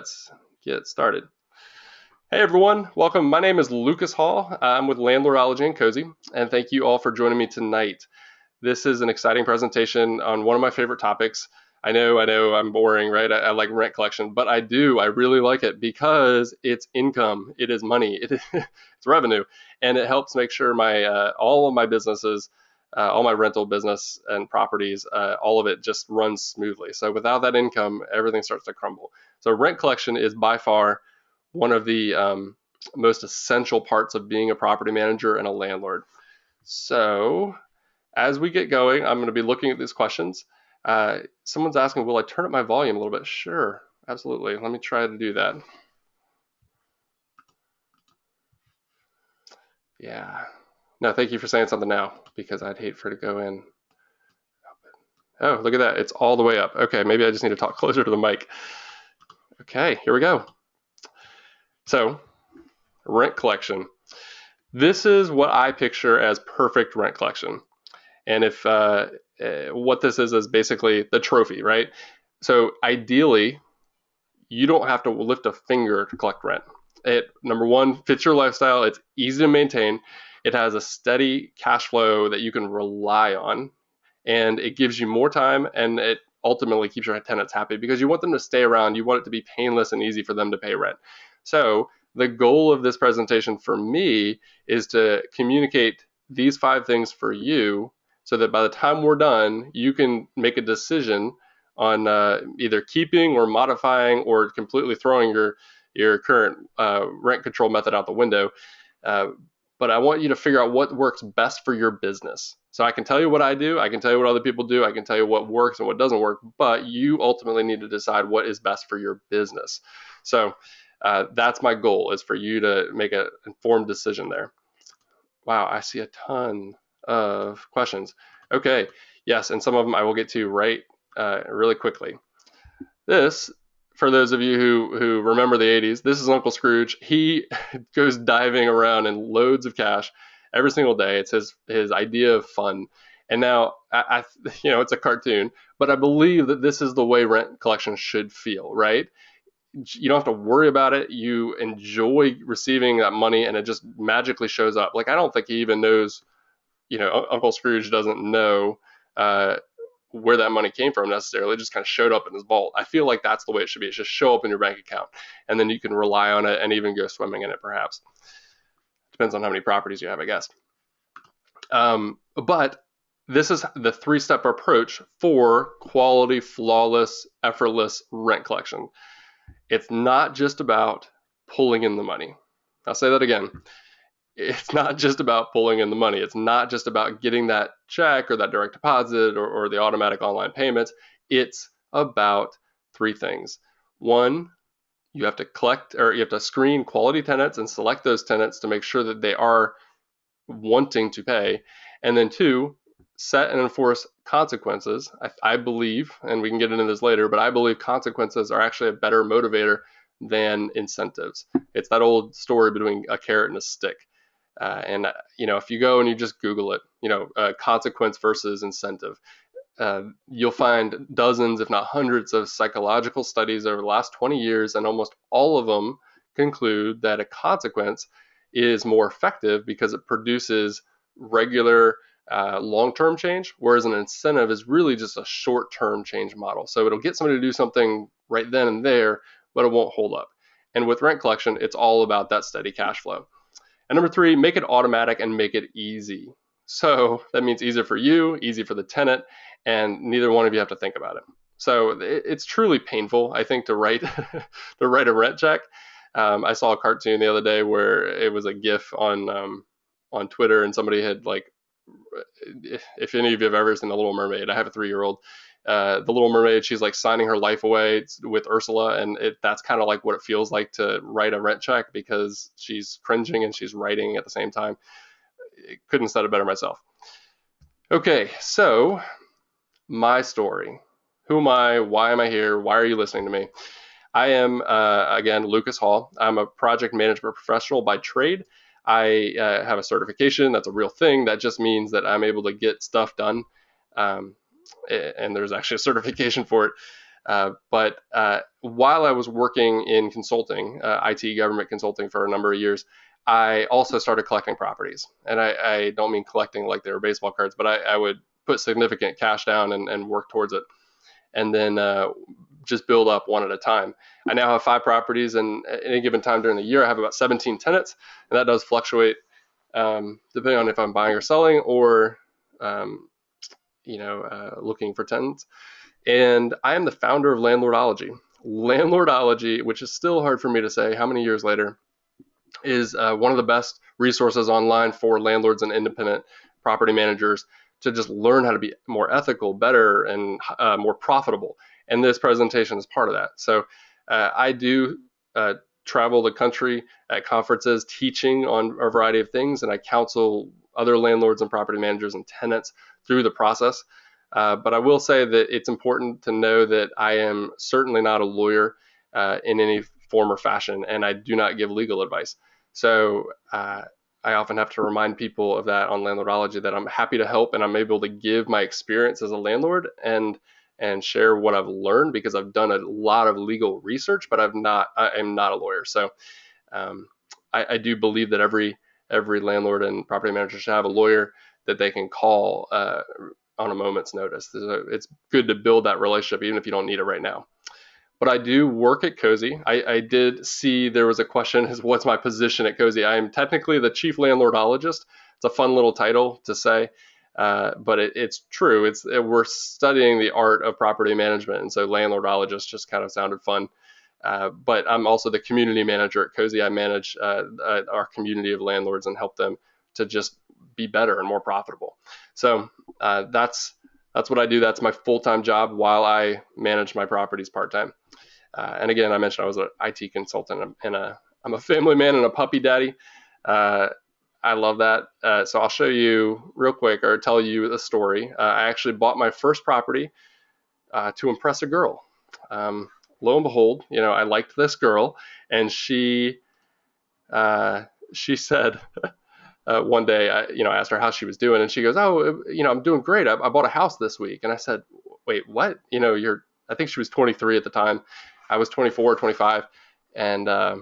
let's get started. Hey everyone, welcome. My name is Lucas Hall. I'm with Landlordology and Cozy, and thank you all for joining me tonight. This is an exciting presentation on one of my favorite topics. I know I'm boring, right? I like rent collection, but I really like it because it's income, it is money, it's revenue, and it helps make sure my all of my businesses, all my rental business and properties, all of it just runs smoothly. So without that income, everything starts to crumble. So rent collection is by far one of the most essential parts of being a property manager and a landlord. So as we get going, I'm going to be looking at these questions. Someone's asking, will I turn up my volume a little bit? Sure, absolutely. Let me try to do that. Yeah. No, thank you for saying something now, because I'd hate for it to go in. Oh, look at that. It's all the way up. Okay, maybe I just need to talk closer to the mic. Okay, here we go. So, rent collection. This is what I picture as perfect rent collection. And if what this is basically the trophy, right? So ideally, you don't have to lift a finger to collect rent. It, number one, fits your lifestyle. It's easy to maintain. It has a steady cash flow that you can rely on, and it gives you more time, and it ultimately keeps your tenants happy because you want them to stay around. You want it to be painless and easy for them to pay rent. So the goal of this presentation for me is to communicate these 5 things for you so that by the time we're done, you can make a decision on either keeping or modifying or completely throwing your current rent control method out the window. But I want you to figure out what works best for your business. So I can tell you what I do, I can tell you what other people do, I can tell you what works and what doesn't work, but you ultimately need to decide what is best for your business. So that's my goal, is for you to make an informed decision there. Wow, I see a ton of questions. Okay, yes, and some of them I will get to really quickly. This, for those of you who remember the 80s, this is Uncle Scrooge. He goes diving around in loads of cash every single day. It's his idea of fun. And now, it's a cartoon, but I believe that this is the way rent collection should feel, right? You don't have to worry about it. You enjoy receiving that money, and it just magically shows up. Like, I don't think he even knows, Uncle Scrooge doesn't know where that money came from necessarily. It just kind of showed up in his vault. I feel like that's the way it should be. It just show up in your bank account, and then you can rely on it and even go swimming in it, perhaps. Depends on how many properties you have, I guess. But this is the 3-step approach for quality, flawless, effortless rent collection. It's not just about pulling in the money. I'll say that again. It's not just about pulling in the money. It's not just about getting that check or that direct deposit or the automatic online payments. It's about 3 things. 1, you have to screen quality tenants and select those tenants to make sure that they are wanting to pay. And then 2, set and enforce consequences. I believe, and we can get into this later, but I believe consequences are actually a better motivator than incentives. It's that old story between a carrot and a stick. If you go and you just Google it, consequence versus incentive, you'll find dozens, if not hundreds, of psychological studies over the last 20 years, and almost all of them conclude that a consequence is more effective because it produces regular long-term change, whereas an incentive is really just a short-term change model. So it'll get somebody to do something right then and there, but it won't hold up. And with rent collection, it's all about that steady cash flow. And number 3, make it automatic and make it easy. So that means easier for you, easy for the tenant, and neither one of you have to think about it. So it's truly painful, I think, to write a rent check. I saw a cartoon the other day where it was a GIF on Twitter, and somebody had, like, if any of you have ever seen The Little Mermaid, I have a 3-year-old. The Little Mermaid, she's like signing her life away with Ursula, and that's kind of like what it feels like to write a rent check, because she's cringing and she's writing at the same time. Couldn't have said it better myself. Okay, so my story. Who am I? Why am I here? Why are you listening to me? I am, again, Lucas Hall. I'm a project management professional by trade. I have a certification. That's a real thing. That just means that I'm able to get stuff done. And there's actually a certification for it. But while I was working in consulting, IT government consulting for a number of years, I also started collecting properties. And I don't mean collecting like they were baseball cards, but I would put significant cash down and work towards it, and then just build up one at a time. I now have 5 properties, and at any given time during the year, I have about 17 tenants, and that does fluctuate depending on if I'm buying or selling, or um, looking for tenants. And I am the founder of Landlordology. Landlordology, which is still hard for me to say how many years later, is one of the best resources online for landlords and independent property managers to just learn how to be more ethical, better, and more profitable. And this presentation is part of that. So I do travel the country at conferences teaching on a variety of things, and I counsel other landlords and property managers and tenants through the process. But I will say that it's important to know that I am certainly not a lawyer in any form or fashion, and I do not give legal advice. So I often have to remind people of that on Landlordology, that I'm happy to help and I'm able to give my experience as a landlord and share what I've learned, because I've done a lot of legal research, but I am not a lawyer. So I do believe that every landlord and property manager should have a lawyer that they can call on a moment's notice. It's good to build that relationship even if you don't need it right now. But I do work at Cozy. I did see there was a question is what's my position at Cozy? I am technically the chief landlordologist. It's a fun little title to say, but it's true. We're studying the art of property management, and so landlordologist just kind of sounded fun. But I'm also the community manager at Cozy. I manage our community of landlords and help them to just be better and more profitable. So that's what I do. That's my full-time job while I manage my properties part-time. And again, I mentioned I was an IT consultant, and I'm a family man and a puppy daddy. I love that. So I'll show you real quick, or tell you a story. I actually bought my first property to impress a girl. Lo and behold, I liked this girl, and she said one day, I asked her how she was doing, and she goes, "Oh, I'm doing great. I bought a house this week." And I said, "Wait, what? I think she was 23 at the time. I was 24, 25, and I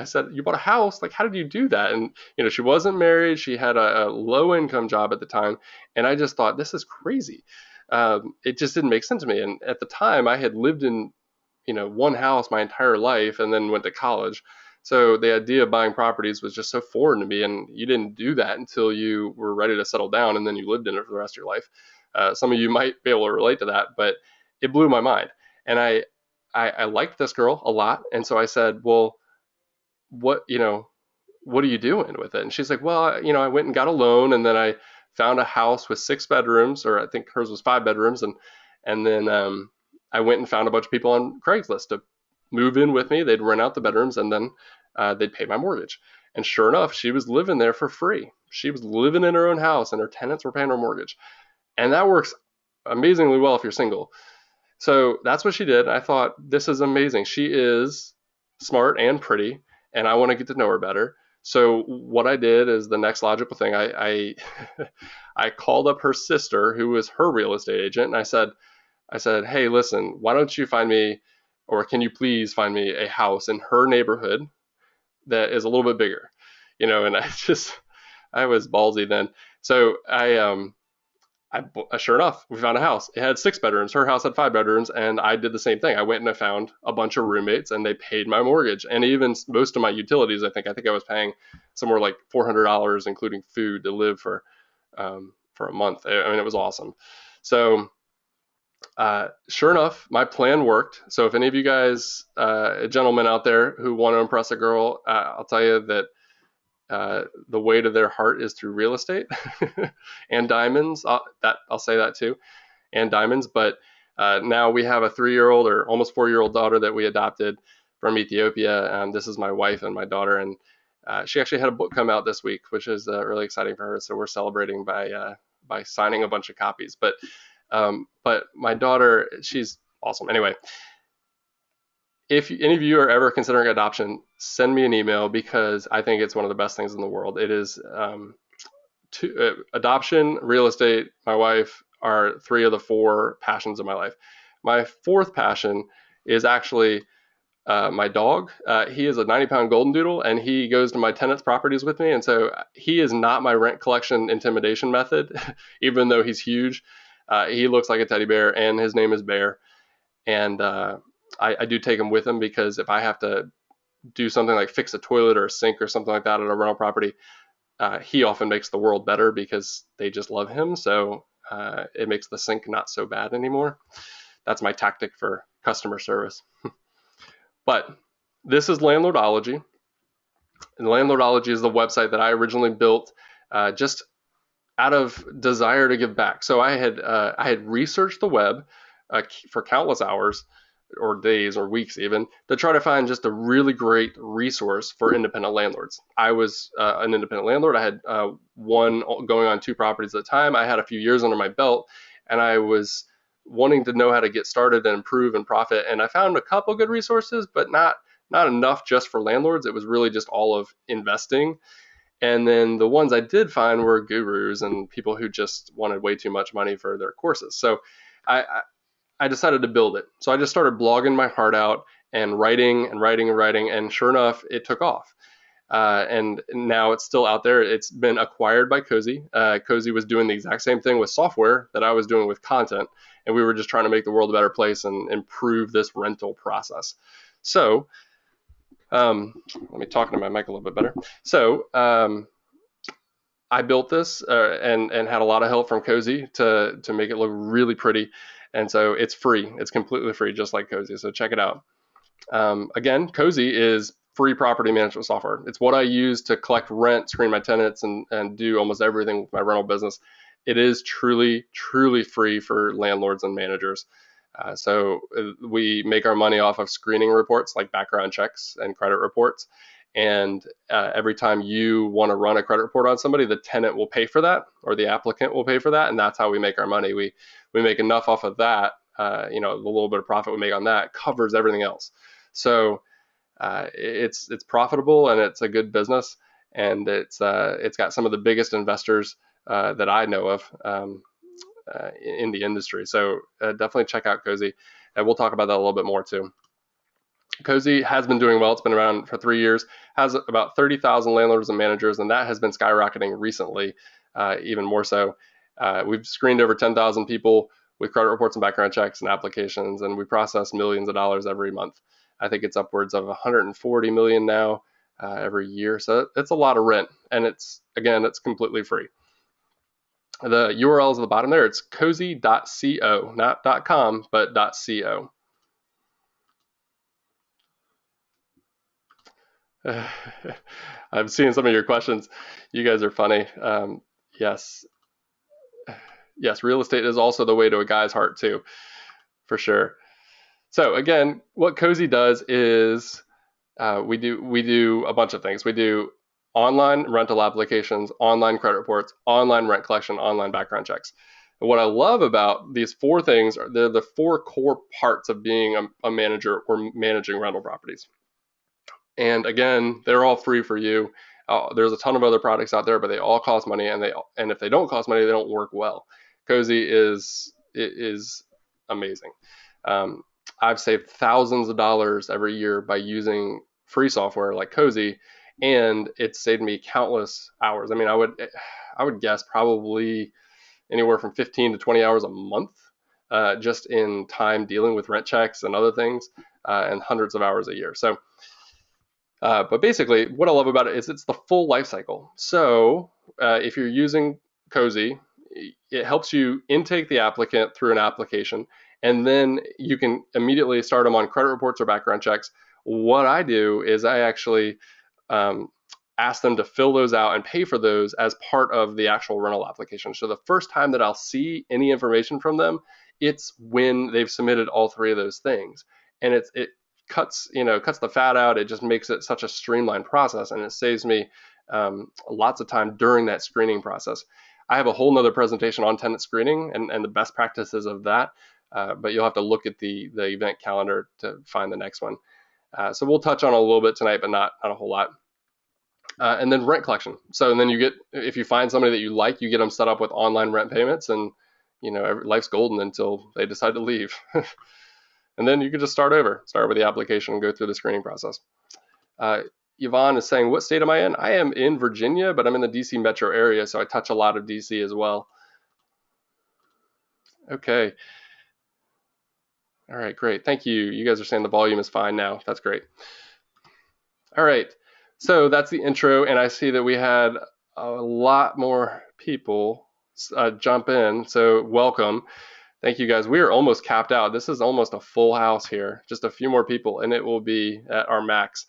said, "You bought a house? Like, how did you do that?" And she wasn't married. She had a low income job at the time, and I just thought, this is crazy. It just didn't make sense to me. And at the time, I had lived in one house my entire life, and then went to college. So the idea of buying properties was just so foreign to me, and you didn't do that until you were ready to settle down, and then you lived in it for the rest of your life. Some of you might be able to relate to that, but it blew my mind. And I liked this girl a lot, and so I said, "Well, what are you doing with it?" And she's like, "Well, I went and got a loan, and then I found a house with 6 bedrooms, or I think hers was 5 bedrooms, and then I went and found a bunch of people on Craigslist to move in with me. They'd rent out the bedrooms, and then they'd pay my mortgage." And sure enough, she was living there for free. She was living in her own house, and her tenants were paying her mortgage. And that works amazingly well if you're single. So that's what she did. I thought, this is amazing. She is smart and pretty, and I want to get to know her better. So what I did is the next logical thing. I I called up her sister, who was her real estate agent, and I said, "Hey, listen, why don't you find me, or can you please find me a house in her neighborhood that is a little bit bigger?" And I was ballsy then. So sure enough, we found a house. It had 6 bedrooms. Her house had 5 bedrooms, and I did the same thing. I went and I found a bunch of roommates, and they paid my mortgage, and even most of my utilities. I think I was paying somewhere like $400, including food, to live for a month. I mean, it was awesome. So sure enough, my plan worked. So if any of you guys, gentlemen out there who want to impress a girl, I'll tell you that the way to their heart is through real estate and diamonds. I'll say that too, and diamonds. But now we have a 3-year-old or almost 4-year-old daughter that we adopted from Ethiopia. This is my wife and my daughter, and she actually had a book come out this week, which is really exciting for her. So we're celebrating by signing a bunch of copies. But my daughter, she's awesome. Anyway, if any of you are ever considering adoption, send me an email, because I think it's one of the best things in the world. It is adoption, real estate. My wife are three of the four passions of my life. My fourth passion is actually my dog. He is a 90-pound golden doodle, and he goes to my tenants' properties with me. And so he is not my rent collection intimidation method, even though he's huge. He looks like a teddy bear, and his name is Bear. And I do take him with him because if I have to do something like fix a toilet or a sink or something like that at a rental property, he often makes the world better because they just love him. So it makes the sink not so bad anymore. That's my tactic for customer service. But this is Landlordology. And Landlordology is the website that I originally built just out of desire to give back. So I had researched the web for countless hours or days or weeks even to try to find just a really great resource for independent landlords. I was an independent landlord. I had one going on two properties at a time. I had a few years under my belt, and I was wanting to know how to get started and improve and profit. And I found a couple good resources, but not enough just for landlords. It was really just all of investing. And then the ones I did find were gurus and people who just wanted way too much money for their courses. So I decided to build it. So I just started blogging my heart out and writing and writing and writing. And sure enough, it took off. And now it's still out there. It's been acquired by Cozy. Cozy was doing the exact same thing with software that I was doing with content. And we were just trying to make the world a better place and improve this rental process. So let me talk into my mic a little bit better. So I built this and had a lot of help from Cozy to make it look really pretty. And so it's free. It's completely free, just like Cozy. So check it out. Again, Cozy is free property management software. It's what I use to collect rent, screen my tenants, and do almost everything with my rental business. It is truly, truly free for landlords and managers. So we make our money off of screening reports like background checks and credit reports. And every time you want to run a credit report on somebody, the tenant will pay for that, or the applicant will pay for that. And that's how we make our money. We make enough off of that. The little bit of profit we make on that covers everything else. So it's profitable and it's a good business, and it's got some of the biggest investors that I know of in the industry. So definitely check out Cozy, and we'll talk about that a little bit more too. Cozy has been doing well. It's been around for 3 years, has about 30,000 landlords and managers, and that has been skyrocketing recently, even more so. We've screened over 10,000 people with credit reports and background checks and applications, and we process millions of dollars every month. I think it's upwards of 140 million now every year. So it's a lot of rent, and it's completely free. The URL is at the bottom there. It's cozy.co, not .com, but .co. I'm seeing some of your questions. You guys are funny. Yes, real estate is also the way to a guy's heart too, for sure. So again, what Cozy does is we do a bunch of things. We do online rental applications, online credit reports, online rent collection, online background checks. And what I love about these four things are they're the four core parts of being a manager or managing rental properties. And again, they're all free for you. There's a ton of other products out there, but they all cost money, and if they don't cost money, they don't work well. Cozy is amazing. I've saved thousands of dollars every year by using free software like Cozy, and it's saved me countless hours. I mean, I would guess probably anywhere from 15 to 20 hours a month just in time dealing with rent checks and other things, and hundreds of hours a year. So, but basically, what I love about it is it's the full life cycle. So if you're using Cozy, it helps you intake the applicant through an application, and then you can immediately start them on credit reports or background checks. What I do is I actually ask them to fill those out and pay for those as part of the actual rental application. So the first time that I'll see any information from them, it's when they've submitted all three of those things. And it cuts the fat out. It just makes it such a streamlined process, and it saves me lots of time during that screening process. I have a whole nother presentation on tenant screening and the best practices of that, but you'll have to look at the event calendar to find the next one. So we'll touch on a little bit tonight, but not a whole lot. And then rent collection. So and then if you find somebody that you like, you get them set up with online rent payments, and life's golden until they decide to leave. And then you can just start with the application and go through the screening process. Yvonne is saying, what state am I in? I am in Virginia, but I'm in the DC metro area, so I touch a lot of DC as well. Okay. All right, great. Thank you. You guys are saying the volume is fine now. That's great. All right. So that's the intro, and I see that we had a lot more people jump in, so welcome. Thank you guys. We are almost capped out. This is almost a full house here. Just a few more people, and it will be at our max.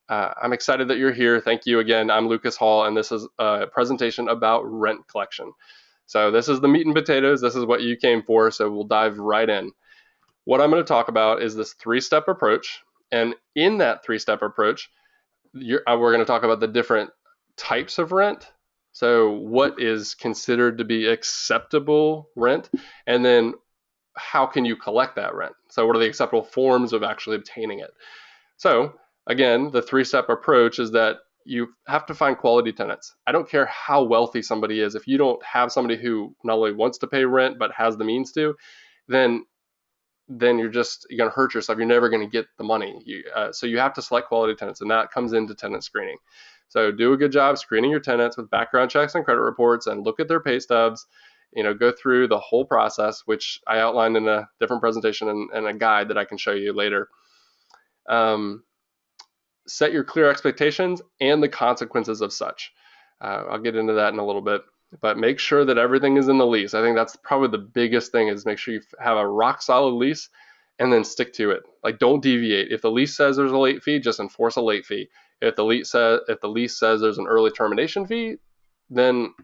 I'm excited that you're here. Thank you again. I'm Lucas Hall, and this is a presentation about rent collection. So this is the meat and potatoes. This is what you came for, so we'll dive right in. What I'm going to talk about is this three-step approach, and in that three-step approach, we're going to talk about the different types of rent. So what is considered to be acceptable rent, and then how can you collect that rent? So what are the acceptable forms of actually obtaining it? So again, the three-step approach is that you have to find quality tenants. I don't care how wealthy somebody is. If you don't have somebody who not only wants to pay rent but has the means to, then you're going to hurt yourself. You're never going to get the money. So you have to select quality tenants, and that comes into tenant screening. So do a good job screening your tenants with background checks and credit reports, and look at their pay stubs. Go through the whole process, which I outlined in a different presentation and a guide that I can show you later. Set your clear expectations and the consequences of such. I'll get into that in a little bit, but make sure that everything is in the lease. I think that's probably the biggest thing, is make sure you have a rock solid lease and then stick to it. Like, don't deviate. If the lease says there's a late fee, just enforce a late fee. If the lease says there's an early termination fee, then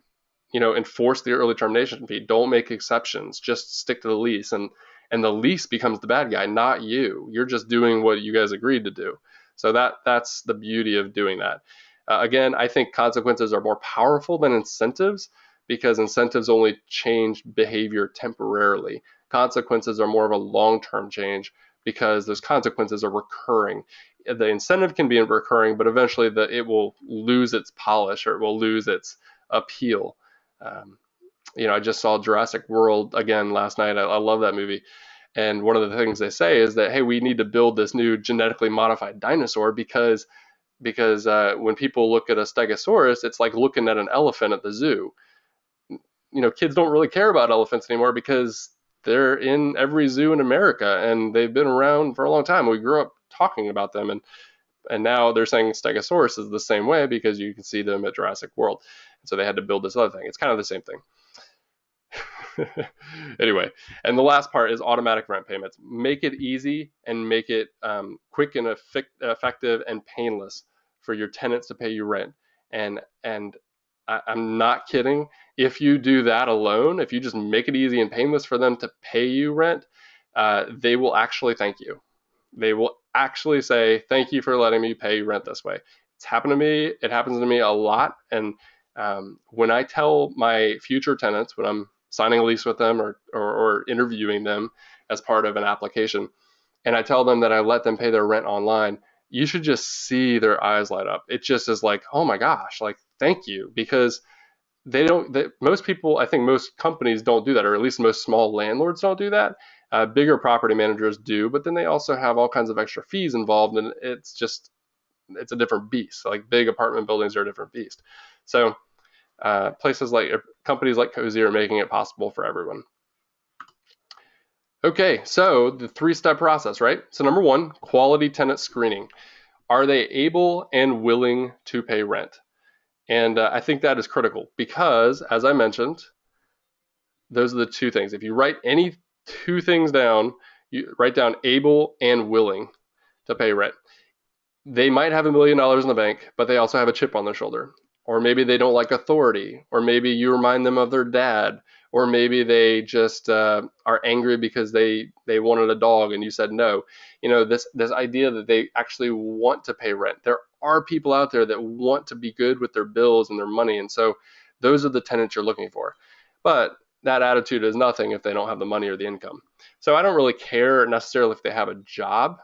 enforce the early termination fee. Don't make exceptions. Just stick to the lease, and the lease becomes the bad guy, not you. You're just doing what you guys agreed to do. So that's the beauty of doing that. Again, I think consequences are more powerful than incentives, because incentives only change behavior temporarily. Consequences are more of a long-term change, because those consequences are recurring. The incentive can be recurring, but eventually it will lose its polish, or it will lose its appeal. I just saw Jurassic World again last night. I love that movie. And one of the things they say is that, hey, we need to build this new genetically modified dinosaur because when people look at a stegosaurus, it's like looking at an elephant at the zoo. Kids don't really care about elephants anymore because they're in every zoo in America, and they've been around for a long time. We grew up talking about them, and now they're saying stegosaurus is the same way because you can see them at Jurassic World. And so they had to build this other thing. It's kind of the same thing. Anyway, and the last part is automatic rent payments. Make it easy and make it quick and effective and painless for your tenants to pay you rent. And I'm not kidding. If you do that alone, if you just make it easy and painless for them to pay you rent, they will actually thank you. They will actually say, thank you for letting me pay rent this way. It's happened to me. It happens to me a lot. And when I tell my future tenants, when I'm signing a lease with them or interviewing them as part of an application, and I tell them that I let them pay their rent online, you should just see their eyes light up. It just is like, oh my gosh, like, thank you. Because most people, I think most companies don't do that, or at least most small landlords don't do that. Bigger property managers do, but then they also have all kinds of extra fees involved, and it's a different beast. Like, big apartment buildings are a different beast. So companies like Cozy are making it possible for everyone. Okay, so the three-step process, right? So number one, quality tenant screening. Are they able and willing to pay rent? And I think that is critical because, as I mentioned, those are the two things. If you write any two things down, you write down able and willing to pay rent. They might have $1 million in the bank, but they also have a chip on their shoulder. Or maybe they don't like authority, or maybe you remind them of their dad, or maybe they just are angry because they wanted a dog and you said no. This idea that they actually want to pay rent. There are people out there that want to be good with their bills and their money, and so those are the tenants you're looking for. But that attitude is nothing if they don't have the money or the income. So I don't really care necessarily if they have a job.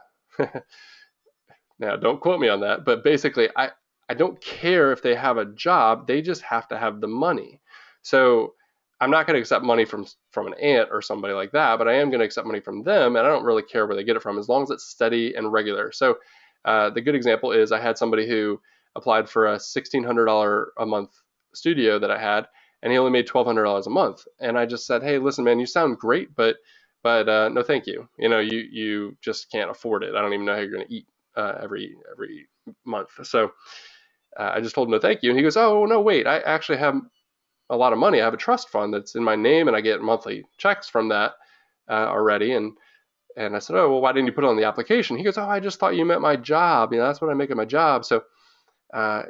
Now, don't quote me on that, but basically, I don't care if they have a job. They just have to have the money. So I'm not going to accept money from an aunt or somebody like that, but I am going to accept money from them, and I don't really care where they get it from as long as it's steady and regular. So the good example is I had somebody who applied for a $1,600 a month studio that I had, and he only made $1,200 a month. And I just said, hey, listen, man, you sound great, but no, thank you. You just can't afford it. I don't even know how you're going to eat every month. So I just told him no, thank you. And he goes, oh no, wait, I actually have a lot of money. I have a trust fund that's in my name, and I get monthly checks from that already. And I said, oh, well, why didn't you put it on the application? He goes, oh, I just thought you meant my job. That's what I make at my job. So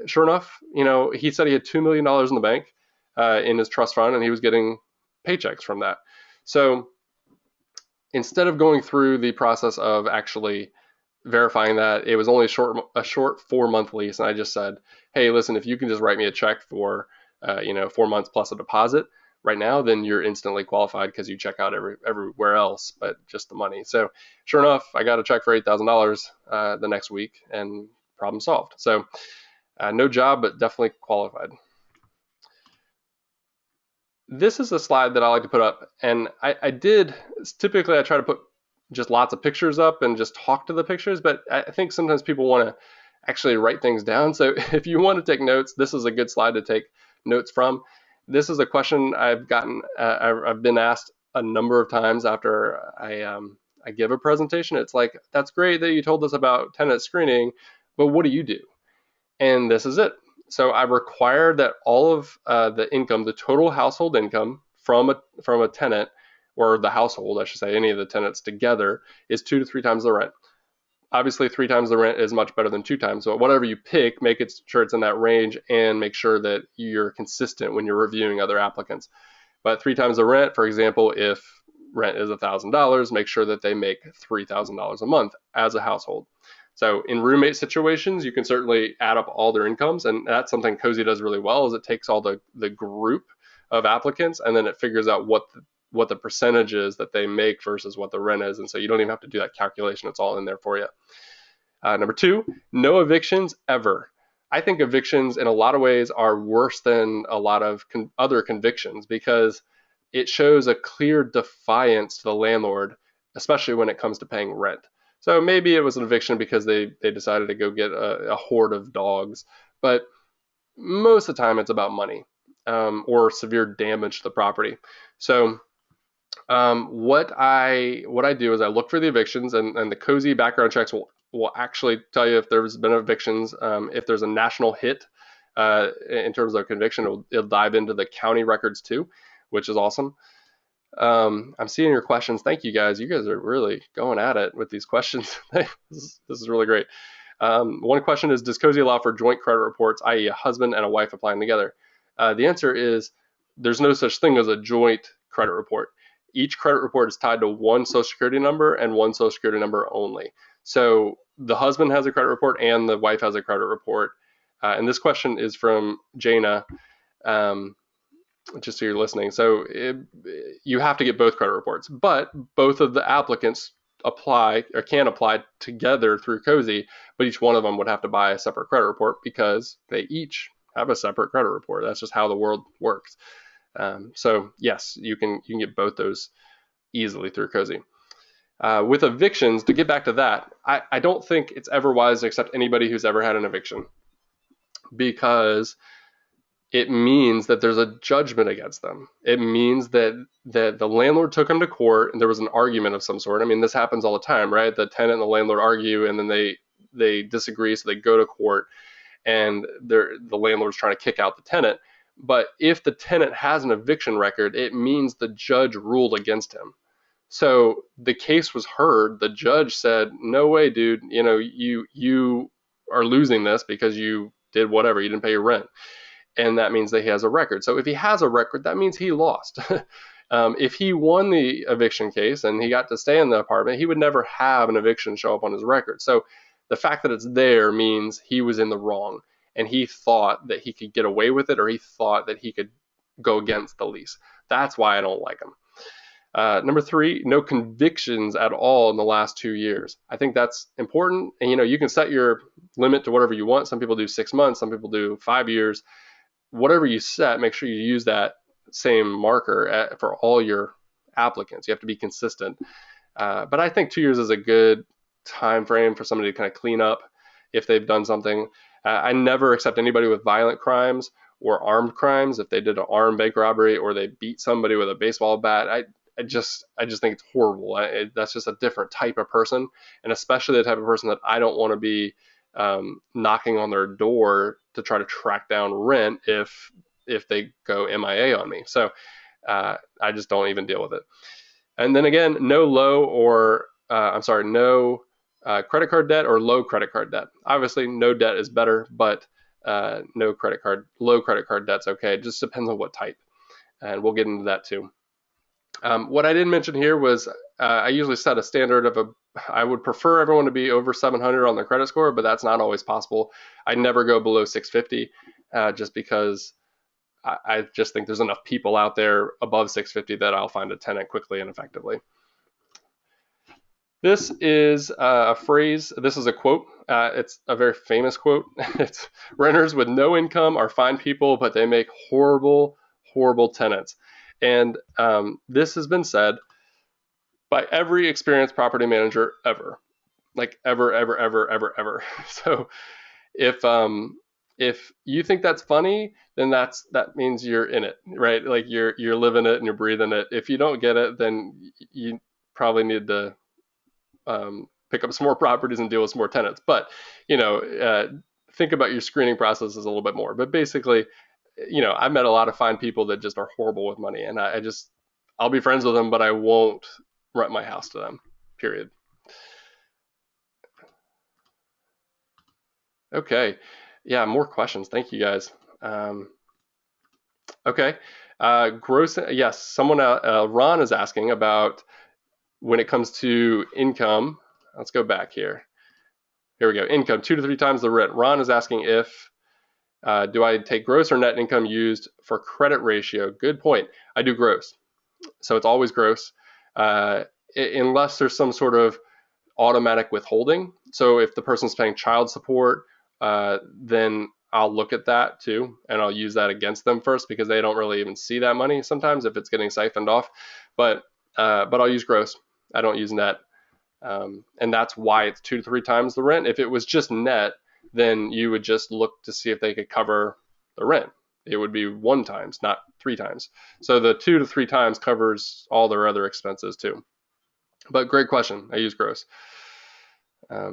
sure enough, he said he had $2 million in the bank in his trust fund, and he was getting paychecks from that. So instead of going through the process of actually verifying that, it was only a short 4-month lease, and I just said, hey, listen, if you can just write me a check for 4 months plus a deposit right now, then you're instantly qualified because you check out everywhere else but just the money. So sure enough, I got a check for $8,000 the next week, and problem solved. So no job, but definitely qualified. This is a slide that I like to put up, and typically I try to put just lots of pictures up and just talk to the pictures, but I think sometimes people want to actually write things down. So if you want to take notes, this is a good slide to take notes from. This is a question I've been asked a number of times after I give a presentation. It's like, that's great that you told us about tenant screening, but what do you do? And this is it. So I require that all of the income, the total household income from a tenant, or the household, I should say, any of the tenants together, is 2 to 3 times the rent. Obviously, 3 times the rent is much better than 2 times. So whatever you pick, make sure it's in that range, and make sure that you're consistent when you're reviewing other applicants. But 3 times the rent, for example, if rent is $1,000, make sure that they make $3,000 a month as a household. So in roommate situations, you can certainly add up all their incomes, and that's something Cozy does really well, is it takes all the group of applicants, and then it figures out what the percentage is that they make versus what the rent is. And so you don't even have to do that calculation. It's all in there for you. Number 2, no evictions ever. I think evictions in a lot of ways are worse than a lot of other convictions, because it shows a clear defiance to the landlord, especially when it comes to paying rent. So maybe it was an eviction because they decided to go get a horde of dogs, but most of the time it's about money or severe damage to the property. So what I do is I look for the evictions, and the Cozy background checks will actually tell you if there's been evictions. If there's a national hit in terms of conviction, it'll dive into the county records too, which is awesome. I'm seeing your questions. Thank you guys. You guys are really going at it with these questions. This is really great. One question is, does Cozy allow for joint credit reports, i.e. a husband and a wife applying together? The answer is there's no such thing as a joint credit report. Each credit report is tied to one social security number and one social security number only. So the husband has a credit report and the wife has a credit report. And this question is from Jana, just so you're listening. So you have to get both credit reports, but both of the applicants can apply together through Cozy, but each one of them would have to buy a separate credit report because they each have a separate credit report. That's just how the world works. So yes, you can get both those easily through Cozy. With evictions, to get back to that, I don't think it's ever wise to accept anybody who's ever had an eviction, because it means that there's a judgment against them. It means that the landlord took them to court and there was an argument of some sort. I mean, this happens all the time, right? The tenant and the landlord argue, and then they disagree, so they go to court, and the landlord's trying to kick out the tenant. But if the tenant has an eviction record, it means the judge ruled against him. So the case was heard. The judge said, no way, dude, you are losing this because you did whatever, you didn't pay your rent. And that means that he has a record. So if he has a record, that means he lost. If he won the eviction case and he got to stay in the apartment, he would never have an eviction show up on his record. So the fact that it's there means he was in the wrong, and he thought that he could get away with it, or he thought that he could go against the lease. That's why I don't like him. Number 3, no convictions at all in the last 2 years. I think that's important. And you can set your limit to whatever you want. Some people do 6 months, some people do 5 years. Whatever you set, make sure you use that same marker for all your applicants. You have to be consistent. But I think 2 years is a good time frame for somebody to kind of clean up if they've done something. I never accept anybody with violent crimes or armed crimes. If they did an armed bank robbery or they beat somebody with a baseball bat, I just think it's horrible. That's just a different type of person, and especially the type of person that I don't want to be knocking on their door to try to track down rent if they go MIA on me. So I just don't even deal with it. And then again, no credit card debt or low credit card debt. Obviously, no debt is better, but low credit card debt's okay. It just depends on what type, and we'll get into that too. What I didn't mention here was I usually set a standard of I would prefer everyone to be over 700 on their credit score, but that's not always possible. I never go below 650 just because I just think there's enough people out there above 650 that I'll find a tenant quickly and effectively. This is a phrase, this is a quote. It's a very famous quote. It's renters with no income are fine people, but they make horrible, horrible tenants. And this has been said by every experienced property manager ever, like ever. So if you think that's funny, then that means you're in it, right? Like you're living it and you're breathing it. If you don't get it, then you probably need to pick up some more properties and deal with some more tenants. But think about your screening processes a little bit more. But basically, I've met a lot of fine people that just are horrible with money, and I'll be friends with them, but I won't rent my house to them. Period. Okay. Yeah, more questions. Thank you guys. Okay. Gross. Yes, someone, Ron is asking about when it comes to income. Let's go back here. Here we go. Income, 2 to 3 times the rent. Ron is asking if, do I take gross or net income used for credit ratio? Good point. I do gross. So it's always gross, unless there's some sort of automatic withholding. So if the person's paying child support, then I'll look at that too, and I'll use that against them first because they don't really even see that money sometimes if it's getting siphoned off. But I'll use gross. I don't use net, and that's why it's 2 to 3 times the rent. If it was just net, then you would just look to see if they could cover the rent. It would be 1 times, not 3 times. So the 2 to 3 times covers all their other expenses too. But great question. I use gross.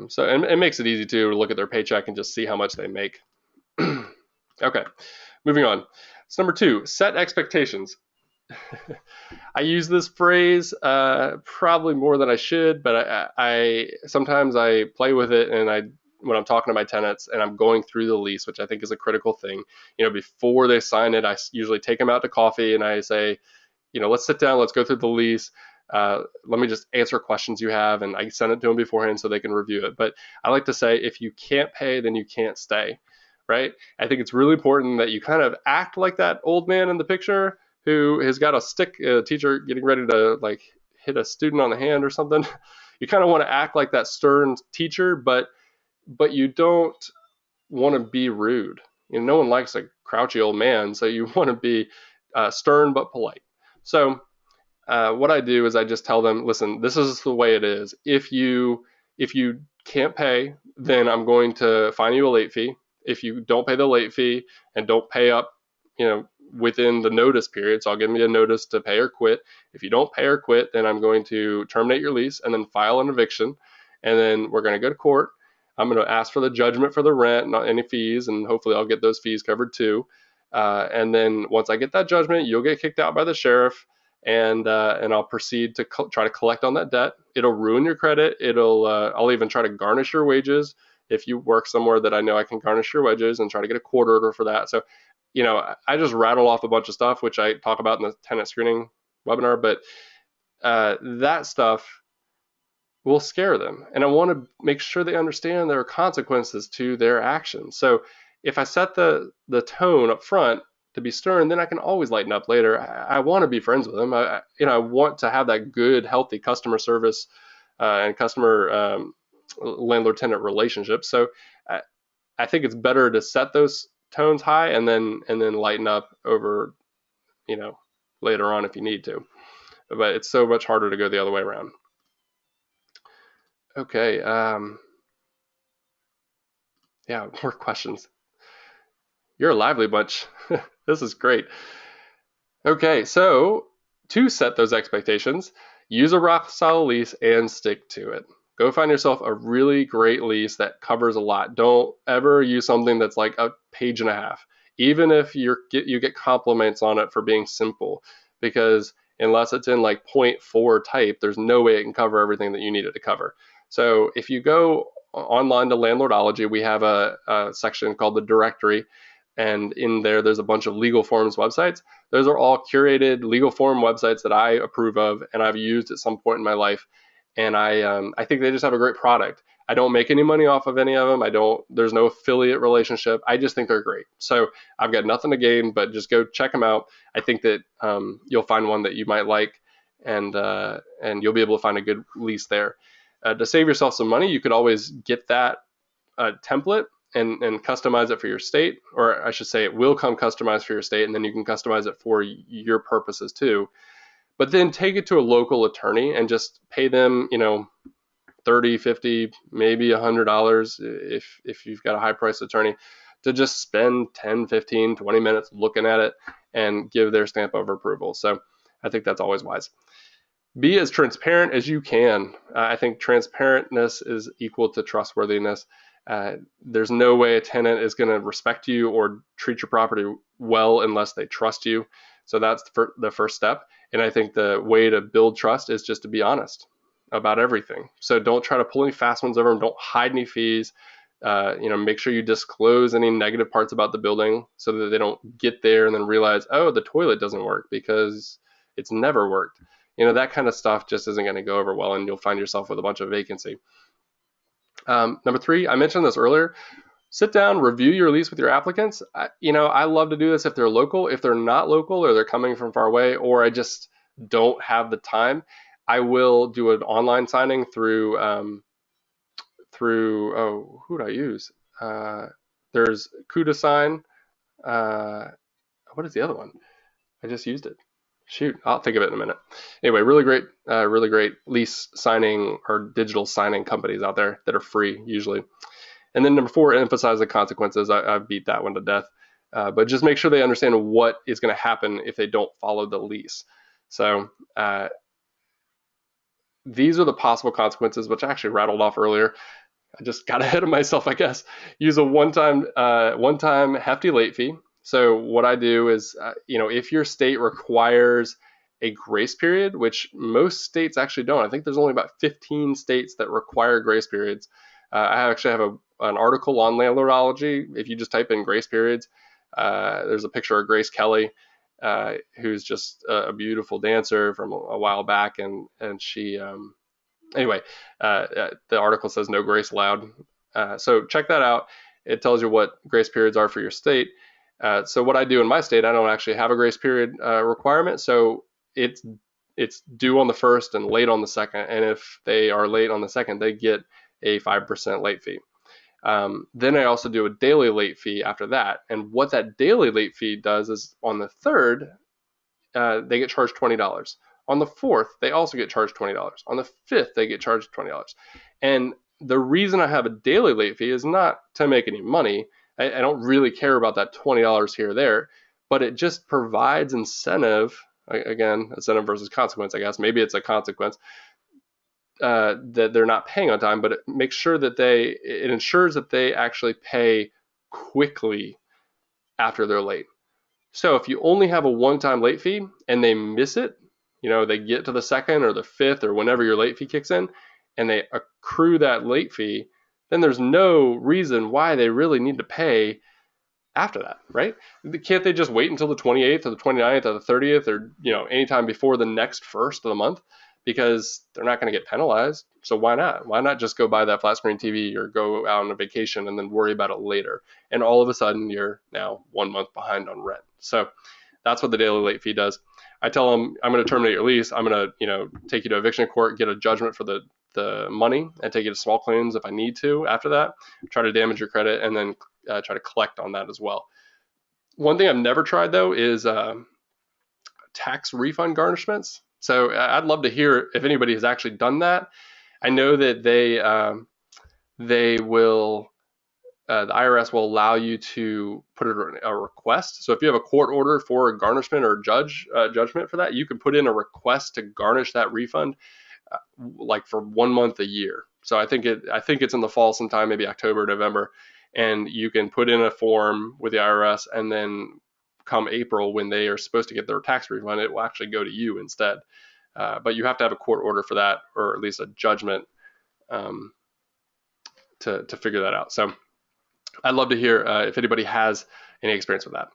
So and it makes it easy to look at their paycheck and just see how much they make. Okay, moving on. So number 2, set expectations. I use this phrase probably more than I should, but I sometimes I play with it, and when I'm talking to my tenants and I'm going through the lease, which I think is a critical thing, before they sign it, I usually take them out to coffee and I say, let's sit down, let's go through the lease. Let me just answer questions you have, and I send it to them beforehand so they can review it. But I like to say, if you can't pay, then you can't stay, right? I think it's really important that you kind of act like that old man in the picture who has got a stick, a teacher getting ready to like hit a student on the hand or something. You kind of want to act like that stern teacher, but you don't want to be rude. No one likes a grouchy old man, so you want to be stern but polite. So what I do is I just tell them, listen, this is the way it is. If you can't pay, then I'm going to fine you a late fee. If you don't pay the late fee and don't pay up, within the notice period, so I'll give you a notice to pay or quit. If you don't pay or quit, then I'm going to terminate your lease and then file an eviction, and then we're going to go to court. I'm going to ask for the judgment for the rent, not any fees, and hopefully I'll get those fees covered too. And then once I get that judgment, you'll get kicked out by the sheriff, and I'll proceed to try to collect on that debt. It'll ruin your credit. I'll even try to garnish your wages if you work somewhere that I know I can garnish your wages, and try to get a court order for that. So, I just rattle off a bunch of stuff, which I talk about in the tenant screening webinar, but that stuff will scare them. And I want to make sure they understand there are consequences to their actions. So if I set the tone up front to be stern, then I can always lighten up later. I want to be friends with them. I want to have that good, healthy customer service and customer landlord-tenant relationship. So I think it's better to set those tones high and then lighten up over later on if you need to. But it's so much harder to go the other way around. Okay. Yeah, more questions. You're a lively bunch. This is great. Okay, so to set those expectations, use a rock solid lease and stick to it. Go find yourself a really great lease that covers a lot. Don't ever use something that's like a page and a half, even if you get compliments on it for being simple, because unless it's in like 0.4 type, there's no way it can cover everything that you need it to cover. So if you go online to Landlordology, we have a section called the directory, and in there's a bunch of legal forms websites. Those are all curated legal form websites that I approve of and I've used at some point in my life. And I think they just have a great product. I don't make any money off of any of them. There's no affiliate relationship. I just think they're great. So I've got nothing to gain, but just go check them out. I think that you'll find one that you might like, and you'll be able to find a good lease there. To save yourself some money, you could always get that template and customize it for your state, or I should say it will come customized for your state, and then you can customize it for your purposes too. But then take it to a local attorney and just pay them, $30, $50, maybe $100 if you've got a high priced attorney, to just spend 10, 15, 20 minutes looking at it and give their stamp of approval. So I think that's always wise. Be as transparent as you can. I think transparentness is equal to trustworthiness. There's no way a tenant is going to respect you or treat your property well unless they trust you. So that's the first step. And I think the way to build trust is just to be honest about everything. So don't try to pull any fast ones over them. Don't hide any fees. Make sure you disclose any negative parts about the building so that they don't get there and then realize, oh, the toilet doesn't work because it's never worked. That kind of stuff just isn't going to go over well, and you'll find yourself with a bunch of vacancy. Number 3, I mentioned this earlier. Sit down, review your lease with your applicants. I love to do this if they're local. If they're not local or they're coming from far away, or I just don't have the time, I will do an online signing through who do I use? There's CudaSign. What is the other one? I just used it. Shoot, I'll think of it in a minute. Anyway, really great lease signing or digital signing companies out there that are free usually. And then number 4, emphasize the consequences. I beat that one to death. But just make sure they understand what is going to happen if they don't follow the lease. So these are the possible consequences, which I actually rattled off earlier. I just got ahead of myself, I guess. Use a one-time hefty late fee. So what I do is, if your state requires a grace period, which most states actually don't. I think there's only about 15 states that require grace periods. I actually have an article on Landlordology. If you just type in grace periods, there's a picture of Grace Kelly, who's just a beautiful dancer from a while back, and she anyway, the article says no grace allowed. So check that out. It tells you what grace periods are for your state. So what I do in my state, I don't actually have a grace period requirement. So it's due on the 1st and late on the 2nd. And if they are late on the 2nd, they get a 5% late fee. Then I also do a daily late fee after that. And what that daily late fee does is on the 3rd, they get charged $20. On the 4th, they also get charged $20. On the 5th, they get charged $20. And the reason I have a daily late fee is not to make any money. I don't really care about that $20 here or there, but it just provides incentive. Again, incentive versus consequence, I guess. Maybe it's a consequence that they're not paying on time, but it makes sure that it ensures that they actually pay quickly after they're late. So if you only have a one-time late fee and they miss it, they get to the 2nd or the 5th or whenever your late fee kicks in, and they accrue that late fee, then there's no reason why they really need to pay after that, right? Can't they just wait until the 28th or the 29th or the 30th or, anytime before the next 1st of the month? Because they're not going to get penalized. So why not? Why not just go buy that flat screen TV or go out on a vacation and then worry about it later? And all of a sudden you're now 1 month behind on rent. So that's what the daily late fee does. I tell them, I'm going to terminate your lease. I'm going to, take you to eviction court, get a judgment for the money, and take you to small claims if I need to after that, try to damage your credit, and then try to collect on that as well. One thing I've never tried, though, is tax refund garnishments. So I'd love to hear if anybody has actually done that. I know that they will. The IRS will allow you to put in a request. So if you have a court order for a garnishment or judgment for that, you can put in a request to garnish that refund, like for 1 month a year. So I think it's in the fall sometime, maybe October, November, and you can put in a form with the IRS, and then come April when they are supposed to get their tax refund, it will actually go to you instead. But you have to have a court order for that, or at least a judgment, to figure that out. So I'd love to hear if anybody has any experience with that.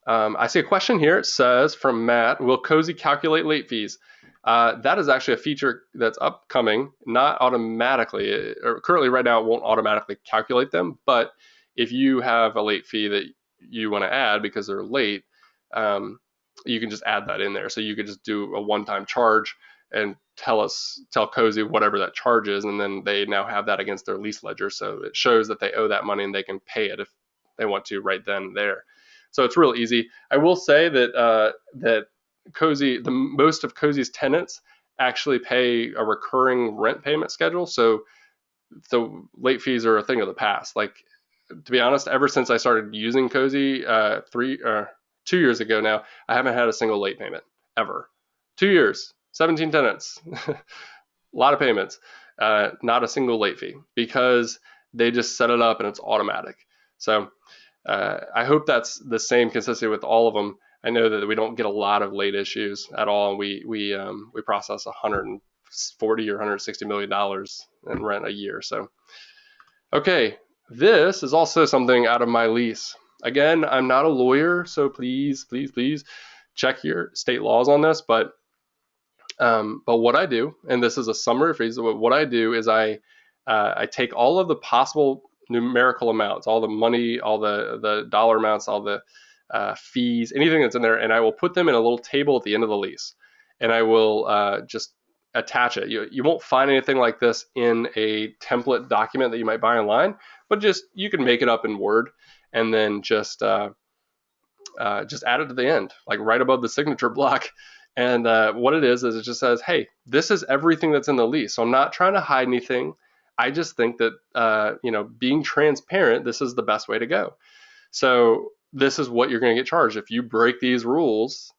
I see a question here. It says from Matt, will Cozy calculate late fees? That is actually a feature that's upcoming, not automatically, or currently right now it won't automatically calculate them. But if you have a late fee that you want to add because they're late, you can just add that in there. So you could just do a one-time charge and tell Cozy whatever that charge is, and then they now have that against their lease ledger. So it shows that they owe that money and they can pay it if they want to right then and there. So it's real easy. I will say that Cozy, most of Cozy's tenants actually pay a recurring rent payment schedule. So late fees are a thing of the past. Like, to be honest, ever since I started using Cozy 2 years ago now, I haven't had a single late payment ever. 2 years, 17 tenants, a lot of payments, not a single late fee, because they just set it up and it's automatic. So I hope that's the same consistency with all of them. I know that we don't get a lot of late issues at all. We process $140 or $160 million in rent a year. So, okay, this is also something out of my lease. Again, I'm not a lawyer, so please check your state laws on this. But what I do, and this is a summary phrase, what I do is I take all of the possible numerical amounts, all the money, all the dollar amounts, all the fees, anything that's in there, and I will put them in a little table at the end of the lease, and I will just attach it. You won't find anything like this in a template document that you might buy online, but just you can make it up in Word, and then just add it to the end, like right above the signature block. And what it is it just says, hey, this is everything that's in the lease. So I'm not trying to hide anything. I just think that, being transparent, this is the best way to go. So this is what you're going to get charged. If you break these rules,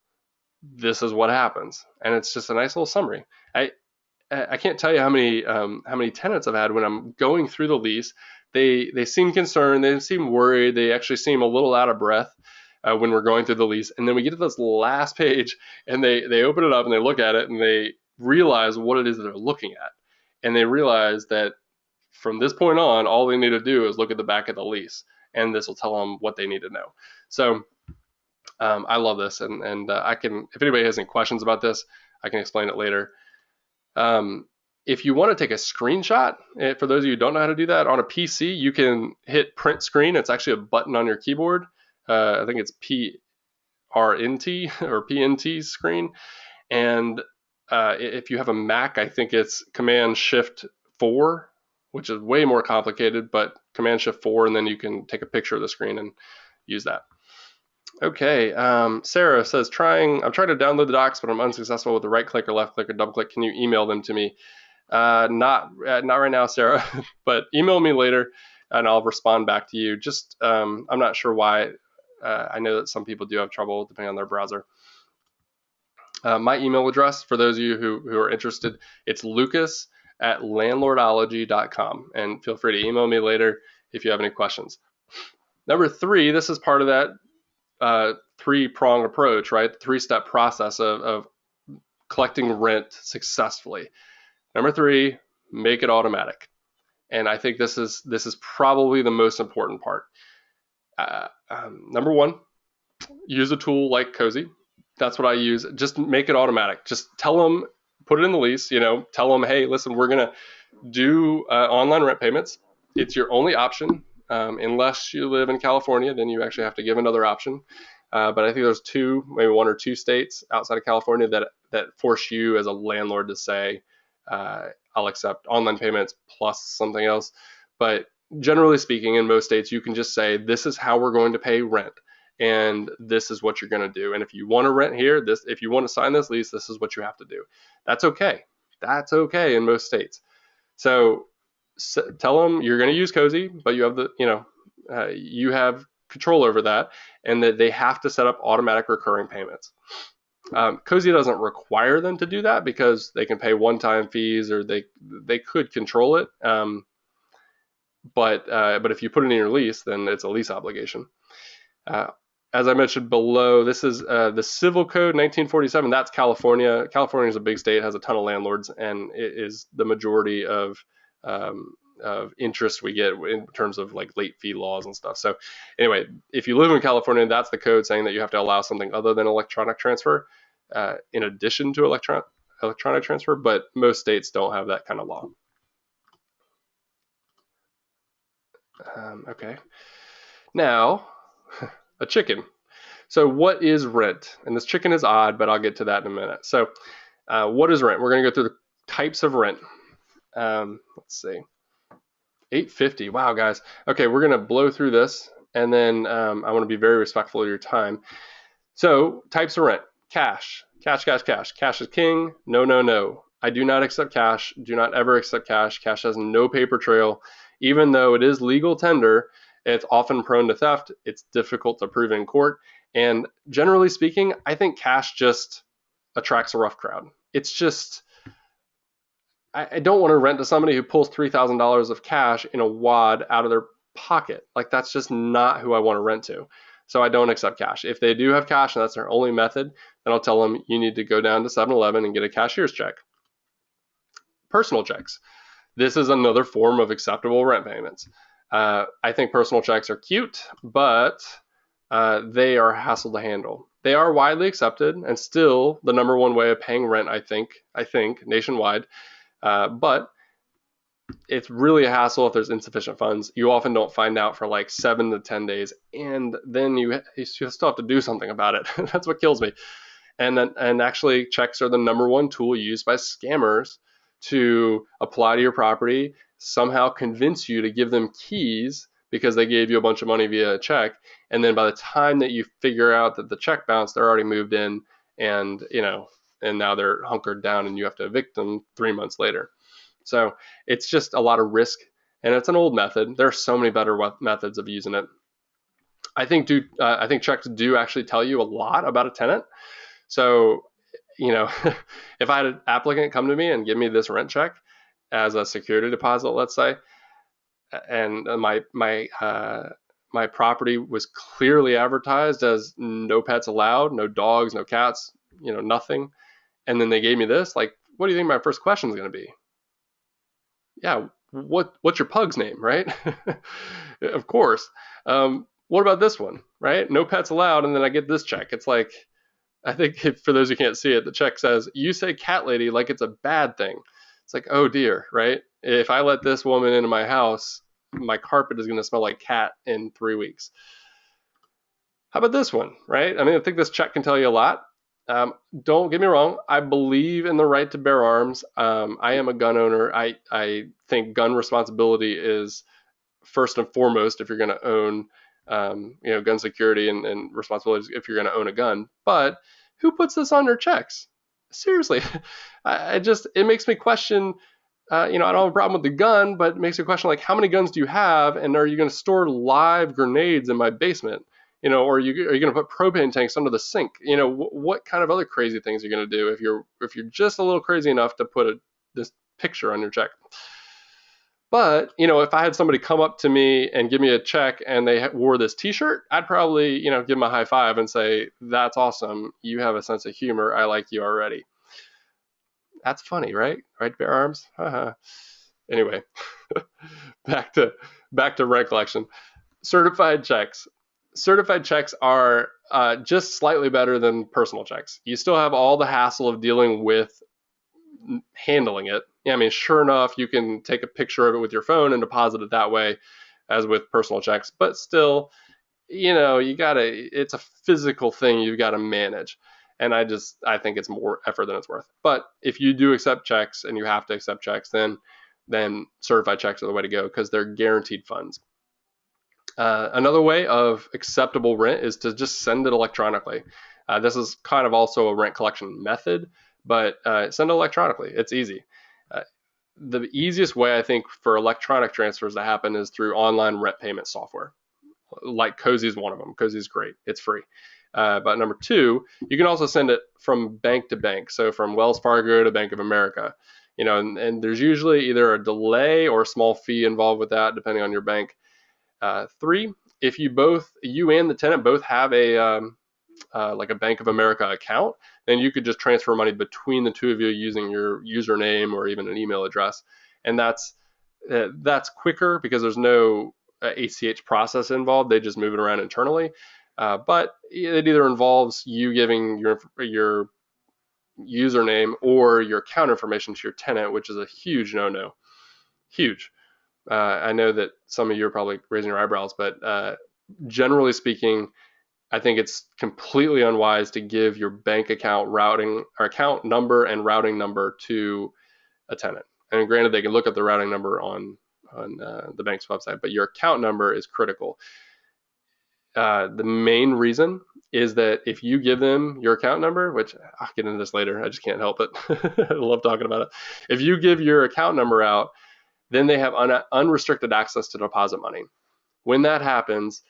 this is what happens. And it's just a nice little summary. I can't tell you how many tenants I've had when I'm going through the lease. They seem concerned. They seem worried. They actually seem a little out of breath when we're going through the lease. And then we get to this last page, and they open it up and they look at it and they realize what it is that they're looking at. And they realize that from this point on, all they need to do is look at the back of the lease, and this will tell them what they need to know. So I love this, and I can, if anybody has any questions about this, I can explain it later. If you want to take a screenshot, for those of you who don't know how to do that, on a PC, you can hit print screen. It's actually a button on your keyboard. I think it's PRNT or PNT screen. And if you have a Mac, I think it's Command-Shift-4, which is way more complicated, but Command-Shift-4, and then you can take a picture of the screen and use that. Okay, Sarah says, I'm trying to download the docs, but I'm unsuccessful with the right click or left click or double click. Can you email them to me? Not right now, Sarah, but email me later and I'll respond back to you. Just, I'm not sure why. I know that some people do have trouble depending on their browser. My email address, for those of you who are interested, it's lucas@landlordology.com, and feel free to email me later if you have any questions. Number 3, this is part of that 3-prong approach, right? The 3-step process of collecting rent successfully. Number 3, make it automatic. And I think this is probably the most important part. Number 1, use a tool like Cozy. That's what I use. Just make it automatic. Just tell them, put it in the lease, tell them, hey, listen, we're going to do online rent payments. It's your only option. Unless you live in California, then you actually have to give another option. But I think there's 2, maybe 1 or 2 states outside of California that force you as a landlord to say, I'll accept online payments plus something else. But generally speaking, in most states, you can just say, this is how we're going to pay rent. and this is what you're going to do. And if you want to rent here, if you want to sign this lease, this is what you have to do. That's okay. That's okay in most states. So tell them you're going to use Cozy, but you have you have control over that, and that they have to set up automatic recurring payments. Cozy doesn't require them to do that because they can pay one-time fees, or they could control it. But if you put it in your lease, then it's a lease obligation. As I mentioned below, this is the Civil Code 1947. That's California. California is a big state, has a ton of landlords, and it is the majority of interest we get in terms of like late fee laws and stuff. So anyway, if you live in California, that's the code saying that you have to allow something other than electronic transfer in addition to electronic transfer, but most states don't have that kind of law. Okay. Now, a chicken. So what is rent? And this chicken is odd, but I'll get to that in a minute. So what is rent? We're going to go through the types of rent. Let's see. $8.50. Wow, guys. Okay, we're going to blow through this, and then I want to be very respectful of your time. So types of rent. Cash. Cash, cash, cash. Cash is king. No, no, no. I do not accept cash. Do not ever accept cash. Cash has no paper trail. Even though it is legal tender, it's often prone to theft. It's difficult to prove in court. And generally speaking, I think cash just attracts a rough crowd. It's just, I don't want to rent to somebody who pulls $3,000 of cash in a wad out of their pocket. Like, that's just not who I want to rent to. So I don't accept cash. If they do have cash and that's their only method, then I'll tell them you need to go down to 7-Eleven and get a cashier's check. Personal checks. This is another form of acceptable rent payments. I think personal checks are cute, but they are a hassle to handle. They are widely accepted and still the number one way of paying rent, I think nationwide. But it's really a hassle if there's insufficient funds. You often don't find out for like 7 to 10 days, and then you still have to do something about it. That's what kills me. And actually, checks are the number one tool used by scammers to apply to your property, somehow convince you to give them keys because they gave you a bunch of money via a check, and then by the time that you figure out that the check bounced, they're already moved in, and now they're hunkered down, and you have to evict them 3 months later. So it's just a lot of risk, and it's an old method. There are so many better methods of using it. I think checks do actually tell you a lot about a tenant. So, if I had an applicant come to me and give me this rent check as a security deposit, let's say, and my property was clearly advertised as no pets allowed, no dogs, no cats, nothing, and then they gave me this, like, what do you think my first question is going to be? Yeah, what's your pug's name, right? Of course. What about this one, right? No pets allowed, and then I get this check. It's like, I think for those who can't see it, the check says, you say cat lady like it's a bad thing. It's like, oh dear, right? If I let this woman into my house, my carpet is going to smell like cat in 3 weeks. How about this one, right? I mean, I think this check can tell you a lot. Don't get me wrong. I believe in the right to bear arms. I am a gun owner. I think gun responsibility is first and foremost if you're going to own gun security and responsibilities if you're going to own a gun. But who puts this on their checks? Seriously, it makes me question. I don't have a problem with the gun, but it makes me question, like, how many guns do you have, and are you going to store live grenades in my basement? Or are you going to put propane tanks under the sink? What kind of other crazy things are you going to do if you're just a little crazy enough to put this picture on your check? But, if I had somebody come up to me and give me a check and they wore this t-shirt, I'd probably, give them a high five and say, that's awesome. You have a sense of humor. I like you already. That's funny, right? Right, bear arms? Anyway, back to rent collection. Certified checks. Certified checks are just slightly better than personal checks. You still have all the hassle of dealing with handling it. I mean, sure enough, you can take a picture of it with your phone and deposit it that way as with personal checks, but still, it's a physical thing you've got to manage. And I think it's more effort than it's worth. But if you do accept checks and you have to accept checks, then certified checks are the way to go because they're guaranteed funds. Another way of acceptable rent is to just send it electronically. This is kind of also a rent collection method, but send it electronically. It's easy. Uh, the easiest way I think for electronic transfers to happen is through online rent payment software. Like Cozy is one of them. Cozy is great. It's free. But number two, you can also send it from bank to bank. So from Wells Fargo to Bank of America, and there's usually either a delay or a small fee involved with that, depending on your bank. Three, if you and the tenant both have like a Bank of America account, then you could just transfer money between the two of you using your username or even an email address, and that's quicker because there's no ACH process involved. They just move it around internally, but it either involves you giving your username or your account information to your tenant, which is a huge no-no. Huge. I know that some of you are probably raising your eyebrows, but generally speaking, I think it's completely unwise to give your bank account routing or account number and routing number to a tenant. And granted, they can look up the routing number on the bank's website, but your account number is critical. The main reason is that if you give them your account number, which I'll get into this later, I just can't help it. I love talking about it. If you give your account number out, then they have unrestricted access to deposit money. When that happens,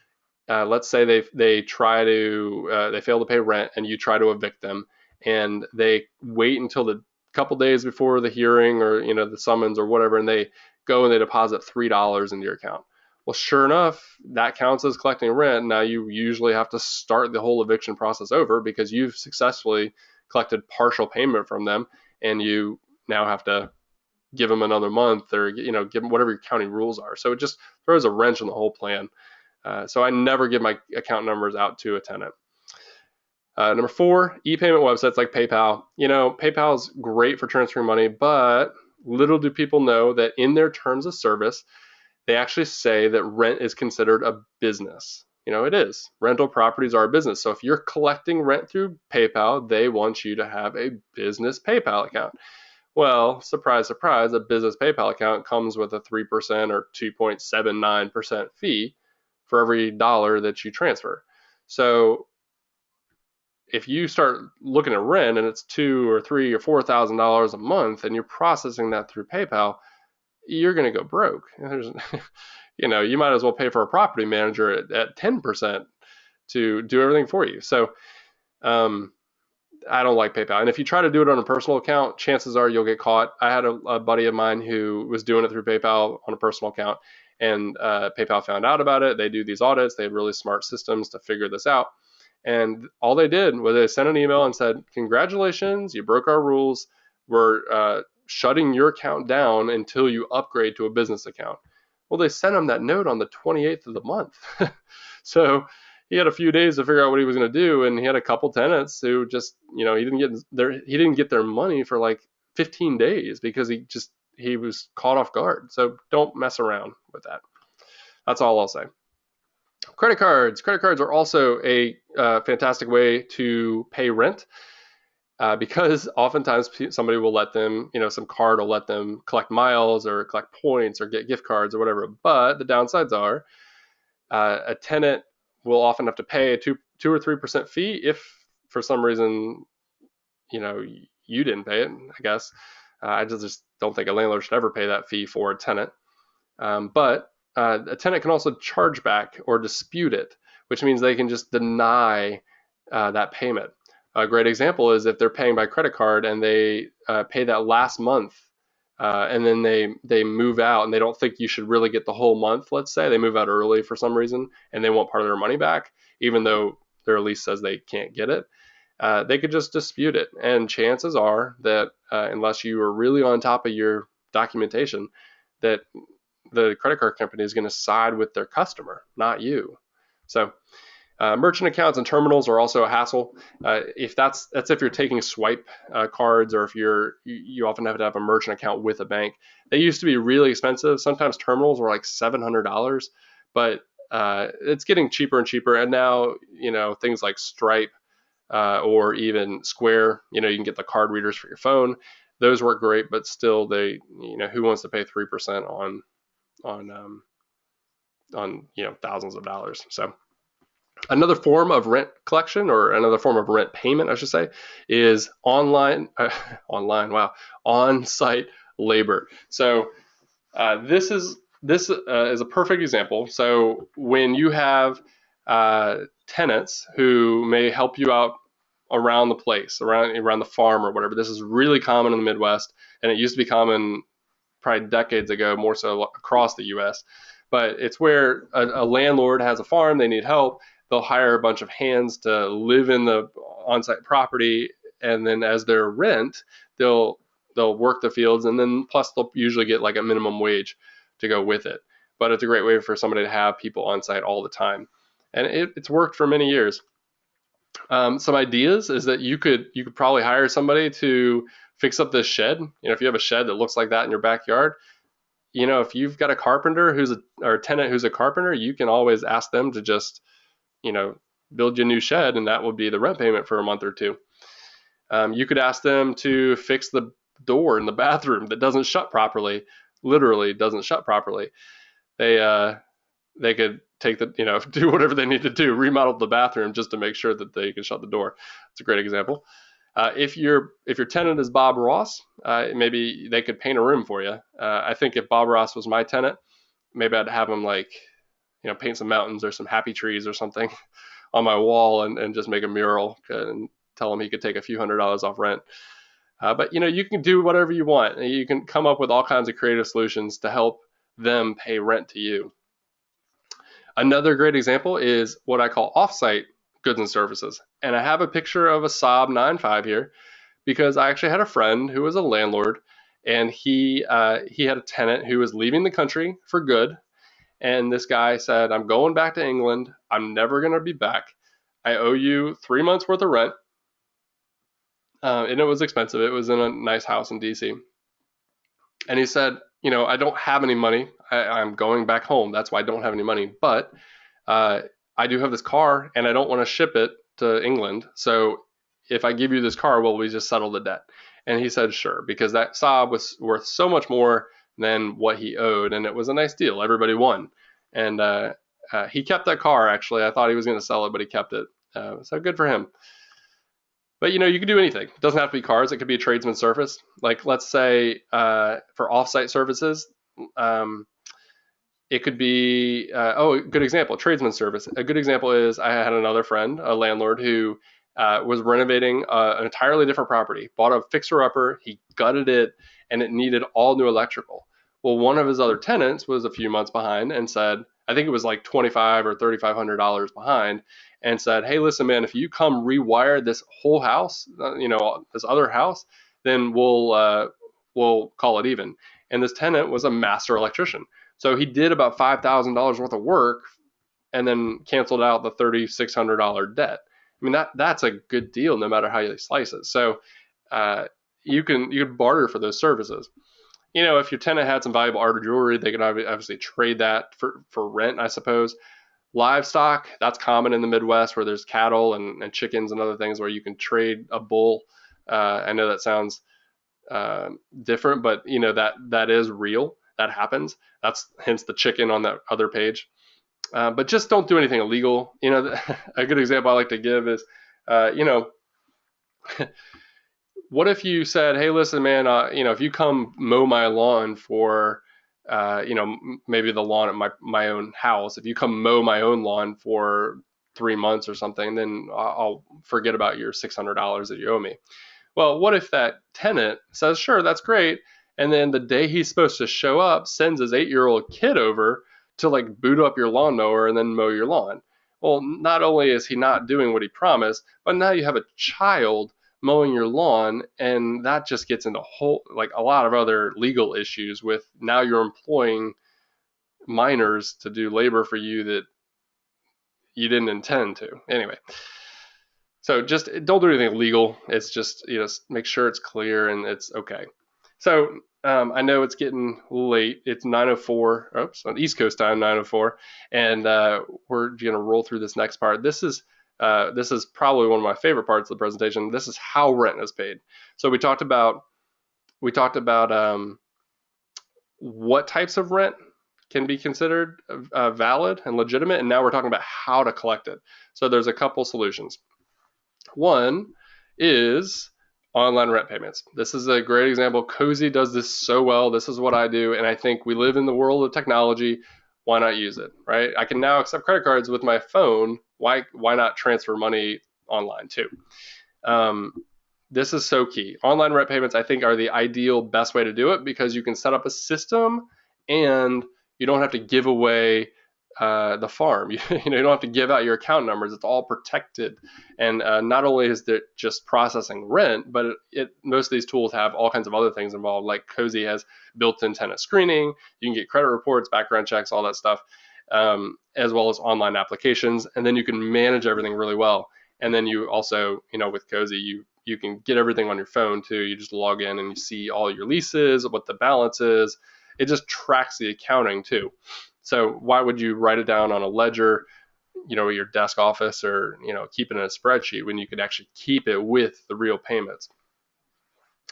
let's say they fail to pay rent and you try to evict them, and they wait until the couple days before the hearing or the summons or whatever, and they go and they deposit $3 into your account. Well, sure enough, that counts as collecting rent. Now you usually have to start the whole eviction process over because you've successfully collected partial payment from them, and you now have to give them another month or give them whatever your county rules are. So it just throws a wrench in the whole plan. So I never give my account numbers out to a tenant. Number four, e-payment websites like PayPal. PayPal is great for transferring money, but little do people know that in their terms of service, they actually say that rent is considered a business. It is. Rental properties are a business. So if you're collecting rent through PayPal, they want you to have a business PayPal account. Well, surprise, surprise, a business PayPal account comes with a 3% or 2.79% fee for every dollar that you transfer. So if you start looking at rent and it's $2,000 or $3,000 or $4,000 a month and you're processing that through PayPal, you're going to go broke. You might as well pay for a property manager at 10% to do everything for you. So I don't like PayPal. And if you try to do it on a personal account, chances are you'll get caught. I had a buddy of mine who was doing it through PayPal on a personal account, and PayPal found out about it. They do these audits. They have really smart systems to figure this out. And all they did was they sent an email and said, congratulations, you broke our rules. We're shutting your account down until you upgrade to a business account. Well, they sent him that note on the 28th of the month. So he had a few days to figure out what he was going to do, and he had a couple tenants who just, he didn't get their money for like 15 days because he was caught off guard. So don't mess around with that. That's all I'll say. Credit cards. Credit cards are also a fantastic way to pay rent because oftentimes somebody will let them, some card will let them collect miles or collect points or get gift cards or whatever. But the downsides are a tenant will often have to pay a 2 or 3% fee if for some reason, you didn't pay it, I guess. I just don't think a landlord should ever pay that fee for a tenant. But a tenant can also charge back or dispute it, which means they can just deny that payment. A great example is if they're paying by credit card and they pay that last month and then they move out and they don't think you should really get the whole month. Let's say they move out early for some reason and they want part of their money back, even though their lease says they can't get it. They could just dispute it. And chances are that unless you are really on top of your documentation, that the credit card company is going to side with their customer, not you. So merchant accounts and terminals are also a hassle. That's if you're taking swipe cards, or if you often have to have a merchant account with a bank. They used to be really expensive. Sometimes terminals were like $700, but it's getting cheaper and cheaper. And now things like Stripe or even Square, you can get the card readers for your phone. Those work great, but still, who wants to pay 3% on thousands of dollars. So another form of rent collection, or another form of rent payment, I should say, is on-site labor. So this is a perfect example. So when you have tenants who may help you out around the place, around the farm or whatever, this is really common in the Midwest, and it used to be common probably decades ago, more so across the U.S. But it's where a landlord has a farm, they need help, they'll hire a bunch of hands to live in the on-site property, and then as their rent, they'll work the fields, and then plus they'll usually get like a minimum wage to go with it. But it's a great way for somebody to have people on site all the time, and it's worked for many years. Some ideas is that you could probably hire somebody to fix up this shed. If you have a shed that looks like that in your backyard, if you've got a carpenter or a tenant who's a carpenter, you can always ask them to just build you a new shed, and that would be the rent payment for a month or two. You could ask them to fix the door in the bathroom that doesn't shut properly, literally doesn't shut properly. They could take do whatever they need to do, remodel the bathroom just to make sure that they can shut the door. It's a great example. If your tenant is Bob Ross, maybe they could paint a room for you. I think if Bob Ross was my tenant, maybe I'd have him paint some mountains or some happy trees or something on my wall and just make a mural and tell him he could take a few $100s off rent. But you can do whatever you want. You can come up with all kinds of creative solutions to help them pay rent to you. Another great example is what I call offsite goods and services. And I have a picture of a Saab 9.5 here because I actually had a friend who was a landlord, and he had a tenant who was leaving the country for good. And this guy said, "I'm going back to England. I'm never going to be back. I owe you 3 months worth of rent." And it was expensive. It was in a nice house in DC. And he said, "I don't have any money. I'm going back home. That's why I don't have any money. But I do have this car, and I don't want to ship it to England. So if I give you this car, will we just settle the debt?" And he said, "Sure," because that Saab was worth so much more than what he owed, and it was a nice deal. Everybody won. And he kept that car, actually. I thought he was going to sell it, but he kept it. So good for him. But you can do anything. It doesn't have to be cars. It could be a tradesman's service. Like, let's say for offsite services, it could be a good example, tradesman's service. A good example is I had another friend, a landlord, who was renovating an entirely different property, bought a fixer-upper, he gutted it, and it needed all new electrical. Well, one of his other tenants was a few months behind and said, I think it was like $2,500 or $3,500 behind, and said, "Hey, listen, man, if you come rewire this whole house, this other house, then we'll call it even." And this tenant was a master electrician, so he did about $5,000 worth of work, and then canceled out the $3,600 debt. I mean, that's a good deal, no matter how you slice it. So you can barter for those services. If your tenant had some valuable art or jewelry, they could obviously trade that for rent, I suppose. Livestock, that's common in the Midwest, where there's cattle and chickens and other things where you can trade a bull. I know that sounds different, but that is real. That happens. That's hence the chicken on that other page. But just don't do anything illegal. A good example I like to give is, what if you said, "Hey, listen, man, if you come mow my lawn for, maybe the lawn at my own house, if you come mow my own lawn for 3 months or something, then I'll forget about your $600 that you owe me." Well, what if that tenant says, "Sure, that's great," and then the day he's supposed to show up, sends his 8-year-old kid over to boot up your lawnmower and then mow your lawn? Well, not only is he not doing what he promised, but now you have a child mowing your lawn, and that just gets into a lot of other legal issues with, now you're employing minors to do labor for you that you didn't intend to. Anyway, so just don't do anything illegal. It's just, make sure it's clear and it's okay. So I know it's getting late. It's 9:04. Oops, on East Coast time, 9:04, and we're gonna roll through this next part. This is probably one of my favorite parts of the presentation. This is how rent is paid. So we talked about what types of rent can be considered valid and legitimate, and now we're talking about how to collect it. So there's a couple solutions. One is online rent payments. This is a great example. Cozy does this so well. This is what I do, and I think we live in the world of technology. Why not use it, right? I can now accept credit cards with my phone. Why not transfer money online too? This is so key. Online rent payments, I think, are the ideal best way to do it because you can set up a system and you don't have to give away the farm. You don't have to give out your account numbers. It's all protected. And not only is it just processing rent, but most of these tools have all kinds of other things involved. Like Cozy has built-in tenant screening. You can get credit reports, background checks, all that stuff, as well as online applications. And then you can manage everything really well. And then you also, with Cozy, you can get everything on your phone too. You just log in and you see all your leases, what the balance is. It just tracks the accounting too. So why would you write it down on a ledger, at your desk office, or, keep it in a spreadsheet when you could actually keep it with the real payments?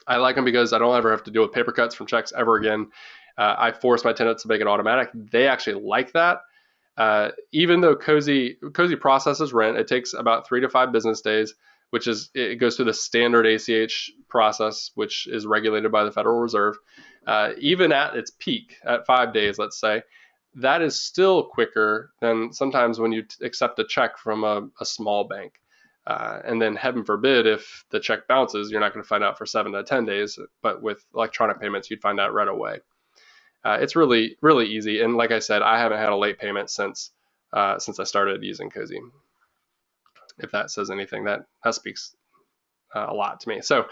I like them because I don't ever have to deal with paper cuts from checks ever again. I force my tenants to make it automatic. They actually like that. Even though Cozy processes rent, it takes about 3 to 5 business days, which is, it goes through the standard ACH process, which is regulated by the Federal Reserve. Even at its peak, at 5 days, let's say, that is still quicker than sometimes when you accept a check from a small bank. And then heaven forbid, if the check bounces, you're not going to find out for 7 to 10 days. But with electronic payments, you'd find out right away. It's really, really easy. And like I said, I haven't had a late payment since I started using Cozy. If that says anything, that speaks a lot to me. So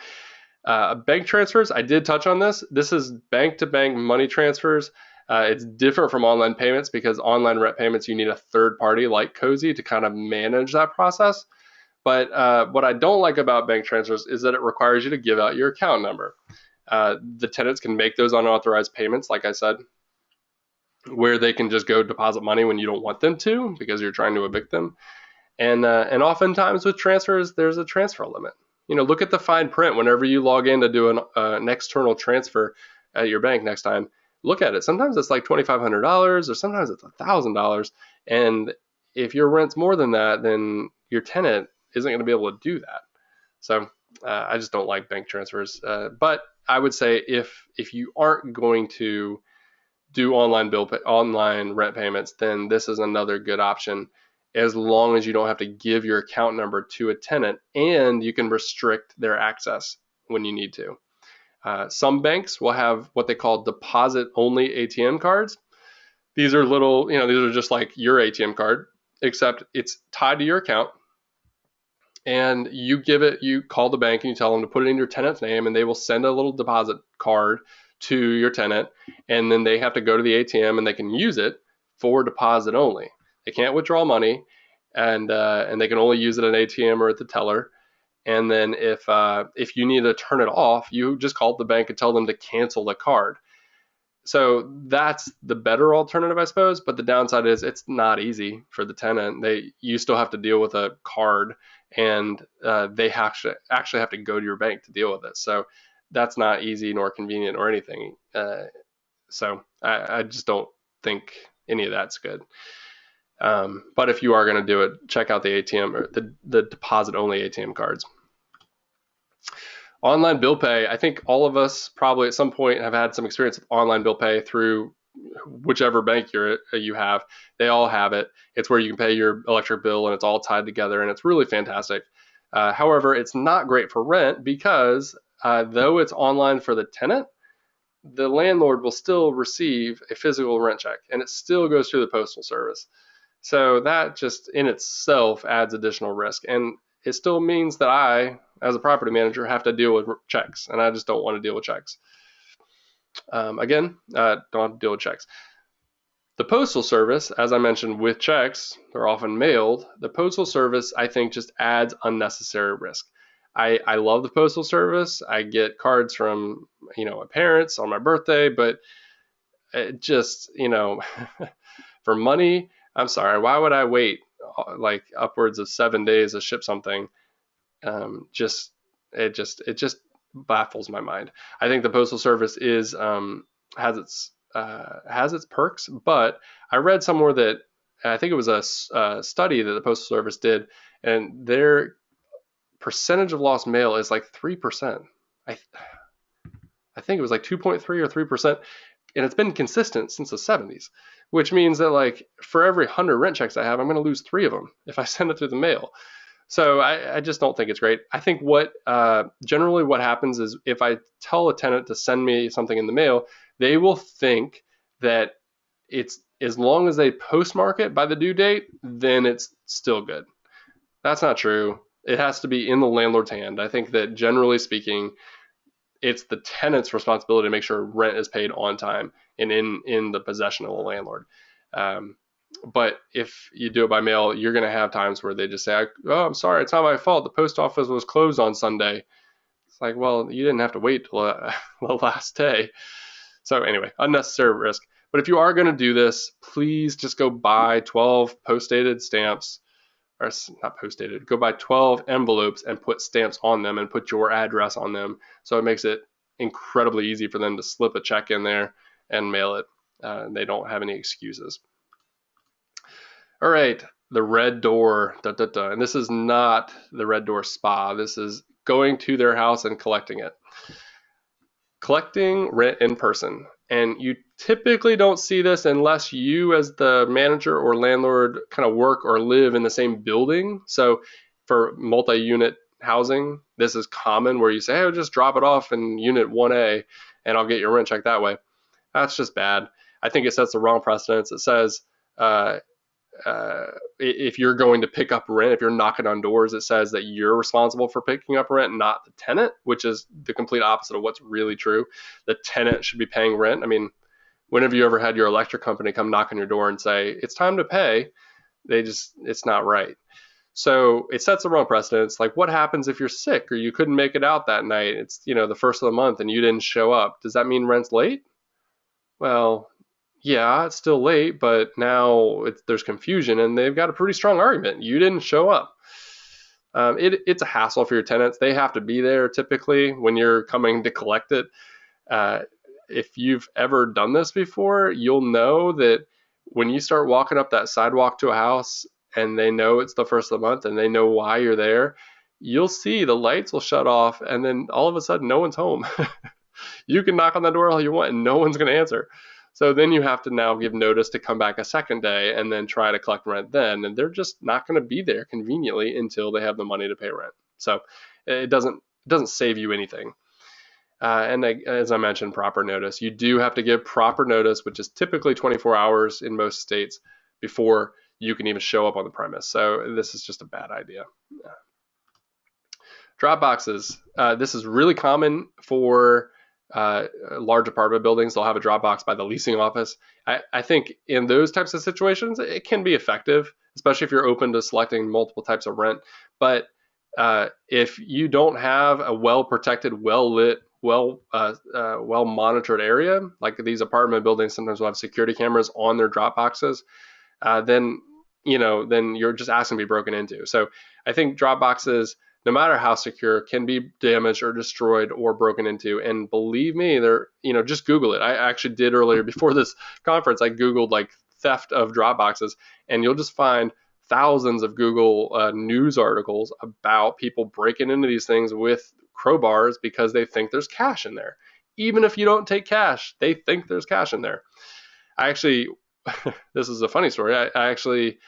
bank transfers, I did touch on this. This is bank-to-bank money transfers. It's different from online payments because online rent payments, you need a third party like Cozy to kind of manage that process. But what I don't like about bank transfers is that it requires you to give out your account number. The tenants can make those unauthorized payments, like I said, where they can just go deposit money when you don't want them to because you're trying to evict them. And oftentimes with transfers, there's a transfer limit. Look at the fine print whenever you log in to do an external transfer at your bank next time. Look at it. Sometimes it's like $2,500 or sometimes it's $1,000. And if your rent's more than that, then your tenant isn't going to be able to do that. So I just don't like bank transfers. But I would say if you aren't going to do online rent payments, then this is another good option, as long as you don't have to give your account number to a tenant and you can restrict their access when you need to. Some banks will have what they call deposit-only ATM cards. These are these are just like your ATM card, except it's tied to your account. And you call the bank and you tell them to put it in your tenant's name, and they will send a little deposit card to your tenant. And then they have to go to the ATM and they can use it for deposit only. They can't withdraw money, and they can only use it at an ATM or at the teller. And then if you need to turn it off, you just call the bank and tell them to cancel the card. So that's the better alternative, I suppose. But the downside is it's not easy for the tenant. You still have to deal with a card, and they actually have to go to your bank to deal with it. So that's not easy nor convenient or anything. So I just don't think any of that's good. But if you are going to do it, check out the ATM or the deposit-only ATM cards. Online bill pay, I think all of us probably at some point have had some experience with online bill pay through whichever bank you have. They all have it. It's where you can pay your electric bill and it's all tied together, and it's really fantastic. However, it's not great for rent because though it's online for the tenant, the landlord will still receive a physical rent check, and it still goes through the Postal Service. So that just in itself adds additional risk. And it still means that I, as a property manager, have to deal with checks, and I just don't want to deal with checks. Don't have to deal with checks. The Postal Service, as I mentioned, with checks, they're often mailed. The Postal Service, I think, just adds unnecessary risk. I love the Postal Service. I get cards from, my parents on my birthday, but it just, for money, I'm sorry, why would I wait like upwards of 7 days to ship something? It just baffles my mind. I think the Postal Service has its has its perks, but I read somewhere that I think it was a study that the Postal Service did, and their percentage of lost mail is like 3%. I I think it was like 2.3 or 3%, and it's been consistent since the 70s, which means that like for every 100 rent checks I have, I'm going to lose 3 of them if I send it through the mail. So I just don't think it's great. I think what generally what happens is if I tell a tenant to send me something in the mail, they will think that it's as long as they postmark it by the due date, then it's still good. That's not true. It has to be in the landlord's hand. I think that generally speaking, it's the tenant's responsibility to make sure rent is paid on time and in the possession of the landlord. Um, but if you do it by mail, you're going to have times where they just say, "Oh, I'm sorry, it's not my fault. The post office was closed on Sunday." It's like, well, you didn't have to wait till the last day. So anyway, unnecessary risk. But if you are going to do this, please just go buy 12 post-dated stamps, or not post-dated, go buy 12 envelopes and put stamps on them and put your address on them. So it makes it incredibly easy for them to slip a check in there and mail it. They don't have any excuses. All right, the red door, and this is not the red door spa. This is going to their house and collecting it. Collecting rent in person. And you typically don't see this unless you as the manager or landlord kind of work or live in the same building. So for multi-unit housing, this is common where you say, hey, just drop it off in unit 1A and I'll get your rent check that way. That's just bad. I think it sets the wrong precedence. It says if you're going to pick up rent, if you're knocking on doors, it says that you're responsible for picking up rent, not the tenant, which is the complete opposite of what's really true. The tenant should be paying rent. I mean, when have you ever had your electric company come knock on your door and say, it's time to pay? It's not right. So it sets the wrong precedence. Like, what happens if you're sick or you couldn't make it out that night? It's, the first of the month and you didn't show up. Does that mean rent's late? Well, yeah, it's still late, but now there's confusion and they've got a pretty strong argument. You didn't show up. It's a hassle for your tenants. They have to be there typically when you're coming to collect it. If you've ever done this before, you'll know that when you start walking up that sidewalk to a house and they know it's the first of the month and they know why you're there, you'll see the lights will shut off and then all of a sudden no one's home. You can knock on the door all you want and no one's going to answer. So then you have to now give notice to come back a second day and then try to collect rent then. And they're just not going to be there conveniently until they have the money to pay rent. So it doesn't save you anything. And as I mentioned, proper notice. You do have to give proper notice, which is typically 24 hours in most states before you can even show up on the premise. So this is just a bad idea. Drop boxes. This is really common for large apartment buildings. They'll have a drop box by the leasing office. I think in those types of situations, it can be effective, especially if you're open to selecting multiple types of rent. But if you don't have a well-protected, well-lit, well-monitored area, like these apartment buildings sometimes will have security cameras on their drop boxes, then you're just asking to be broken into. So I think drop boxes, no matter how secure, can be damaged or destroyed or broken into. And believe me, just Google it. I actually did earlier before this conference, I Googled like theft of drop boxes, and you'll just find thousands of Google news articles about people breaking into these things with crowbars because they think there's cash in there. Even if you don't take cash, they think there's cash in there. I actually, this is a funny story. I actually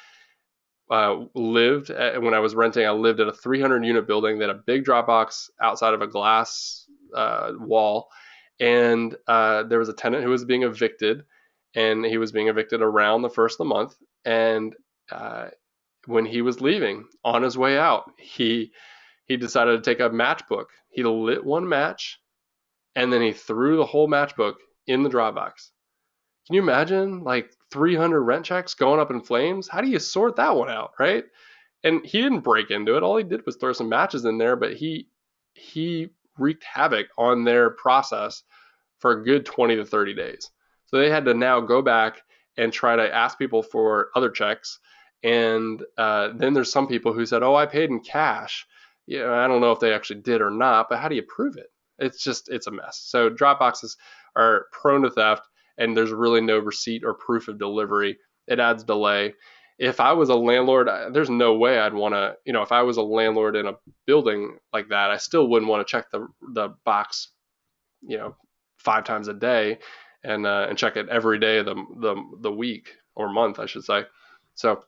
when I was renting, I lived at a 300 unit building that had a big drop box outside of a glass wall. And there was a tenant who was being evicted, and he was being evicted around the first of the month. And when he was leaving on his way out, he decided to take a matchbook. He lit one match and then he threw the whole matchbook in the drop box. Can you imagine like 300 rent checks going up in flames? How do you sort that one out, right? And he didn't break into it. All he did was throw some matches in there, but he wreaked havoc on their process for a good 20 to 30 days. So they had to now go back and try to ask people for other checks. And then there's some people who said, oh, I paid in cash. I don't know if they actually did or not, but how do you prove it? It's a mess. So drop boxes are prone to theft. and there's really no receipt or proof of delivery, it adds delay. If I was a landlord, there's no way I'd want to, if I was a landlord in a building like that, I still wouldn't want to check the box, 5 times a day, and check it every day of the week or month, I should say. So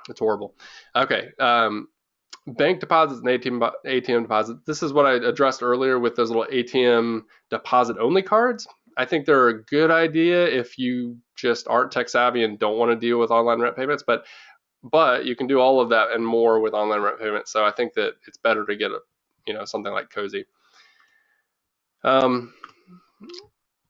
it's horrible. Okay. Bank deposits and ATM deposits. This is what I addressed earlier with those little ATM deposit only cards. I think they're a good idea if you just aren't tech savvy and don't want to deal with online rent payments, but you can do all of that and more with online rent payments. So I think that it's better to get something like Cozy.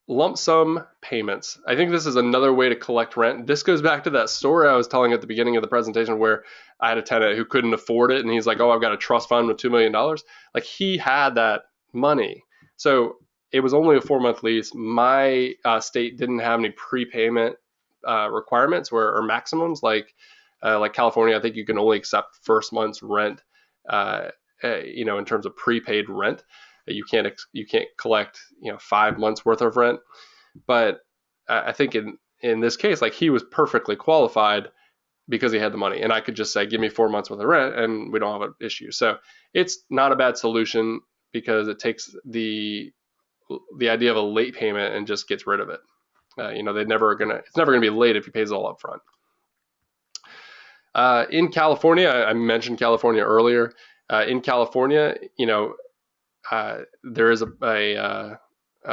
Lump sum payments. I think this is another way to collect rent. This goes back to that story I was telling at the beginning of the presentation where I had a tenant who couldn't afford it, and he's like, oh, I've got a trust fund with $2 million. Like, he had that money. So it was only a 4-month lease. My state didn't have any prepayment requirements or maximums like California. I think you can only accept first month's rent, in terms of prepaid rent. You can't collect 5 months worth of rent. But I think in this case, like, he was perfectly qualified because he had the money, and I could just say, give me 4 months worth of rent and we don't have an issue. So it's not a bad solution because it takes the idea of a late payment and just gets rid of it. It's never gonna be late if he pays it all up front. In California, I mentioned California earlier. In California, there is a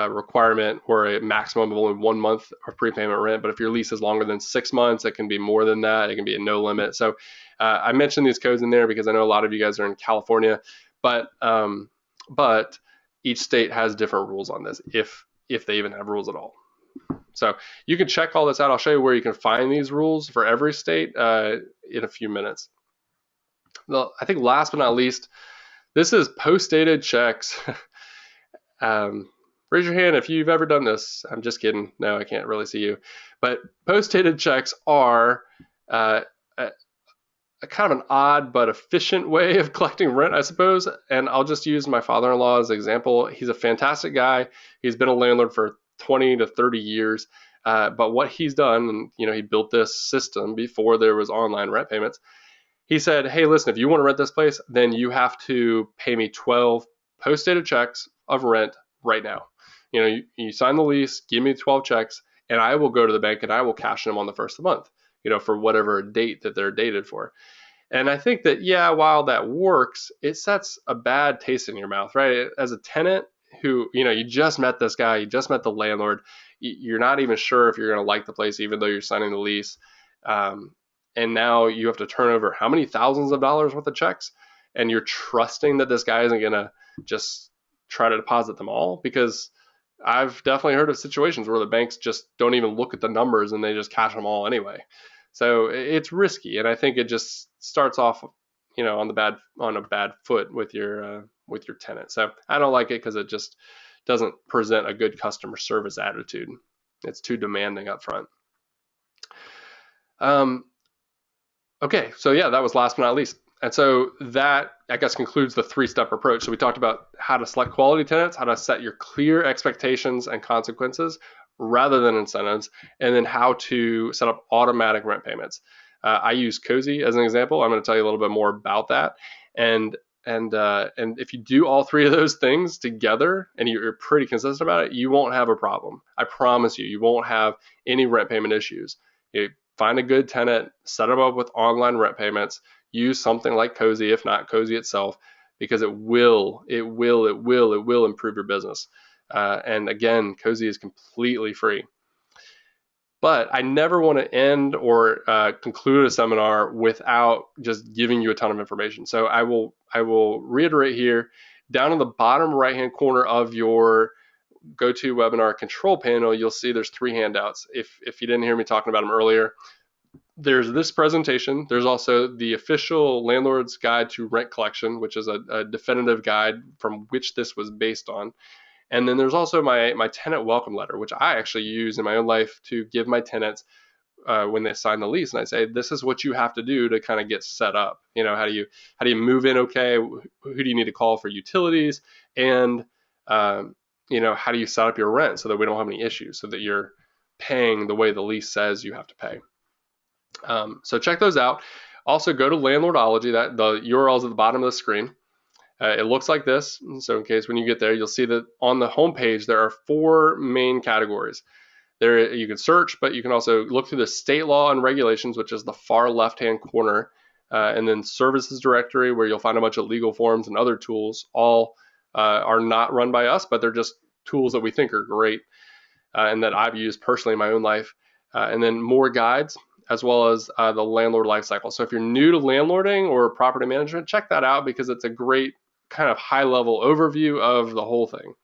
requirement or a maximum of only 1 month of prepayment rent. But if your lease is longer than 6 months, it can be more than that. It can be a no limit. So I mentioned these codes in there because I know a lot of you guys are in California, but each state has different rules on this, if they even have rules at all. So you can check all this out. I'll show you where you can find these rules for every state in a few minutes. Well, I think last but not least, this is post-dated checks. Raise your hand if you've ever done this. I'm just kidding. No, I can't really see you. But post-dated checks are a kind of an odd but efficient way of collecting rent, I suppose. And I'll just use my father-in-law as an example. He's a fantastic guy. He's been a landlord for 20 to 30 years. But what he's done, and he built this system before there was online rent payments. He said, hey, listen, if you want to rent this place, then you have to pay me 12 post-dated checks of rent right now. You sign the lease, give me 12 checks, and I will go to the bank and I will cash them on the first of the month, for whatever date that they're dated for. And I think that, while that works, it sets a bad taste in your mouth, right? As a tenant who, you just met this guy, you just met the landlord, you're not even sure if you're going to like the place, even though you're signing the lease. And now you have to turn over how many thousands of dollars worth of checks, and you're trusting that this guy isn't going to just try to deposit them all, because I've definitely heard of situations where the banks just don't even look at the numbers and they just cash them all anyway. So it's risky, and I think it just starts off, on a bad foot with your tenant. So I don't like it because it just doesn't present a good customer service attitude. It's too demanding up front. Okay, so that was last but not least. And so that, I guess, concludes the 3-step approach. So we talked about how to select quality tenants, how to set your clear expectations and consequences rather than incentives, and then how to set up automatic rent payments. I use Cozy as an example. I'm going to tell you a little bit more about that. And if you do all 3 of those things together and you're pretty consistent about it, you won't have a problem. I promise you, you won't have any rent payment issues. You find a good tenant, set them up with online rent payments, use something like Cozy, if not Cozy itself, because it will improve your business. And again, Cozy is completely free. But I never want to end or conclude a seminar without just giving you a ton of information. So I will reiterate here, down in the bottom right-hand corner of your GoToWebinar control panel, you'll see there's 3 handouts. If you didn't hear me talking about them earlier, there's this presentation. There's also the official Landlord's Guide to Rent Collection, which is a definitive guide from which this was based on. And then there's also my tenant welcome letter, which I actually use in my own life to give my tenants when they sign the lease. And I say, this is what you have to do to kind of get set up. How do you move in okay? Who do you need to call for utilities? And how do you set up your rent so that we don't have any issues, so that you're paying the way the lease says you have to pay. So check those out. Also go to Landlordology. That the URL is at the bottom of the screen. It looks like this. So in case when you get there, you'll see that on the homepage there are 4 main categories. There you can search, but you can also look through the state law and regulations, which is the far left-hand corner, and then services directory, where you'll find a bunch of legal forms and other tools. All are not run by us, but they're just tools that we think are great and that I've used personally in my own life. And then more guides, as well as the landlord lifecycle. So if you're new to landlording or property management, check that out because it's a great kind of high-level overview of the whole thing.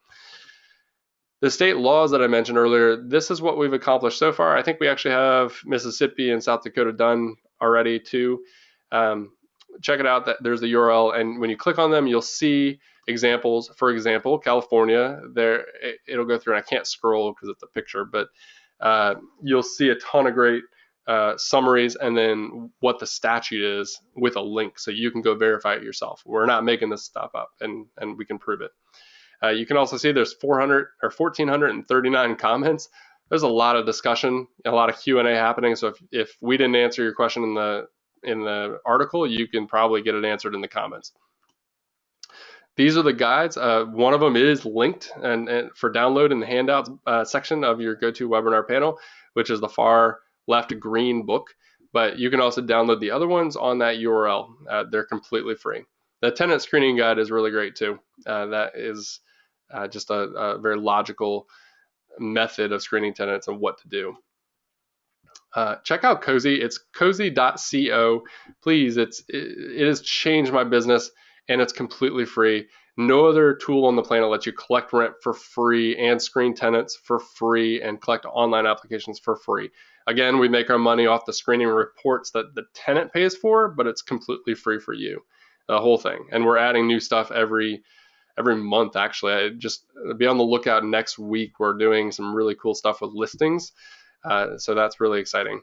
The state laws that I mentioned earlier, this is what we've accomplished so far. I think we actually have Mississippi and South Dakota done already too. Check it out. There's the URL, and when you click on them, you'll see examples. For example, California, there it'll go through, and I can't scroll because it's a picture, but you'll see a ton of great summaries and then what the statute is with a link, so you can go verify it yourself. We're not making this stuff up, and we can prove it. You can also see there's 1,439 comments. There's a lot of discussion, a lot of Q&A happening. So if we didn't answer your question in the article, you can probably get it answered in the comments. These are the guides. One of them is linked and for download in the handouts section of your GoToWebinar panel, which is the far left green book. But you can also download the other ones on that URL. They're completely free. The tenant screening guide is really great too. That is just a very logical method of screening tenants and what to do. Check out Cozy. It's cozy.co. Please, it has changed my business, and it's completely free. No other tool on the planet lets you collect rent for free and screen tenants for free and collect online applications for free. Again, we make our money off the screening reports that the tenant pays for, but it's completely free for you, the whole thing. And we're adding new stuff every month, actually. I just be on the lookout next week. We're doing some really cool stuff with listings. So that's really exciting.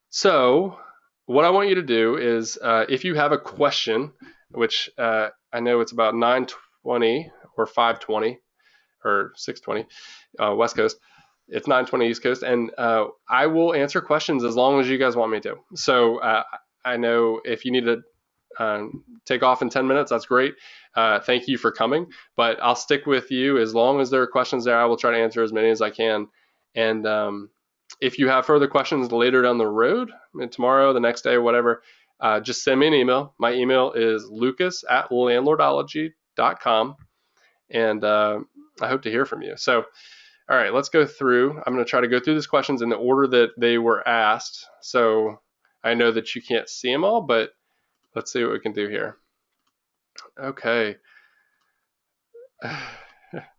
So what I want you to do is if you have a question, which I know it's about 9:20 or 5:20 or 6:20 West Coast. It's 9:20 East Coast, and I will answer questions as long as you guys want me to. So I know if you need to take off in 10 minutes, that's great. Thank you for coming, but I'll stick with you as long as there are questions there. I will try to answer as many as I can. And if you have further questions later down the road, tomorrow, the next day, whatever, just send me an email. My email is lucas@landlordology.com, and I hope to hear from you. So, all right, let's go through. I'm going to try to go through these questions in the order that they were asked. So I know that you can't see them all, but let's see what we can do here. Okay.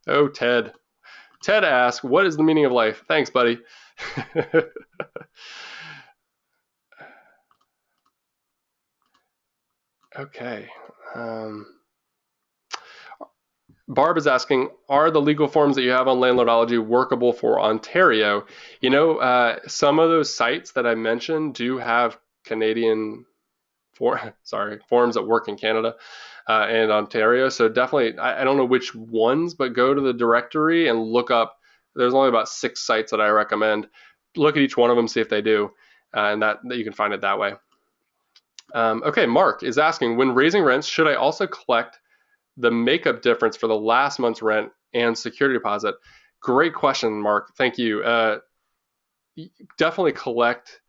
Oh, Ted. Ted asked, what is the meaning of life? Thanks, buddy. Okay. Barb is asking, are the legal forms that you have on Landlordology workable for Ontario? You know, some of those sites that I mentioned do have Canadian forms that work in Canada and Ontario. So definitely, I don't know which ones, but go to the directory and look up. There's only about 6 sites that I recommend. Look at each one of them, see if they do, and that you can find it that way. Okay, Mark is asking, when raising rents, should I also collect the makeup difference for the last month's rent and security deposit? Great question, Mark. Thank you. Definitely collect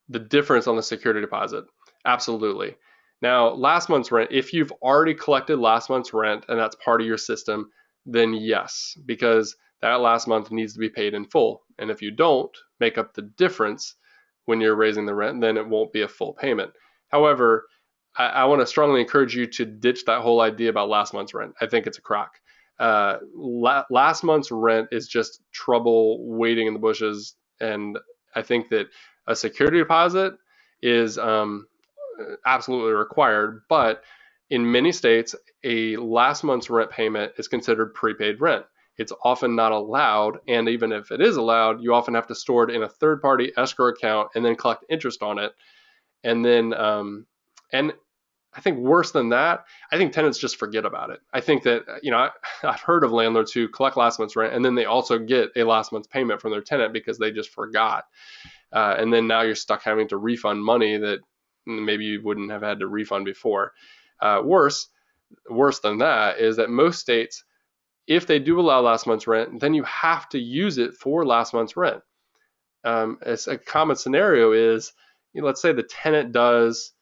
the difference on the security deposit. Absolutely. Now, last month's rent, if you've already collected last month's rent and that's part of your system, then yes, because that last month needs to be paid in full. And if you don't make up the difference when you're raising the rent, then it won't be a full payment. However, I want to strongly encourage you to ditch that whole idea about last month's rent. I think it's a crock. Last month's rent is just trouble waiting in the bushes. And I think that a security deposit is absolutely required, but in many states, a last month's rent payment is considered prepaid rent. It's often not allowed, and even if it is allowed, you often have to store it in a third-party escrow account and then collect interest on it. And then, and I think worse than that, I think tenants just forget about it. I think that, I've heard of landlords who collect last month's rent and then they also get a last month's payment from their tenant because they just forgot. And then now you're stuck having to refund money that maybe you wouldn't have had to refund before. Worse than that is that most states, if they do allow last month's rent, then you have to use it for last month's rent. It's a common scenario is, let's say the tenant does,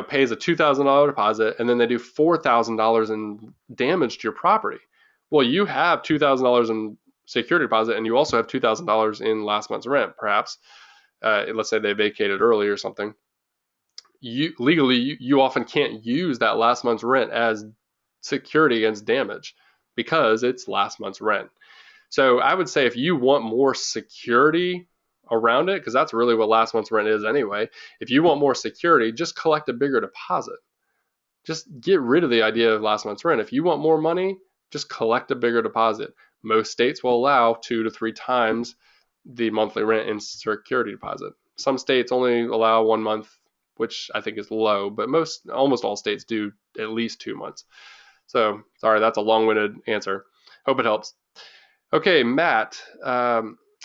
pays a $2,000 deposit and then they do $4,000 in damage to your property. Well, you have $2,000 in security deposit and you also have $2,000 in last month's rent, perhaps. Let's say they vacated early or something. Legally, you often can't use that last month's rent as security against damage because it's last month's rent. So I would say if you want more security around it, because that's really what last month's rent is anyway, if you want more security, just collect a bigger deposit. Just get rid of the idea of last month's rent. If you want more money, just collect a bigger deposit. Most states will allow 2 to 3 times the monthly rent in security deposit. Some states only allow 1 month, which I think is low, but almost all states do at least 2 months. So sorry, that's a long-winded answer. Hope it helps. Okay, Matt.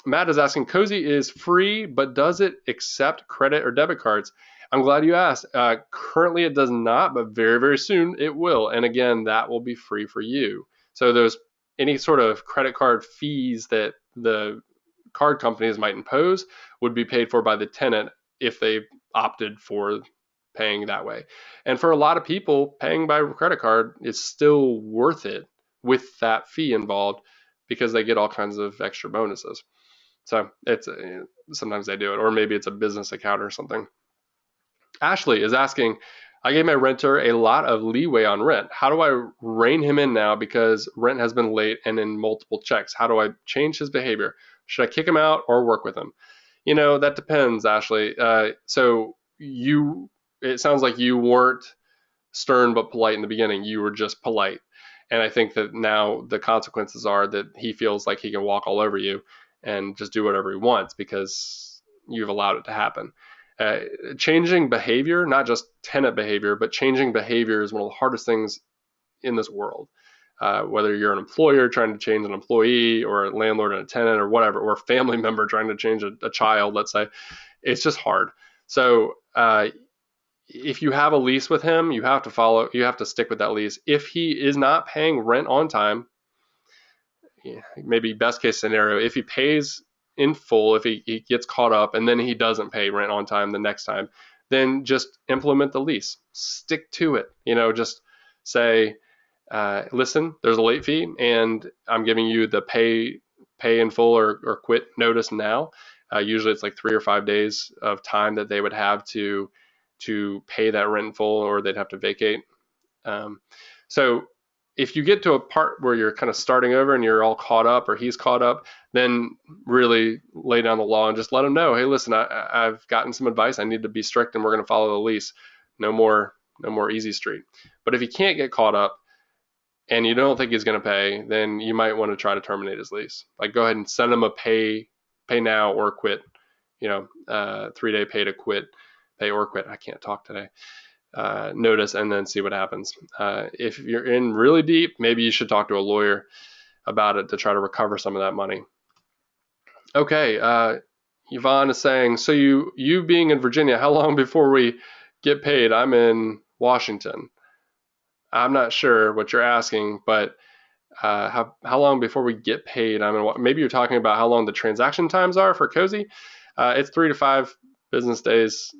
Matt is asking, Cozy is free, but does it accept credit or debit cards? I'm glad you asked. Currently it does not, but very, very soon it will. And again, that will be free for you. So there's any sort of credit card fees that the card companies might impose would be paid for by the tenant if they opted for paying that way. And for a lot of people, paying by credit card is still worth it with that fee involved because they get all kinds of extra bonuses. So it's sometimes they do it, or maybe it's a business account or something. Ashley is asking, I gave my renter a lot of leeway on rent. How do I rein him in now because rent has been late and in multiple checks? How do I change his behavior? Should I kick him out or work with him? That depends, Ashley. So it sounds like you weren't stern but polite in the beginning. You were just polite. And I think that now the consequences are that he feels like he can walk all over you and just do whatever he wants because you've allowed it to happen. Changing behavior, not just tenant behavior, but changing behavior is one of the hardest things in this world. Whether you're an employer trying to change an employee or a landlord and a tenant or whatever, or a family member trying to change a child, let's say, it's just hard. So if you have a lease with him, you have to stick with that lease. If he is not paying rent on time, maybe best case scenario, if he pays in full, if he gets caught up and then he doesn't pay rent on time the next time, then just implement the lease. Stick to it. Just say, listen, there's a late fee and I'm giving you the pay in full or quit notice now. Usually it's like 3 or 5 days of time that they would have to pay that rent in full or they'd have to vacate. So if you get to a part where you're kind of starting over and you're all caught up or he's caught up, then really lay down the law and just let him know, hey, listen, I've gotten some advice. I need to be strict and we're going to follow the lease. No more easy street. But if he can't get caught up and you don't think he's going to pay, then you might want to try to terminate his lease. Like go ahead and send him a pay now or quit, 3-day pay to quit, pay or quit. I can't talk today. Notice and then see what happens. If you're in really deep, maybe you should talk to a lawyer about it to try to recover some of that money. Okay, Yvonne is saying, so you being in Virginia, how long before we get paid? I'm in Washington. I'm not sure what you're asking, but how long before we get paid? Maybe you're talking about how long the transaction times are for Cozy. It's 3 to 5 business days.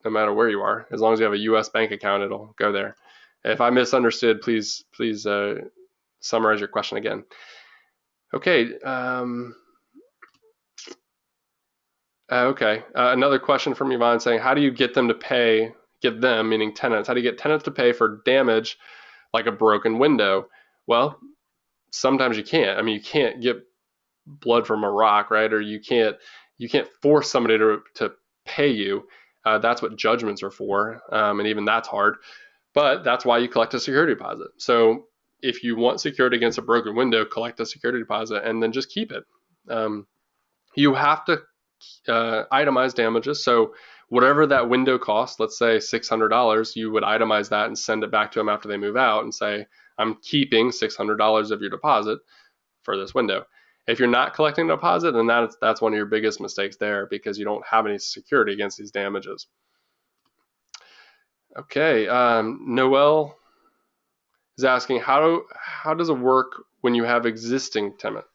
No matter where you are, as long as you have a U.S. bank account, it'll go there. If I misunderstood, please summarize your question again. Okay. Another question from Yvonne saying, how do you get them to pay? Get them, meaning tenants. How do you get tenants to pay for damage like a broken window? Well, sometimes you can't. You can't get blood from a rock, right? Or you can't force somebody to pay you. That's what judgments are for, and even that's hard. But that's why you collect a security deposit. So if you want security against a broken window, collect a security deposit and then just keep it. You have to itemize damages. So whatever that window costs, let's say $600, you would itemize that and send it back to them after they move out and say, I'm keeping $600 of your deposit for this window. If you're not collecting a deposit, then that's one of your biggest mistakes there, because you don't have any security against these damages. Okay, Noel is asking, how does it work when you have existing tenants?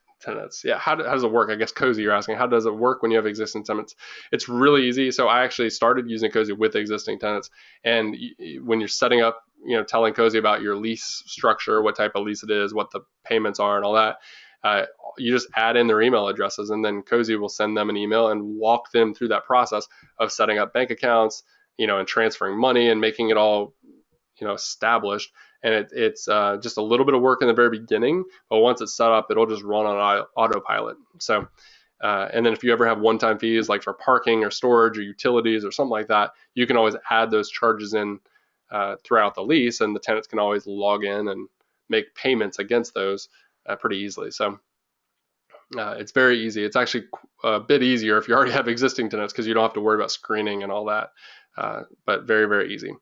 Yeah, how does it work? I guess Cozy, you're asking, how does it work when you have existing tenants? It's really easy. So I actually started using Cozy with existing tenants, and when you're setting up, telling Cozy about your lease structure, what type of lease it is, what the payments are, and all that, you just add in their email addresses, and then Cozy will send them an email and walk them through that process of setting up bank accounts, and transferring money and making it all, established. And it's just a little bit of work in the very beginning, but once it's set up, it'll just run on autopilot. So, and then if you ever have one-time fees, like for parking or storage or utilities or something like that, you can always add those charges in throughout the lease, and the tenants can always log in and make payments against those pretty easily. So it's very easy. It's actually a bit easier if you already have existing tenants, because you don't have to worry about screening and all that, but very, very easy.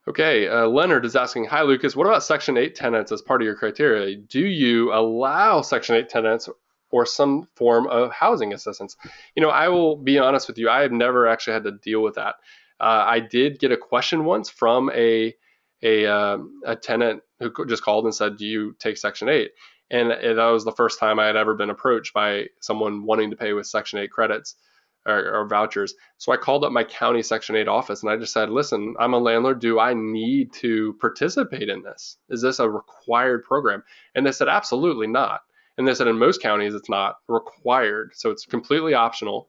Okay, Leonard is asking, hi Lucas, what about Section 8 tenants as part of your criteria? Do you allow Section 8 tenants or some form of housing assistance? I will be honest with you, I have never actually had to deal with that. I did get a question once from a tenant who just called and said, do you take Section 8? And that was the first time I had ever been approached by someone wanting to pay with Section 8 credits or vouchers. So I called up my county Section 8 office, and I just said, listen, I'm a landlord. Do I need to participate in this? Is this a required program? And they said, absolutely not. And they said, in most counties, it's not required. So it's completely optional.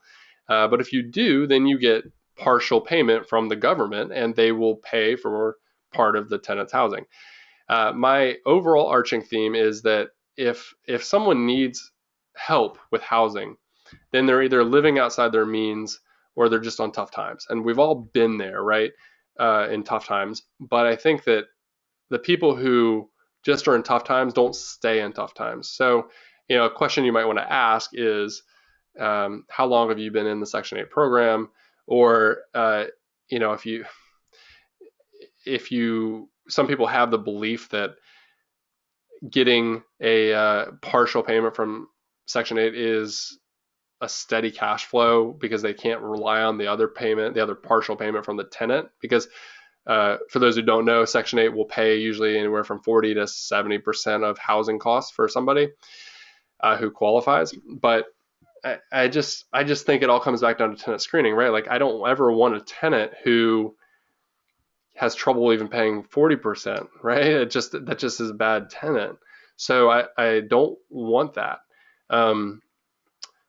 But if you do, then you get partial payment from the government, and they will pay for part of the tenant's housing. My overall arching theme is that if someone needs help with housing, then they're either living outside their means or they're just on tough times. And we've all been there, right? In tough times. But I think that the people who just are in tough times don't stay in tough times. So, a question you might want to ask is, how long have you been in the Section 8 program? Or, if you, some people have the belief that getting a partial payment from Section 8 is a steady cash flow because they can't rely on the other partial payment from the tenant. Because for those who don't know, Section 8 will pay usually anywhere from 40 to 70% of housing costs for somebody who qualifies. But I just think it all comes back down to tenant screening, right? Like, I don't ever want a tenant who has trouble even paying 40%, right? That just is a bad tenant. So I don't want that.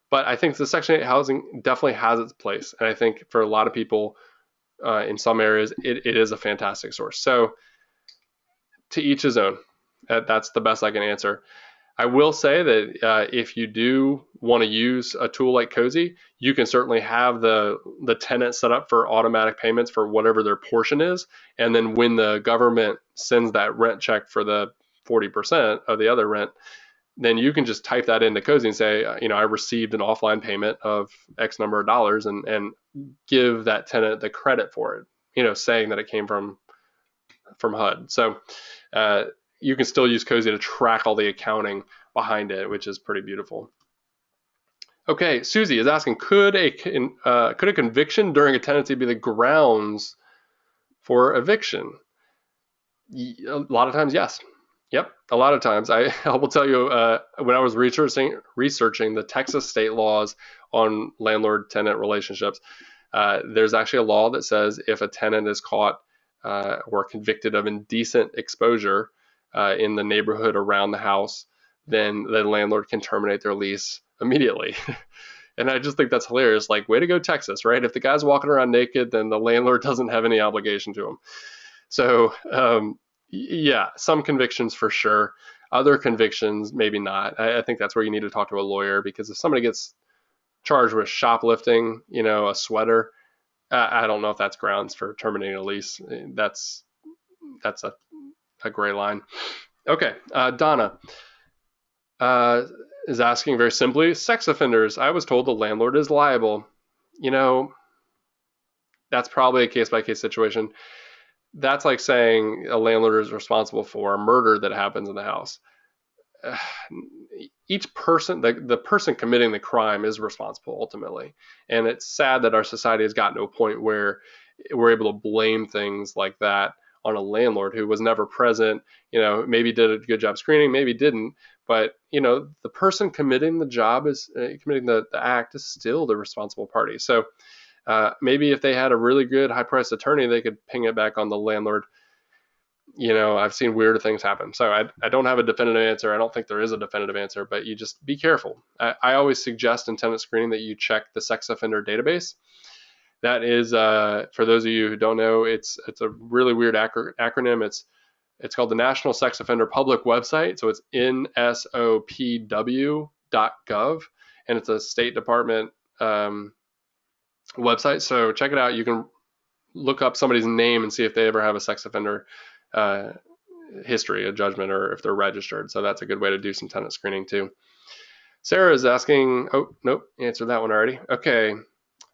But I think the Section 8 housing definitely has its place. And I think for a lot of people in some areas, it is a fantastic source. So to each his own. That's the best I can answer. I will say that if you do want to use a tool like Cozy, you can certainly have the tenant set up for automatic payments for whatever their portion is. And then when the government sends that rent check for the 40% of the other rent, then you can just type that into Cozy and say, I received an offline payment of X number of dollars, and give that tenant the credit for it, saying that it came from HUD. So you can still use Cozy to track all the accounting behind it, which is pretty beautiful. Okay, Susie is asking, could a conviction during a tenancy be the grounds for eviction? A lot of times, yes. Yep, a lot of times. I will tell you, when I was researching the Texas state laws on landlord-tenant relationships, there's actually a law that says if a tenant is caught or convicted of indecent exposure in the neighborhood around the house, then the landlord can terminate their lease immediately. And I just think that's hilarious. Like, way to go, Texas, right? If the guy's walking around naked, then the landlord doesn't have any obligation to him. So, yeah, some convictions for sure. Other convictions, maybe not. I think that's where you need to talk to a lawyer, because if somebody gets charged with shoplifting, a sweater, I don't know if that's grounds for terminating a lease. That's a gray line. Okay, Donna is asking very simply, sex offenders. I was told the landlord is liable. that's probably a case-by-case situation. That's like saying a landlord is responsible for a murder that happens in the house. Each person, the person committing the crime is responsible ultimately. And it's sad that our society has gotten to a point where we're able to blame things like that on a landlord who was never present, maybe did a good job screening, maybe didn't. But, the person committing the job is committing the act is still the responsible party. So maybe if they had a really good high priced attorney, they could ping it back on the landlord. I've seen weirder things happen. So I don't have a definitive answer. I don't think there is a definitive answer, but you just be careful. I always suggest in tenant screening that you check the sex offender database. That is, for those of you who don't know, it's a really weird acronym. It's called the National Sex Offender Public Website. So it's nsopw.gov, and it's a State Department website. So check it out. You can look up somebody's name and see if they ever have a sex offender history, a judgment, or if they're registered. So that's a good way to do some tenant screening too. Sarah is asking, oh, nope, answered that one already. Okay.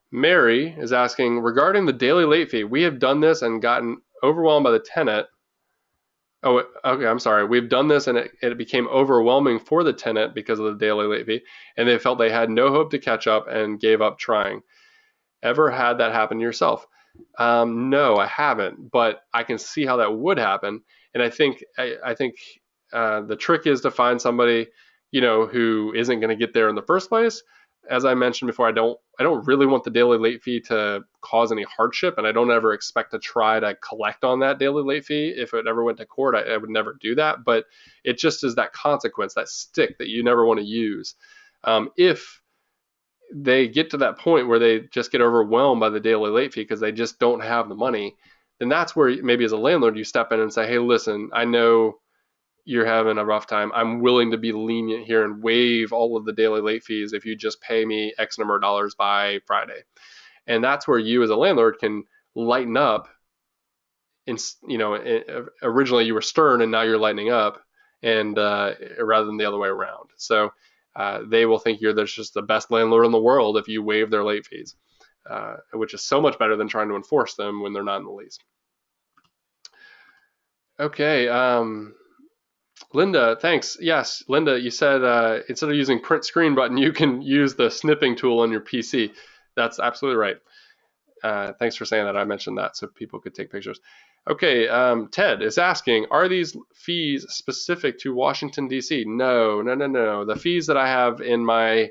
Mary is asking, regarding the daily late fee, we have done this and gotten overwhelmed by the tenant. Oh, okay, I'm sorry. We've done this and it became overwhelming for the tenant because of the daily late fee, and they felt they had no hope to catch up and gave up trying. Ever had that happen yourself? No, I haven't, but I can see how that would happen. And I think the trick is to find somebody, who isn't going to get there in the first place. As I mentioned before, I don't really want the daily late fee to cause any hardship, and I don't ever expect to try to collect on that daily late fee. If it ever went to court, I would never do that. But it just is that consequence, that stick that you never want to use. If they get to that point where they just get overwhelmed by the daily late fee because they just don't have the money, then that's where maybe as a landlord you step in and say, hey, listen, I know you're having a rough time. I'm willing to be lenient here and waive all of the daily late fees if you just pay me X number of dollars by Friday. And that's where you as a landlord can lighten up. Originally you were stern and now you're lightening up, and rather than the other way around. So they will think you're just the best landlord in the world if you waive their late fees, which is so much better than trying to enforce them when they're not in the lease. Okay, Linda, thanks. Yes, Linda, you said instead of using print screen button, you can use the snipping tool on your PC. That's absolutely right. Thanks for saying that. I mentioned that so people could take pictures. Okay, Ted is asking, are these fees specific to Washington, D.C.? No. The fees that I have in my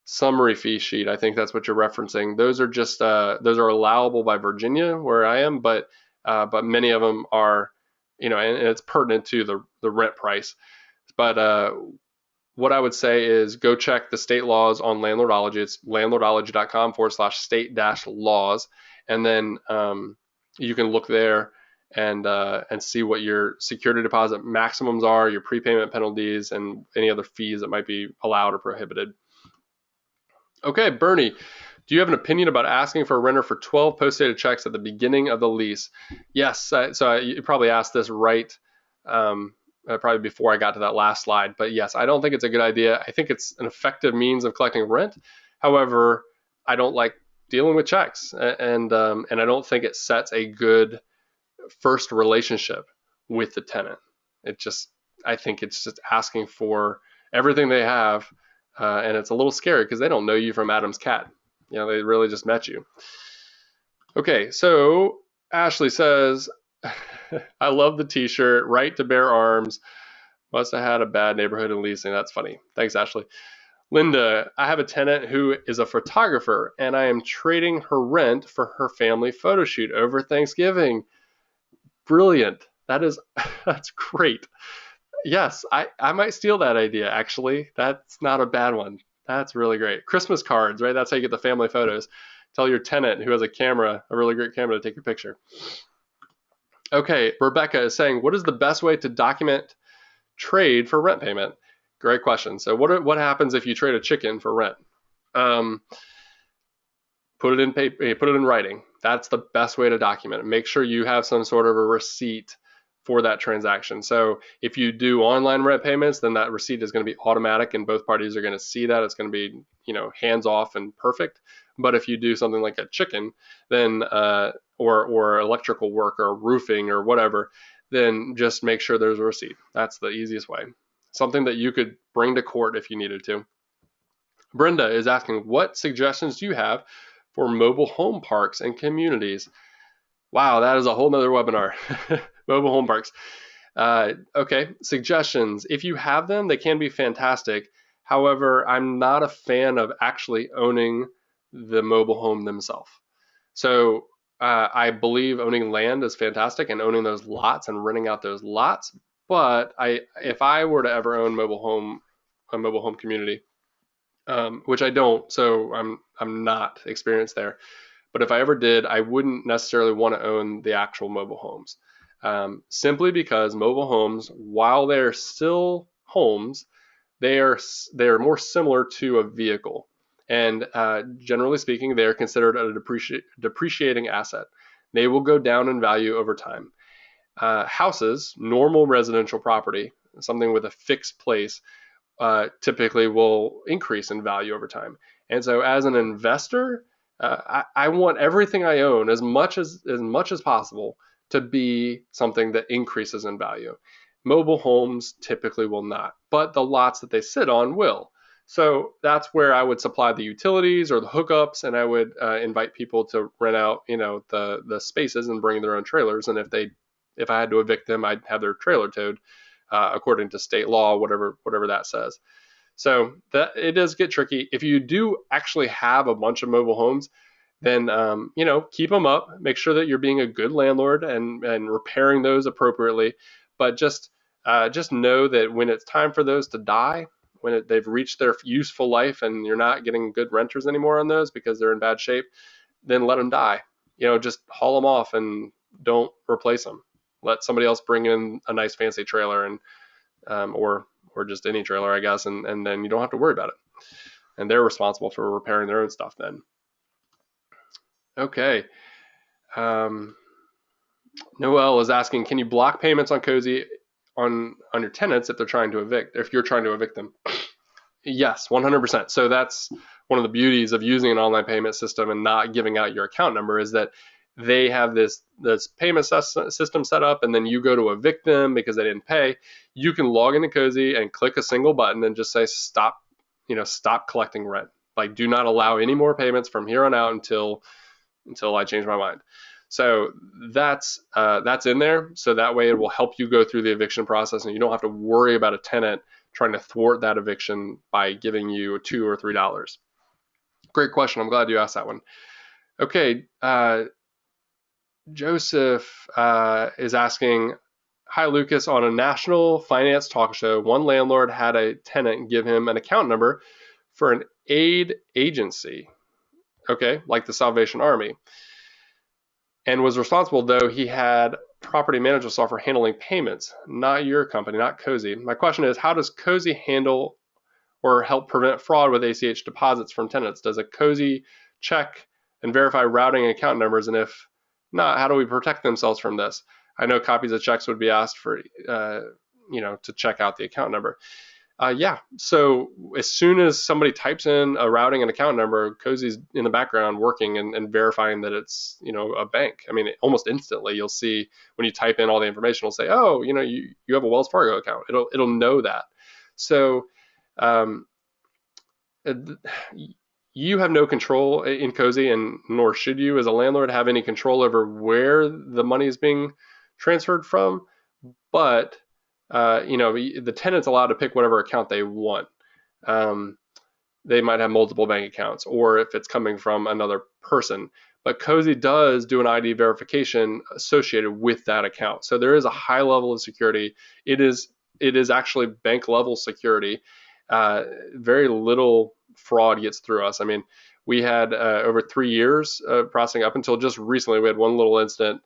summary fee sheet, I think that's what you're referencing. Those are just those are allowable by Virginia, where I am, but many of them are, and it's pertinent to the rent price. But what I would say is go check the state laws on Landlordology. It's landlordology.com/state-laws, and then you can look there and see what your security deposit maximums are, your prepayment penalties, and any other fees that might be allowed or prohibited. Okay, Bernie, do you have an opinion about asking for a renter for 12 post-dated checks at the beginning of the lease? Yes, so you probably asked this right probably before I got to that last slide, but yes, I don't think it's a good idea. I think it's an effective means of collecting rent. However, I don't like dealing with checks, and I don't think it sets a good first relationship with the tenant. I think it's just asking for everything they have, and it's a little scary because they don't know you from Adam's cat. They really just met you. Okay, so Ashley says, I love the t-shirt, right to bear arms. Must have had a bad neighborhood in leasing. That's funny. Thanks, Ashley. Linda, I have a tenant who is a photographer, and I am trading her rent for her family photo shoot over Thanksgiving. Brilliant. That's great. Yes, I might steal that idea, actually. That's not a bad one. That's really great. Christmas cards, right? That's how you get the family photos. Tell your tenant who has a really great camera, to take your picture. Okay, Rebecca is saying, what is the best way to document trade for rent payment? Great question. So what happens if you trade a chicken for rent? Put it in paper, put it in writing. That's the best way to document it. Make sure you have some sort of a receipt for that transaction. So if you do online rent payments, then that receipt is going to be automatic and both parties are going to see that. It's going to be, hands off and perfect. But if you do something like a chicken, then or electrical work or roofing or whatever, then just make sure there's a receipt. That's the easiest way. Something that you could bring to court if you needed to. Brenda is asking, what suggestions do you have for mobile home parks and communities? Wow, that is a whole nother webinar. Mobile home parks. Okay, suggestions. If you have them, they can be fantastic. However, I'm not a fan of actually owning the mobile home themselves. So I believe owning land is fantastic and owning those lots and renting out those lots. But if I were to ever own a mobile home community, which I don't, so I'm not experienced there. But if I ever did, I wouldn't necessarily want to own the actual mobile homes, simply because mobile homes, while they're still homes, they are more similar to a vehicle, and generally speaking, they are considered a depreciating asset. They will go down in value over time. Houses, normal residential property, something with a fixed place, typically will increase in value over time. And so, as an investor, I want everything I own as much as possible to be something that increases in value. Mobile homes typically will not, but the lots that they sit on will. So that's where I would supply the utilities or the hookups, and I would invite people to rent out, the spaces and bring their own trailers. And if I had to evict them, I'd have their trailer towed, according to state law, whatever that says. So that it does get tricky. If you do actually have a bunch of mobile homes, then keep them up. Make sure that you're being a good landlord and repairing those appropriately. But just know that when it's time for those to die, when they've reached their useful life and you're not getting good renters anymore on those because they're in bad shape, then let them die. Just haul them off and don't replace them. Let somebody else bring in a nice fancy trailer and or just any trailer, I guess, and then you don't have to worry about it. And they're responsible for repairing their own stuff then. Okay. Noel is asking, can you block payments on Cozy on your tenants if you're trying to evict them? Yes, 100%. So that's one of the beauties of using an online payment system and not giving out your account number, is that they have this payment system set up, and then you go to evict them because they didn't pay. You can log into Cozy and click a single button and just say stop collecting rent. Like, do not allow any more payments from here on out until I change my mind. So that's in there. So that way it will help you go through the eviction process, and you don't have to worry about a tenant trying to thwart that eviction by giving you $2 or $3. Great question. I'm glad you asked that one. Okay. Joseph is asking, hi, Lucas. On a national finance talk show, one landlord had a tenant give him an account number for an aid agency, okay, like the Salvation Army, and was responsible, though he had property management software handling payments, not your company, not Cozy. My question is, how does Cozy handle or help prevent fraud with ACH deposits from tenants? Does a Cozy check and verify routing and account numbers? And if not, how do we protect themselves from this? I know copies of checks would be asked for, to check out the account number. Yeah, so as soon as somebody types in a routing and account number, Cozy's in the background working and verifying that it's, a bank. I mean, almost instantly you'll see when you type in all the information, it'll say, oh, you have a Wells Fargo account. It'll know that. So you have no control in Cozy, and nor should you as a landlord have any control over where the money is being transferred from. But the tenant's allowed to pick whatever account they want. They might have multiple bank accounts, or if it's coming from another person. But Cozy does do an ID verification associated with that account. So there is a high level of security. It is actually bank level security. Very little fraud gets through us. I mean, we had over 3 years processing. Up until just recently, we had one little incident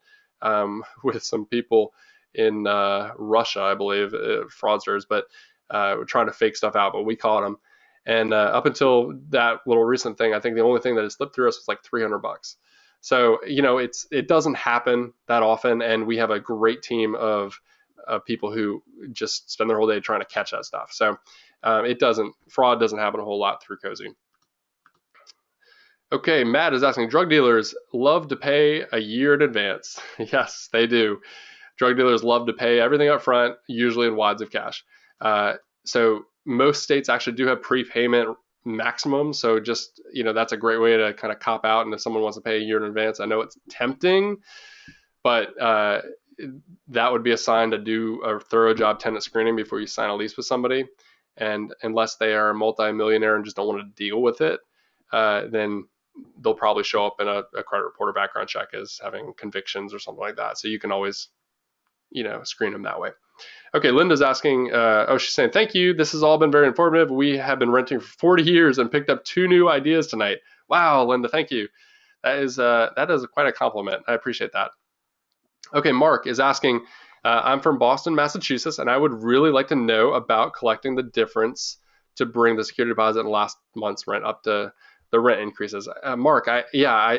with some people in Russia, I believe, fraudsters, but we're trying to fake stuff out, but we caught them. And up until that little recent thing, I think the only thing that has slipped through us was like $300. So, it doesn't happen that often, and we have a great team of people who just spend their whole day trying to catch that stuff. So fraud doesn't happen a whole lot through Cozy. Okay, Matt is asking, drug dealers love to pay a year in advance. Yes, they do. Drug dealers love to pay everything up front, usually in wads of cash. So most states actually do have prepayment maximums. So just, that's a great way to kind of cop out. And if someone wants to pay a year in advance, I know it's tempting, but that would be a sign to do a thorough job tenant screening before you sign a lease with somebody. And unless they are a multi-millionaire and just don't want to deal with it, then they'll probably show up in a credit report or background check as having convictions or something like that. So you can always, screen them that way. Okay, Linda's asking, she's saying, thank you. This has all been very informative. We have been renting for 40 years and picked up 2 new ideas tonight. Wow, Linda, thank you. That is quite a compliment. I appreciate that. Okay, Mark is asking, I'm from Boston, Massachusetts, and I would really like to know about collecting the difference to bring the security deposit and last month's rent up to the rent increases. Mark, I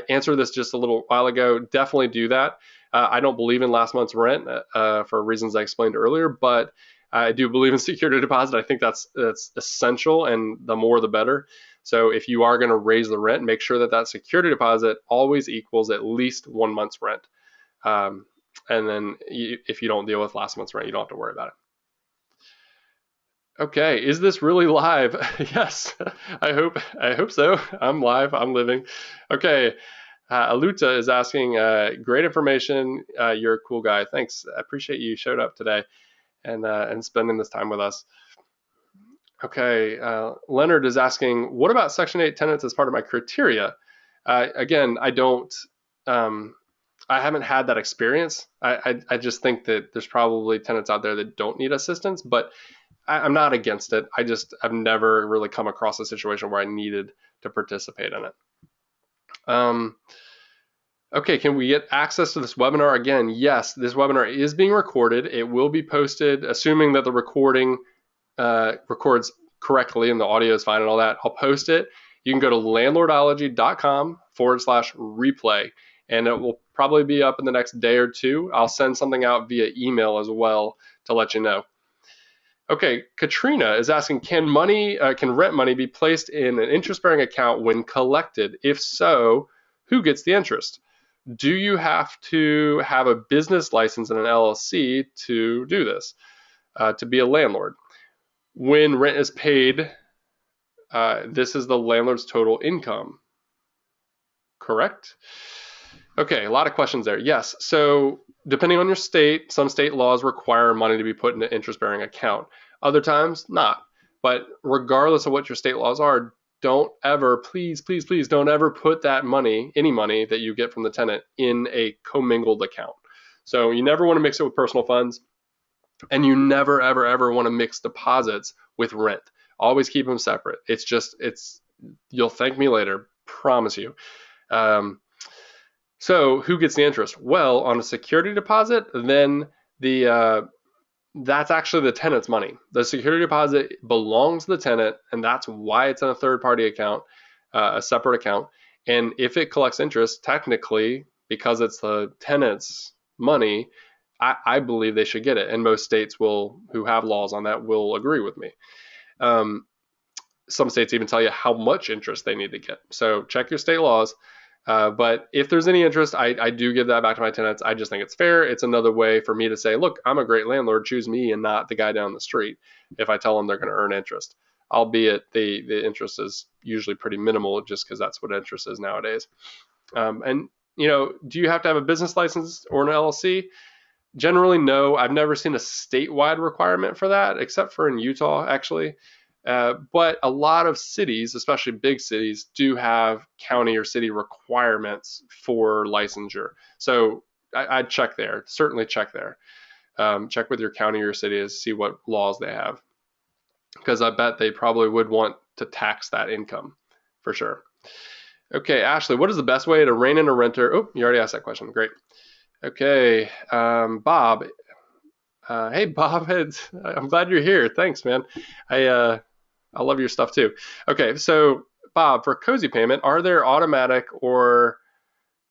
answered this just a little while ago. Definitely do that. I don't believe in last month's rent for reasons I explained earlier, but I do believe in security deposit. I think that's essential, and the more the better. So if you are going to raise the rent, make sure that security deposit always equals at least 1 month's rent. And then if you don't deal with last month's rent, you don't have to worry about it. Okay, is this really live? Yes, I hope so. I'm live. I'm living. Okay, Aluta is asking, great information. You're a cool guy. Thanks. I appreciate you showed up today and spending this time with us. Okay, Leonard is asking, what about Section 8 tenants as part of my criteria? Again, I don't. I haven't had that experience. I just think that there's probably tenants out there that don't need assistance, but I'm not against it. I've never really come across a situation where I needed to participate in it. Okay, can we get access to this webinar again? Yes, this webinar is being recorded. It will be posted, assuming that the recording records correctly and the audio is fine and all that. I'll post it. You can go to landlordology.com/replay, and it will probably be up in the next day or two. I'll send something out via email as well to let you know. Okay, Katrina is asking, can rent money be placed in an interest-bearing account when collected? If so, who gets the interest? Do you have to have a business license and an LLC to do this, to be a landlord? When rent is paid, this is the landlord's total income, correct? Okay, a lot of questions there. Yes, so depending on your state, some state laws require money to be put in an interest-bearing account. Other times, not. But regardless of what your state laws are, don't ever, please don't ever put that money, any money that you get from the tenant, in a commingled account. So you never want to mix it with personal funds, and you never, ever want to mix deposits with rent. Always keep them separate. You'll thank me later, promise you. So who gets the interest? Well, on a security deposit, then that's actually the tenant's money. The security deposit belongs to the tenant, and that's why it's in a third-party account, a separate account. And if it collects interest, technically, because it's the tenant's money, I believe they should get it. And most states who have laws on that will agree with me. Some states even tell you how much interest they need to get. So check your state laws. But if there's any interest, I do give that back to my tenants. I just think it's fair. It's another way for me to say, look, I'm a great landlord. Choose me and not the guy down the street if I tell them they're going to earn interest. Albeit the interest is usually pretty minimal just because that's what interest is nowadays. And, do you have to have a business license or an LLC? Generally, no. I've never seen a statewide requirement for that, except for in Utah, actually. But a lot of cities, especially big cities, do have county or city requirements for licensure. So I'd check there. Certainly check there. Check with your county or city to see what laws they have, because I bet they probably would want to tax that income for sure. Okay, Ashley, what is the best way to rein in a renter? Oh, you already asked that question. Great. Okay, Bob. Hey, Bob. I'm glad you're here. Thanks, man. I love your stuff too. Okay, so Bob, for cozy payment, are they automatic or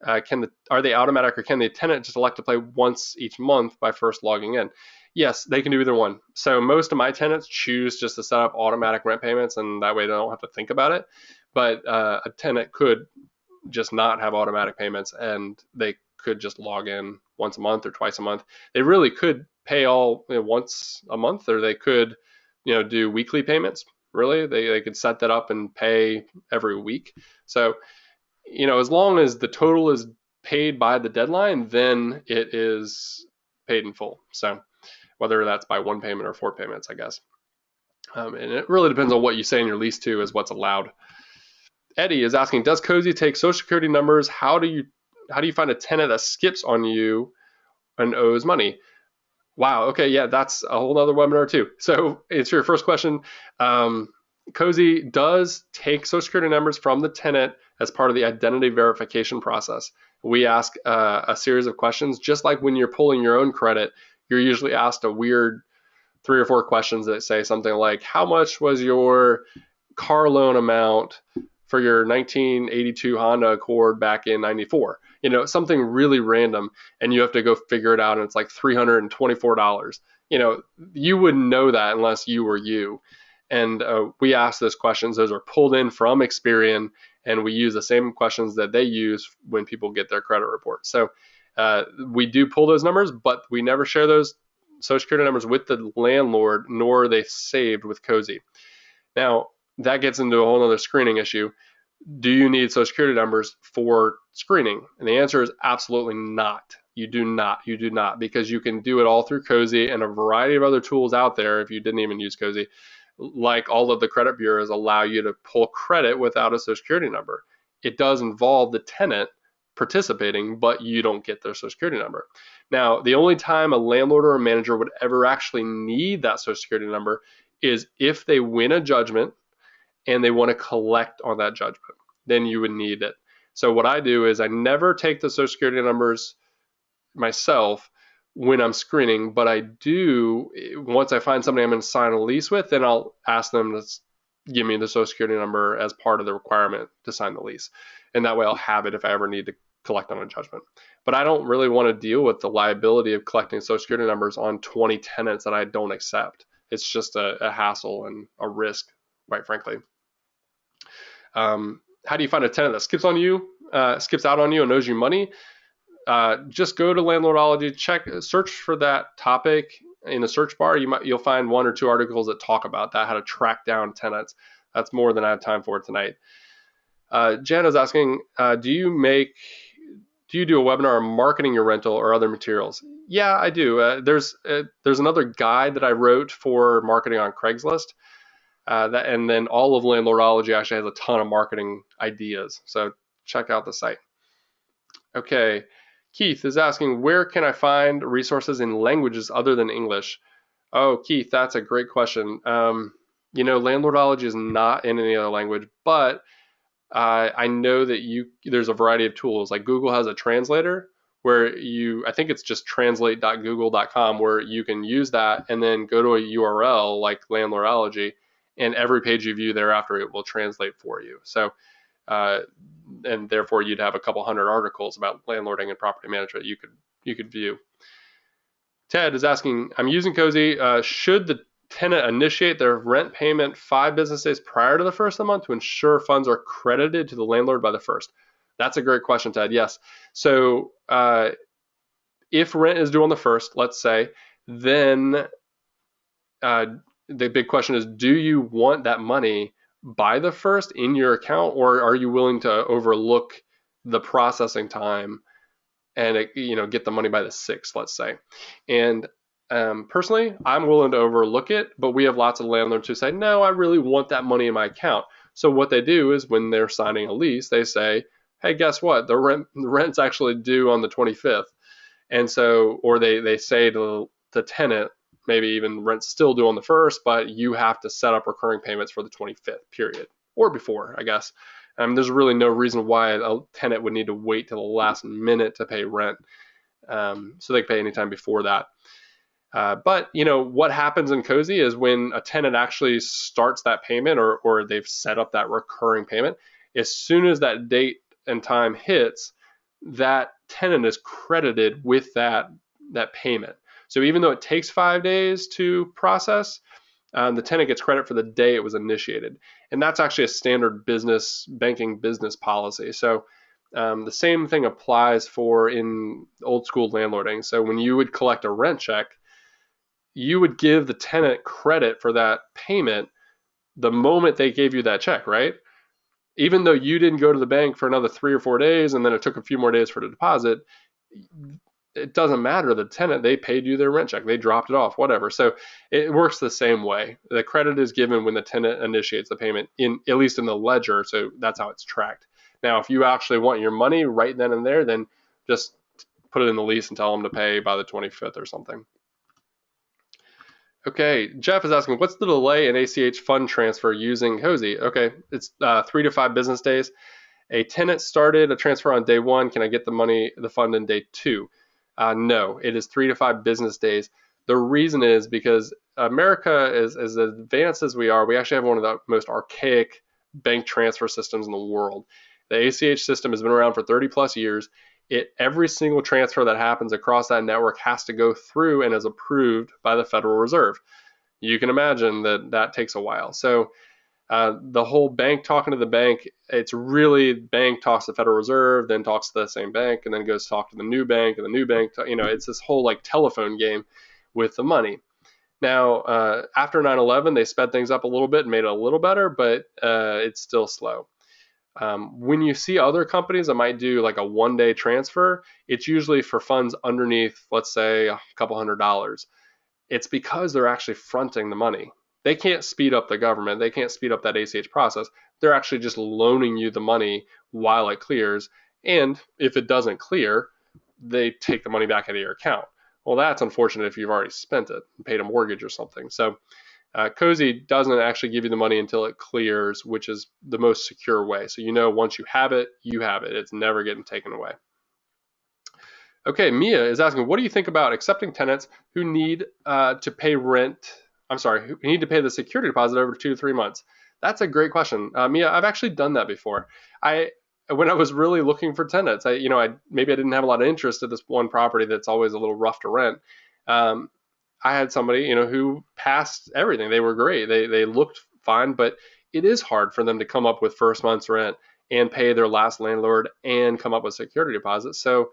can the tenant just elect to pay once each month by first logging in? Yes, they can do either one. So most of my tenants choose just to set up automatic rent payments, and that way they don't have to think about it. but a tenant could just not have automatic payments, and they could just log in once a month or twice a month. They really could pay all once a month, or they could do weekly payments. Really, they could set that up and pay every week. So as long as the total is paid by the deadline, then it is paid in full. So whether that's by one payment or 4 payments, I guess. And it really depends on what you say in your lease too, is what's allowed. Eddie is asking, does Cozy take social security numbers? How do you find a tenant that skips on you and owes money? Wow. Okay. Yeah, that's a whole other webinar too. So answer your first question. Cozy does take social security numbers from the tenant as part of the identity verification process. We ask a series of questions, just like when you're pulling your own credit, you're usually asked a weird 3 or 4 questions that say something like, how much was your car loan amount for your 1982 Honda Accord back in 94? Something really random, and you have to go figure it out, and it's like $324. You wouldn't know that unless you were you. And we ask those questions. Those are pulled in from Experian, and we use the same questions that they use when people get their credit report. So we do pull those numbers, but we never share those social security numbers with the landlord, nor are they saved with Cozy. Now, that gets into a whole other screening issue. Do you need social security numbers for screening? And the answer is absolutely not. You do not, because you can do it all through Cozy and a variety of other tools out there if you didn't even use Cozy. Like all of the credit bureaus allow you to pull credit without a social security number. It does involve the tenant participating, but you don't get their social security number. Now, the only time a landlord or a manager would ever actually need that social security number is if they win a judgment and they want to collect on that judgment. Then you would need it. So what I do is I never take the social security numbers myself when I'm screening, but I do, once I find somebody I'm going to sign a lease with, then I'll ask them to give me the social security number as part of the requirement to sign the lease. And that way I'll have it if I ever need to collect on a judgment. But I don't really want to deal with the liability of collecting social security numbers on 20 tenants that I don't accept. It's just a hassle and a risk, quite frankly. How do you find a tenant that skips out on you and owes you money? Just go to Landlordology, search for that topic in the search bar. You'll find 1 or 2 articles that talk about that, how to track down tenants. That's more than I have time for tonight. Jen is asking, do you do a webinar on marketing your rental or other materials? Yeah, I do. There's another guide that I wrote for marketing on Craigslist. And then all of Landlordology actually has a ton of marketing ideas. So check out the site. Okay. Keith is asking, where can I find resources in languages other than English? Oh, Keith, that's a great question. Landlordology is not in any other language, but I know that there's a variety of tools. Like Google has a translator where I think it's just translate.google.com, where you can use that and then go to a URL like Landlordology, and every page you view thereafter, it will translate for you. So, and therefore you'd have a couple hundred articles about landlording and property management you could view. Ted is asking, I'm using Cozy. Should the tenant initiate their rent payment 5 business days prior to the first of the month to ensure funds are credited to the landlord by the first? That's a great question, Ted. Yes. So if rent is due on the first, let's say, then the big question is, do you want that money by the first in your account, or are you willing to overlook the processing time and get the money by the 6th, let's say? And personally, I'm willing to overlook it, but we have lots of landlords who say, no, I really want that money in my account. So what they do is when they're signing a lease, they say, hey, guess what? The rent's actually due on the 25th. And so, or they say to the tenant, maybe even rent's still due on the 1st, but you have to set up recurring payments for the 25th period, or before, I guess. There's really no reason why a tenant would need to wait till the last minute to pay rent. So they can pay anytime before that. But what happens in Cozy is when a tenant actually starts that payment, or they've set up that recurring payment, as soon as that date and time hits, that tenant is credited with that payment. So even though it takes 5 days to process, the tenant gets credit for the day it was initiated. And that's actually a standard banking business policy. So the same thing applies for in old school landlording. So when you would collect a rent check, you would give the tenant credit for that payment the moment they gave you that check, right? Even though you didn't go to the bank for another 3 or 4 days and then it took a few more days for the deposit, it doesn't matter. The tenant, they paid you their rent check. They dropped it off, whatever. So it works the same way. The credit is given when the tenant initiates the payment, at least in the ledger. So that's how it's tracked. Now, if you actually want your money right then and there, then just put it in the lease and tell them to pay by the 25th or something. Okay, Jeff is asking, what's the delay in ACH fund transfer using Cozy? Okay, it's 3 to 5 business days. A tenant started a transfer on day 1. Can I get the fund in day 2? No, it is 3 to 5 business days. The reason is because America is as advanced as we are. We actually have one of the most archaic bank transfer systems in the world. The ACH system has been around for 30 plus years. Every single transfer that happens across that network has to go through and is approved by the Federal Reserve. You can imagine that takes a while. So the whole bank talking to the bank, it's really bank talks to the Federal Reserve, then talks to the same bank, and then goes to talk to the new bank, and the new bank, it's this whole like telephone game with the money. Now, after 9/11, they sped things up a little bit and made it a little better, but it's still slow. When you see other companies that might do like a 1-day transfer, it's usually for funds underneath, let's say, a couple $100. It's because they're actually fronting the money. They can't speed up the government. They can't speed up that ACH process. They're actually just loaning you the money while it clears. And if it doesn't clear, they take the money back out of your account. Well, that's unfortunate if you've already spent it and paid a mortgage or something. So Cozy doesn't actually give you the money until it clears, which is the most secure way. So once you have it, you have it. It's never getting taken away. Okay, Mia is asking, what do you think about accepting tenants who need to pay who need to pay the security deposit over 2 to 3 months? That's a great question. Mia, I've actually done that before. When I was really looking for tenants, maybe I didn't have a lot of interest in this one property that's always a little rough to rent. I had somebody, who passed everything. They were great. They looked fine, but it is hard for them to come up with first month's rent and pay their last landlord and come up with security deposits. So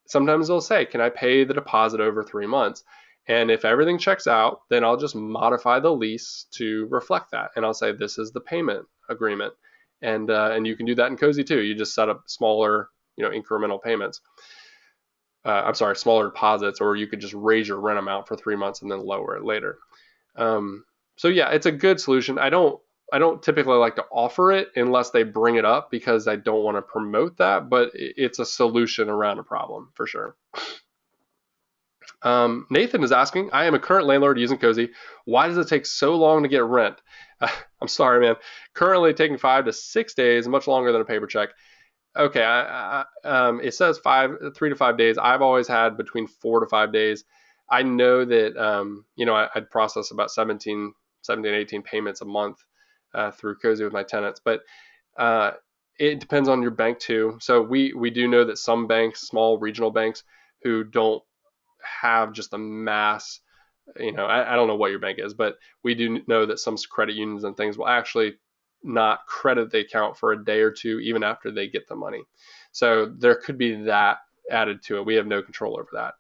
sometimes they'll say, can I pay the deposit over 3 months? And if everything checks out, then I'll just modify the lease to reflect that. And I'll say, this is the payment agreement. And you can do that in Cozy too. You just set up smaller, incremental payments. Smaller deposits, or you could just raise your rent amount for 3 months and then lower it later. So yeah, it's a good solution. I don't typically like to offer it unless they bring it up because I don't want to promote that, but it's a solution around a problem for sure. Nathan is asking, I am a current landlord using Cozy. Why does it take so long to get rent? I'm sorry, man. Currently taking 5 to 6 days, much longer than a paper check. Okay, it says 3 to 5 days. I've always had between 4 to 5 days. I know that, I'd process about 17, 18 payments a month through Cozy with my tenants, but it depends on your bank too. So we do know that some banks, small regional banks who don't have just a mass, I don't know what your bank is, but we do know that some credit unions and things will actually not credit the account for a day or two, even after they get the money. So there could be that added to it. We have no control over that.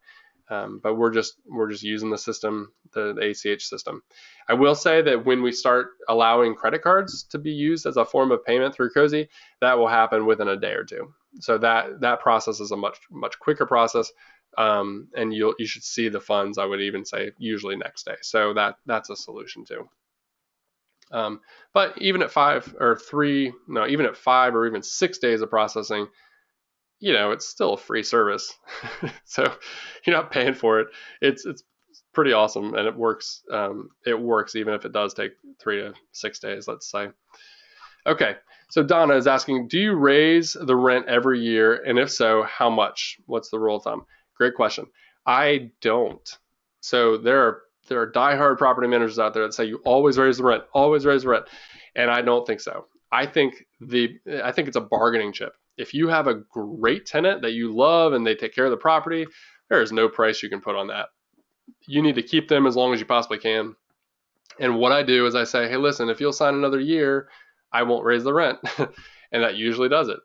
But we're just using the system, the ACH system. I will say that when we start allowing credit cards to be used as a form of payment through Cozy, that will happen within a day or two. So that process is a much quicker process, and you should see the funds. I would even say usually next day. So that's a solution too. But even at 5 or even 6 days of processing, it's still a free service. So you're not paying for it. It's pretty awesome, and it works. It works even if it does take 3 to 6 days, let's say. Okay, so Donna is asking, do you raise the rent every year? And if so, how much? What's the rule of thumb? Great question. I don't. So there are diehard property managers out there that say you always raise the rent, and I don't think so. I think it's a bargaining chip. If you have a great tenant that you love and they take care of the property, there is no price you can put on that. You need to keep them as long as you possibly can. And what I do is I say, hey, listen, if you'll sign another year, I won't raise the rent. And that usually does it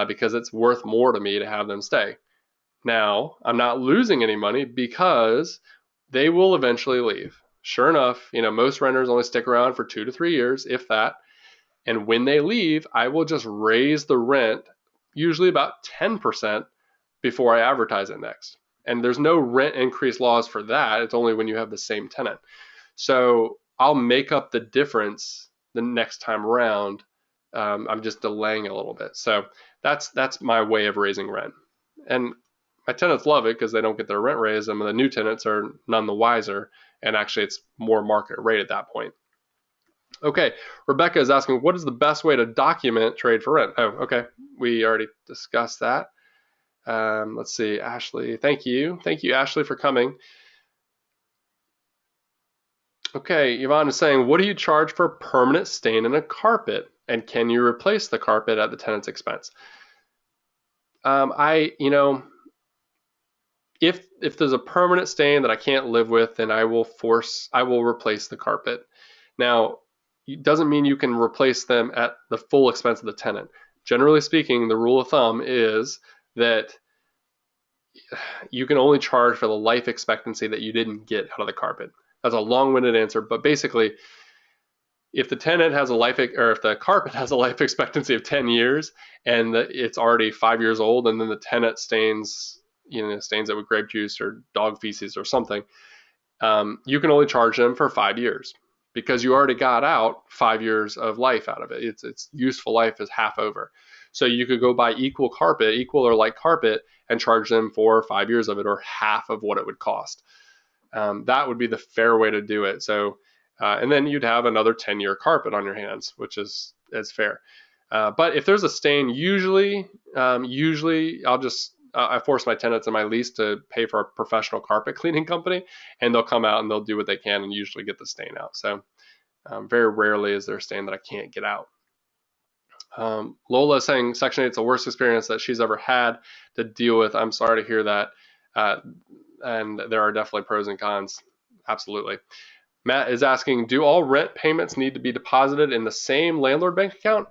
because it's worth more to me to have them stay. Now, I'm not losing any money because they will eventually leave. Sure enough, most renters only stick around for 2 to 3 years, if that. And when they leave, I will just raise the rent, usually about 10% before I advertise it next. And there's no rent increase laws for that. It's only when you have the same tenant. So I'll make up the difference the next time around. I'm just delaying a little bit. So that's my way of raising rent. And my tenants love it because they don't get their rent raised, and the new tenants are none the wiser. And actually, it's more market rate at that point. Okay, Rebecca is asking, what is the best way to document trade for rent? Oh, okay, we already discussed that. Let's see, Ashley, thank you, Ashley, for coming. Okay, Yvonne is saying, what do you charge for permanent stain in a carpet, and can you replace the carpet at the tenant's expense? If there's a permanent stain that I can't live with, then I will replace the carpet. Now, it doesn't mean you can replace them at the full expense of the tenant. Generally speaking, the rule of thumb is that you can only charge for the life expectancy that you didn't get out of the carpet. That's a long-winded answer, but basically, if the tenant has if the carpet has a life expectancy of 10 years and it's already 5 years old, and then the tenant stains it with grape juice or dog feces or something, you can only charge them for 5 years because you already got out 5 years of life out of it. Its useful life is half over. So you could go buy equal or like carpet, and charge them for 5 years of it, or half of what it would cost. That would be the fair way to do it. So, and then you'd have another 10-year carpet on your hands, which is fair. But if there's a stain, usually I force my tenants in my lease to pay for a professional carpet cleaning company, and they'll come out and they'll do what they can and usually get the stain out. So very rarely is there a stain that I can't get out. Lola is saying Section 8 is the worst experience that she's ever had to deal with. I'm sorry to hear that. And there are definitely pros and cons. Absolutely. Matt is asking, do all rent payments need to be deposited in the same landlord bank account?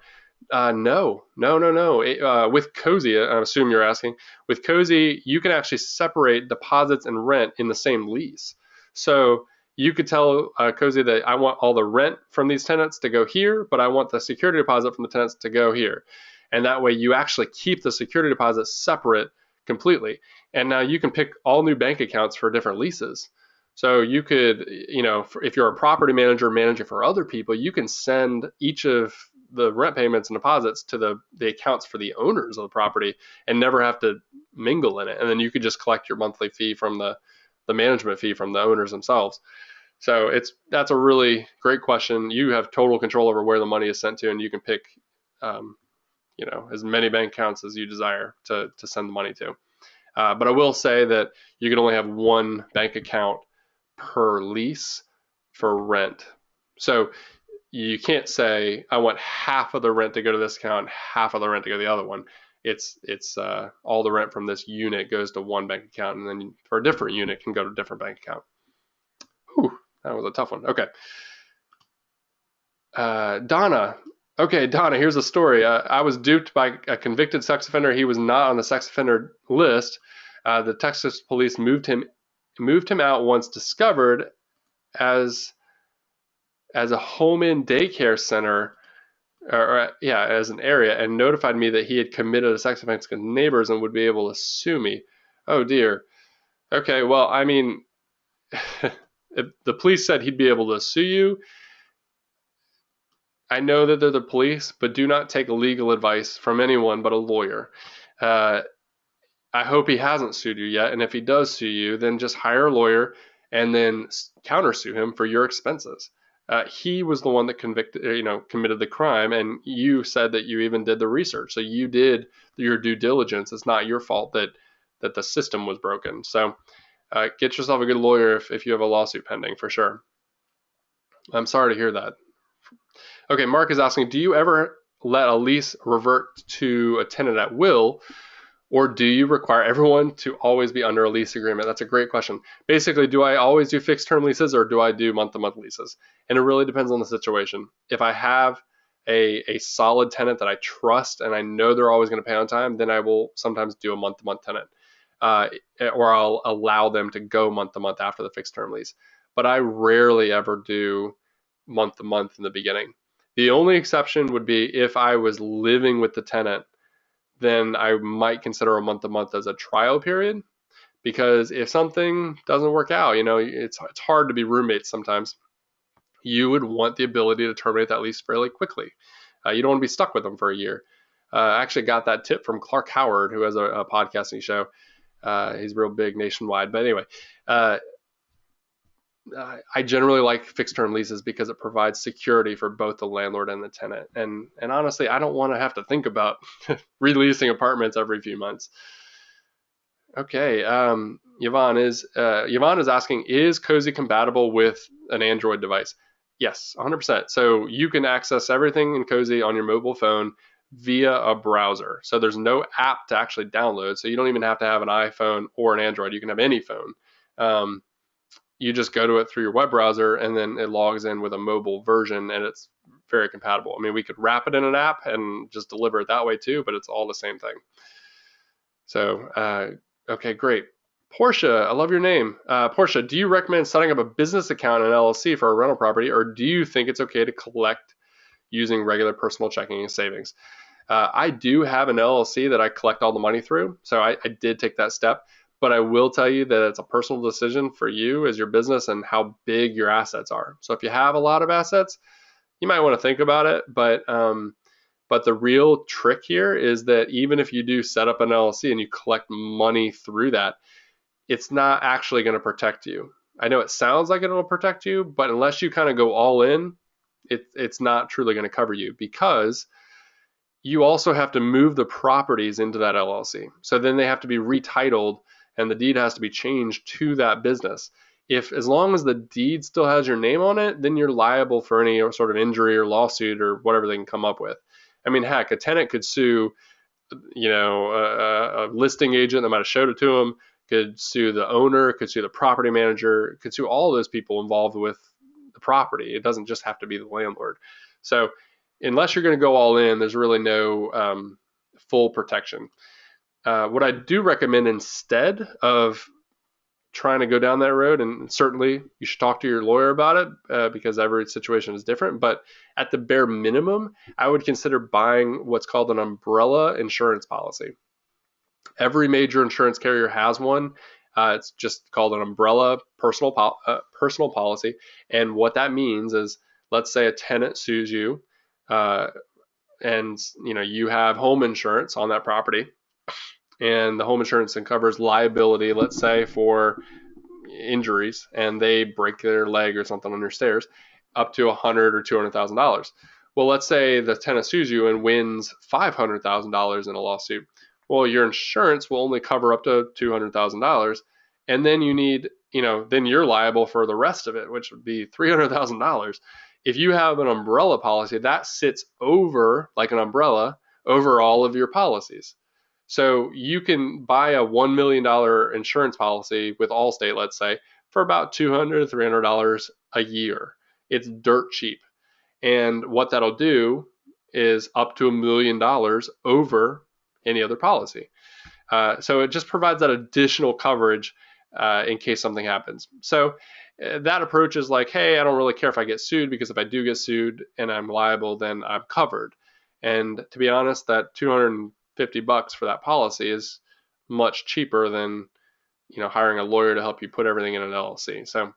No. With Cozy, I assume you're asking, with Cozy, you can actually separate deposits and rent in the same lease. So you could tell Cozy that I want all the rent from these tenants to go here, but I want the security deposit from the tenants to go here. And that way you actually keep the security deposit separate completely. And now you can pick all new bank accounts for different leases. So you could, if you're a property manager managing for other people, you can send each of the rent payments and deposits to the accounts for the owners of the property and never have to mingle in it. And then you could just collect your monthly fee from the management fee from the owners themselves. So that's a really great question. You have total control over where the money is sent to, and you can pick, as many bank accounts as you desire to send the money to. But I will say that you can only have one bank account per lease for rent. So you can't say, I want half of the rent to go to this account, half of the rent to go to the other one. It's all the rent from this unit goes to one bank account, and then for a different unit can go to a different bank account. Whew, that was a tough one. Okay. Donna. Okay, Donna, here's a story. I was duped by a convicted sex offender. He was not on the sex offender list. The Texas police moved him out once discovered as a home-in daycare center, as an area, and notified me that he had committed a sex offense against neighbors and would be able to sue me. Oh dear. Okay, well, I mean, if the police said he'd be able to sue you, I know that they're the police, but do not take legal advice from anyone but a lawyer. I hope he hasn't sued you yet, and if he does sue you, then just hire a lawyer and then countersue him for your expenses. He was the one that committed the crime, and you said that you even did the research. So you did your due diligence. It's not your fault that the system was broken. So get yourself a good lawyer if you have a lawsuit pending, for sure. I'm sorry to hear that. Okay, Mark is asking, do you ever let a lease revert to a tenant at will? Or do you require everyone to always be under a lease agreement? That's a great question. Basically, do I always do fixed term leases or do I do month-to-month leases? And it really depends on the situation. If I have a solid tenant that I trust and I know they're always going to pay on time, then I will sometimes do a month-to-month tenant. Or I'll allow them to go month-to-month after the fixed term lease. But I rarely ever do month-to-month in the beginning. The only exception would be if I was living with the tenant, then I might consider a month-to-month as a trial period, because if something doesn't work out, it's hard to be roommates sometimes. You would want the ability to terminate that lease fairly quickly. You don't want to be stuck with them for a year. I actually got that tip from Clark Howard, who has a podcasting show. He's real big nationwide. But anyway, I generally like fixed term leases because it provides security for both the landlord and the tenant. And honestly, I don't want to have to think about releasing apartments every few months. Okay, Yvonne is asking, is Cozy compatible with an Android device? Yes, 100%. So you can access everything in Cozy on your mobile phone via a browser. So there's no app to actually download. So you don't even have to have an iPhone or an Android. You can have any phone. You just go to it through your web browser, and then it logs in with a mobile version, and it's very compatible. I mean, we could wrap it in an app and just deliver it that way too, but it's all the same thing. So, okay, great. Portia, I love your name. Portia, do you recommend setting up a business account in an LLC for a rental property, or do you think it's okay to collect using regular personal checking and savings? I do have an LLC that I collect all the money through, so I did take that step. But I will tell you that it's a personal decision for you as your business and how big your assets are. So if you have a lot of assets, you might want to think about it. But the real trick here is that even if you do set up an LLC and you collect money through that, it's not actually going to protect you. I know it sounds like it'll protect you, but unless you kind of go all in, it's not truly going to cover you, because you also have to move the properties into that LLC. So then they have to be retitled, and the deed has to be changed to that business. As long as the deed still has your name on it, then you're liable for any sort of injury or lawsuit or whatever they can come up with. I mean, heck, a tenant could sue, a listing agent that might have showed it to them, could sue the owner, could sue the property manager, could sue all those people involved with the property. It doesn't just have to be the landlord. So unless you're going to go all in, there's really no full protection. What I do recommend instead of trying to go down that road, and certainly you should talk to your lawyer about it because every situation is different, but at the bare minimum, I would consider buying what's called an umbrella insurance policy. Every major insurance carrier has one. It's just called an umbrella personal policy. And what that means is, let's say a tenant sues you, and you have home insurance on that property, and the home insurance covers liability, let's say for injuries, and they break their leg or something on your stairs, up to $100,000 or $200,000. Well, let's say the tenant sues you and wins $500,000 in a lawsuit. Well, your insurance will only cover up to $200,000, and then then you're liable for the rest of it, which would be $300,000. If you have an umbrella policy, that sits over, like an umbrella, over all of your policies. So you can buy a $1 million insurance policy with Allstate, let's say, for about $200 to $300 a year. It's dirt cheap. And what that'll do is up to $1 million over any other policy. So it just provides that additional coverage in case something happens. So that approach is like, hey, I don't really care if I get sued, because if I do get sued and I'm liable, then I'm covered. And to be honest, that $250 for that policy is much cheaper than hiring a lawyer to help you put everything in an LLC. So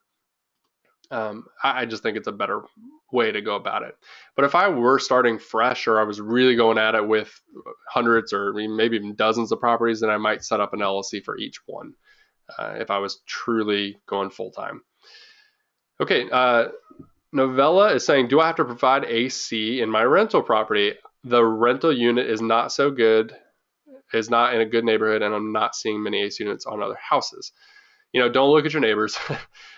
I just think it's a better way to go about it. But if I were starting fresh, or I was really going at it with hundreds or maybe even dozens of properties, then I might set up an LLC for each one if I was truly going full time. Okay, Novella is saying, do I have to provide AC in my rental property? The rental unit is not so good, is not in a good neighborhood, and I'm not seeing many AC units on other houses. Don't look at your neighbors.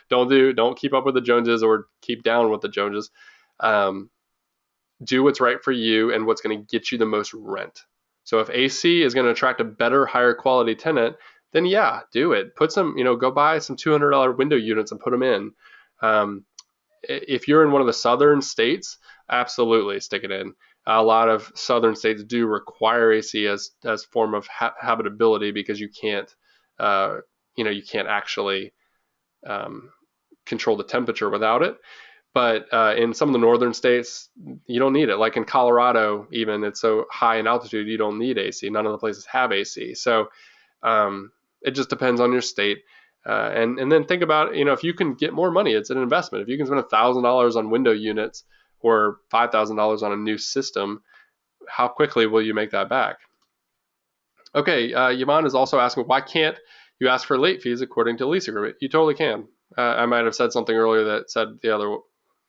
Don't keep up with the Joneses or keep down with the Joneses. Do what's right for you and what's going to get you the most rent. So if AC is going to attract a better, higher quality tenant, then yeah, do it. Put some, go buy some $200 window units and put them in. If you're in one of the southern states, absolutely stick it in. A lot of southern states do require AC as form of habitability, because you can't, you can't actually control the temperature without it. But in some of the northern states, you don't need it. Like in Colorado, even, it's so high in altitude, you don't need AC. None of the places have AC. So it just depends on your state. And then think about, if you can get more money, it's an investment. If you can spend $1,000 on window units or $5,000 on a new system, how quickly will you make that back? Okay, Yaman is also asking, why can't you ask for late fees according to lease agreement? You totally can. I might have said something earlier that said the other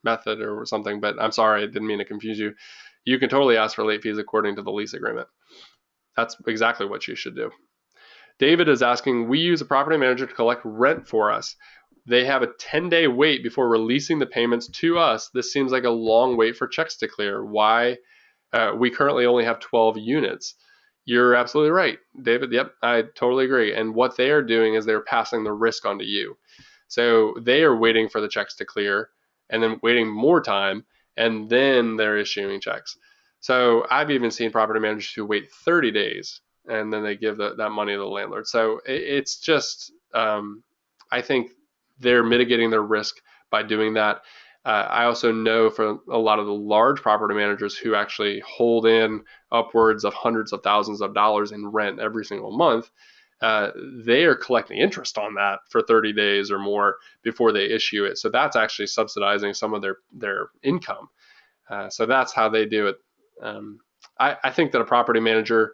method or something, but I'm sorry, I didn't mean to confuse you. You can totally ask for late fees according to the lease agreement. That's exactly what you should do. David is asking, we use a property manager to collect rent for us. They have a 10-day wait before releasing the payments to us. This seems like a long wait for checks to clear. Why? We currently only have 12 units. You're absolutely right, David. Yep, I totally agree. And what they are doing is they're passing the risk onto you. So they are waiting for the checks to clear and then waiting more time, and then they're issuing checks. So I've even seen property managers who wait 30 days and then they give that money to the landlord. So it's just, I think they're mitigating their risk by doing that. I also know for a lot of the large property managers who actually hold in upwards of hundreds of thousands of dollars in rent every single month, they are collecting interest on that for 30 days or more before they issue it. So that's actually subsidizing some of their income. So that's how they do it. I think that a property manager,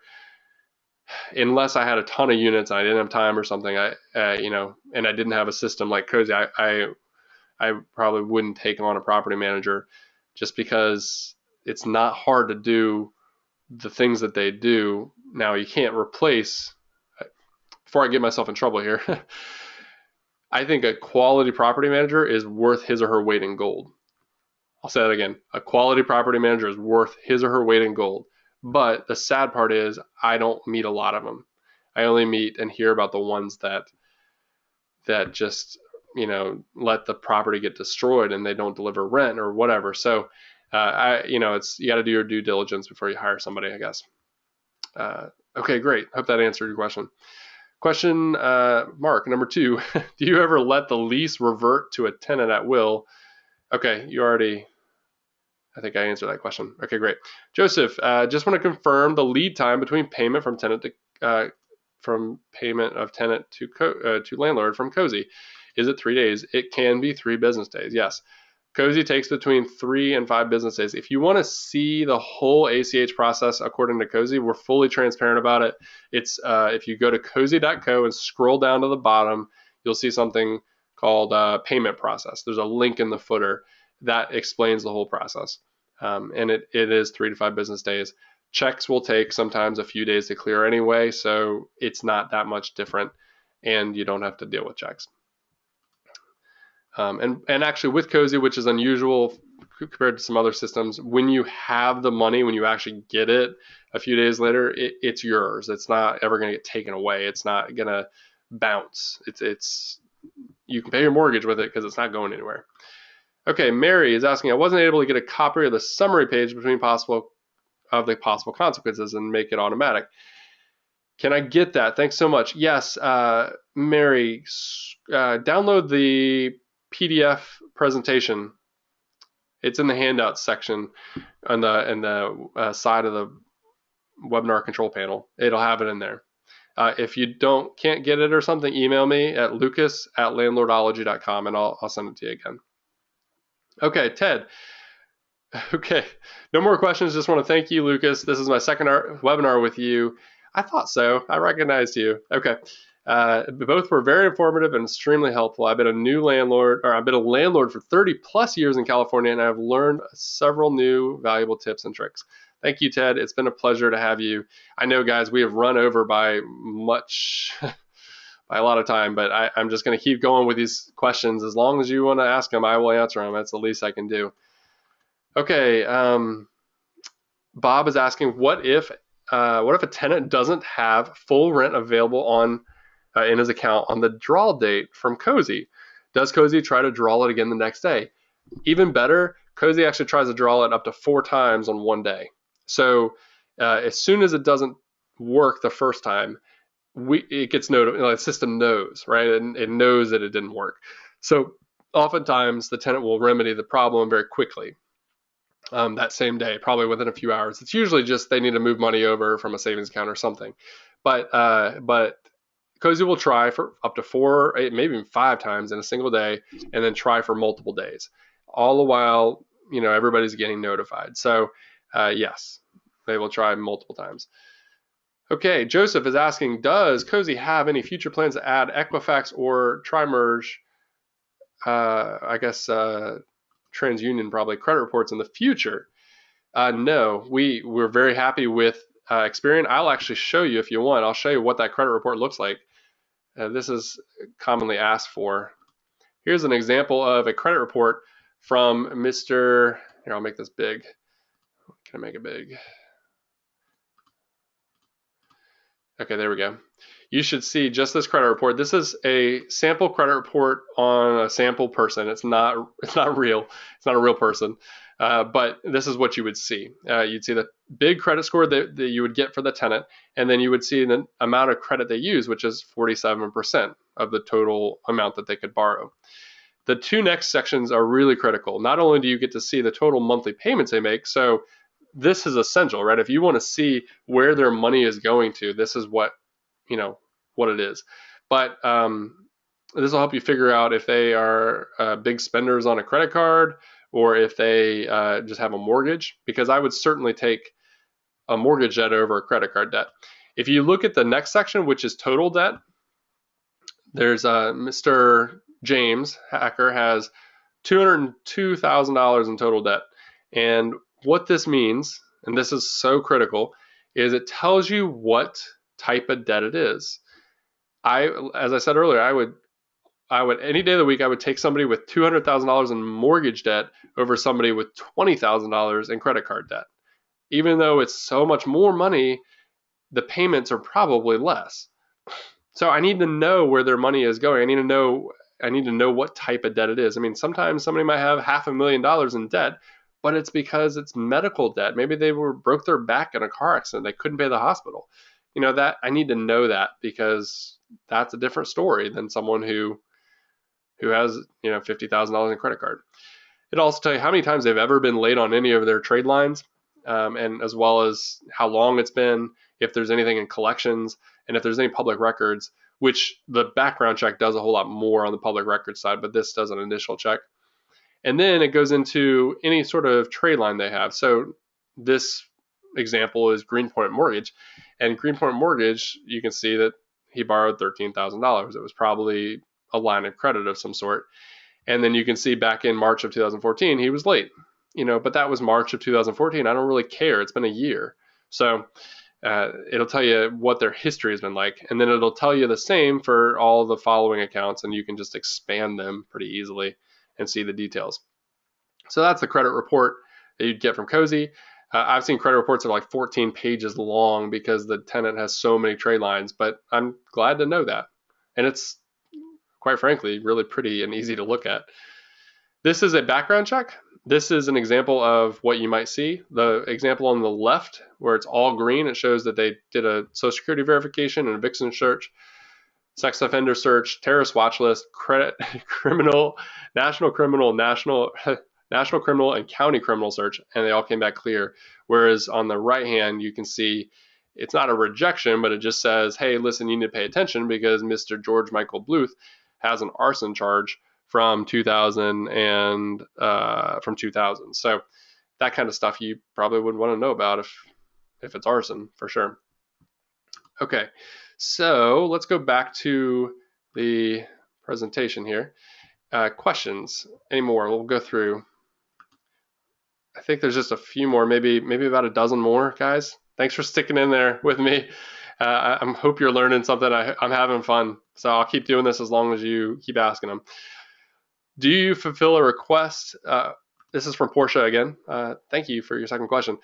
unless I had a ton of units and I didn't have time or something, and I didn't have a system like Cozy, I probably wouldn't take on a property manager, just because it's not hard to do the things that they do. Now, you can't replace, before I get myself in trouble here, I think a quality property manager is worth his or her weight in gold. I'll say that again. A quality property manager is worth his or her weight in gold. But the sad part is I don't meet a lot of them. I only meet and hear about the ones that just, let the property get destroyed and they don't deliver rent or whatever. So, it's, you got to do your due diligence before you hire somebody, I guess. Okay, great. Hope that answered your question. Question, Mark, number 2, do you ever let the lease revert to a tenant at will? Okay, I think I answered that question. Okay, great. Joseph, just want to confirm the lead time between payment from tenant to payment of tenant to landlord from Cozy. Is it 3 days? It can be 3 business days. Yes. Cozy takes between 3 and 5 business days. If you want to see the whole ACH process according to Cozy, we're fully transparent about it. It's if you go to cozy.co and scroll down to the bottom, you'll see something called payment process. There's a link in the footer that explains the whole process. And it is 3 to 5 business days. Checks will take sometimes a few days to clear anyway, so it's not that much different, and you don't have to deal with checks. And actually with Cozy, which is unusual compared to some other systems, when you have the money, when you actually get it a few days later, it's yours. It's not ever going to get taken away. It's not going to bounce. It's you can pay your mortgage with it because it's not going anywhere. Okay, Mary is asking, I wasn't able to get a copy of the summary page between possible consequences and make it automatic. Can I get that? Thanks so much. Yes, Mary, download the PDF presentation. It's in the handouts section on the side of the webinar control panel. It'll have it in there. If you can't get it or something, email me at lucas@landlordology.com and I'll send it to you again. Okay, Ted. Okay, no more questions. Just want to thank you, Lucas. This is my second webinar with you. I thought so. I recognized you. Okay. Both were very informative and extremely helpful. I've been a landlord for 30 plus years in California, and I've learned several new valuable tips and tricks. Thank you, Ted. It's been a pleasure to have you. I know, guys, we have run over by a lot of time, but I'm just going to keep going with these questions. As long as you want to ask them, I will answer them. That's the least I can do. Okay. Bob is asking, what if what if a tenant doesn't have full rent available on in his account on the draw date from Cozy? Does Cozy try to draw it again the next day? Even better, Cozy actually tries to draw it up to 4 times on one day. So as soon as it doesn't work the first time, it gets notified. The system knows, right? And it knows that it didn't work. So oftentimes the tenant will remedy the problem very quickly. That same day, probably within a few hours. It's usually just they need to move money over from a savings account or something. But Cozy will try for up to 4, 8, maybe even 5 times in a single day, and then try for multiple days. All the while, everybody's getting notified. So yes, they will try multiple times. Okay, Joseph is asking, does Cozy have any future plans to add Equifax or Tri-Merge, I guess TransUnion probably, credit reports in the future? No, we're very happy with Experian. I'll actually show you if you want. I'll show you what that credit report looks like. This is commonly asked for. Here's an example of a credit report from Mr. Here, I'll make this big. Can I make it big? Okay, there we go. You should see just this credit report. This is a sample credit report on a sample person. It's not real. It's not a real person. But this is what you would see. You'd see the big credit score that you would get for the tenant, and then you would see the amount of credit they use, which is 47% of the total amount that they could borrow. The two next sections are really critical. Not only do you get to see the total monthly payments they make, so this is essential, right? If you want to see where their money is going to, this is what it is. But this will help you figure out if they are big spenders on a credit card or if they just have a mortgage, because I would certainly take a mortgage debt over a credit card debt. If you look at the next section, which is total debt, there's Mr. James Hacker has $202,000 in total debt. And what this means, and this is so critical, is it tells you what type of debt it is. As I said earlier, I would any day of the week, I would take somebody with $200,000 in mortgage debt over somebody with $20,000 in credit card debt. Even though it's so much more money, the payments are probably less. So I need to know where their money is going. I need to know what type of debt it is. I mean, sometimes somebody might have $500,000 in debt, but it's because it's medical debt. Maybe they broke their back in a car accident. They couldn't pay the hospital. That I need to know that, because that's a different story than someone who has $50,000 in credit card. It'll also tell you how many times they've ever been late on any of their trade lines, and as well as how long it's been, if there's anything in collections, and if there's any public records, which the background check does a whole lot more on the public record side, but this does an initial check. And then it goes into any sort of trade line they have. So this example is Greenpoint Mortgage. And Greenpoint Mortgage, you can see that he borrowed $13,000. It was probably a line of credit of some sort. And then you can see back in March of 2014, he was late. But that was March of 2014. I don't really care. It's been a year. So it'll tell you what their history has been like. And then it'll tell you the same for all the following accounts, and you can just expand them pretty easily and see the details. So that's the credit report that you'd get from Cozy. I've seen credit reports that are like 14 pages long because the tenant has so many trade lines, but I'm glad to know that. And it's, quite frankly, really pretty and easy to look at. This is a background check. This is an example of what you might see. The example on the left, where it's all green, it shows that they did a Social Security verification, an eviction search, sex offender search, terrorist watch list, credit, criminal, national criminal, national criminal, and county criminal search, and they all came back clear. Whereas on the right hand, you can see it's not a rejection, but it just says, hey, listen, you need to pay attention because Mr. George Michael Bluth has an arson charge from 2000 and from 2000. So that kind of stuff you probably would want to know about if it's arson, for sure. Okay, so let's go back to the presentation here. Questions? Any more? We'll go through. I think there's just a few more, maybe about a dozen more, guys. Thanks for sticking in there with me. I hope you're learning something. I'm having fun, so I'll keep doing this as long as you keep asking them. Do you fulfill a request? This is from Portia again. Thank you for your second question.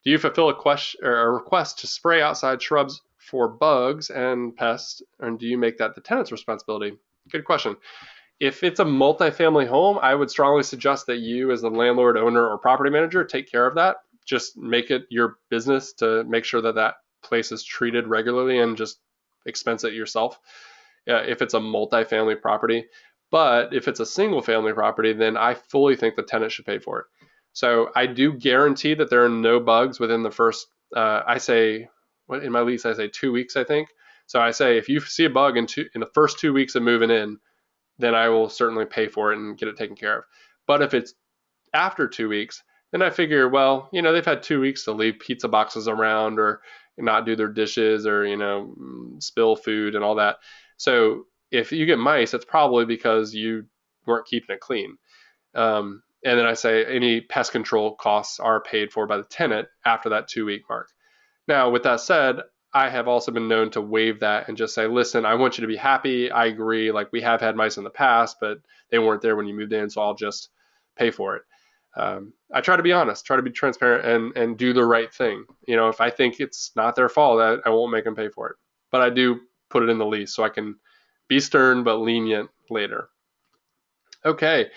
Do you fulfill a request to spray outside shrubs for bugs and pests, and do you make that the tenant's responsibility? Good question. If it's a multifamily home, I would strongly suggest that you, as the landlord, owner, or property manager, take care of that. Just make it your business to make sure that that place is treated regularly and just expense it yourself. If it's a multifamily property. But if it's a single family property, then I fully think the tenant should pay for it. So I do guarantee that there are no bugs within the first, I say, in my lease, I say 2 weeks, I think. So I say if you see a bug in the first 2 weeks of moving in, then I will certainly pay for it and get it taken care of. But if it's after 2 weeks, then I figure, well, they've had 2 weeks to leave pizza boxes around or not do their dishes or, spill food and all that. So if you get mice, it's probably because you weren't keeping it clean. And then I say any pest control costs are paid for by the tenant after that 2 week mark. Now, with that said, I have also been known to waive that and just say, listen, I want you to be happy. I agree. Like, we have had mice in the past, but they weren't there when you moved in, so I'll just pay for it. I try to be honest, try to be transparent and do the right thing. If I think it's not their fault, I won't make them pay for it. But I do put it in the lease so I can be stern but lenient later. Okay.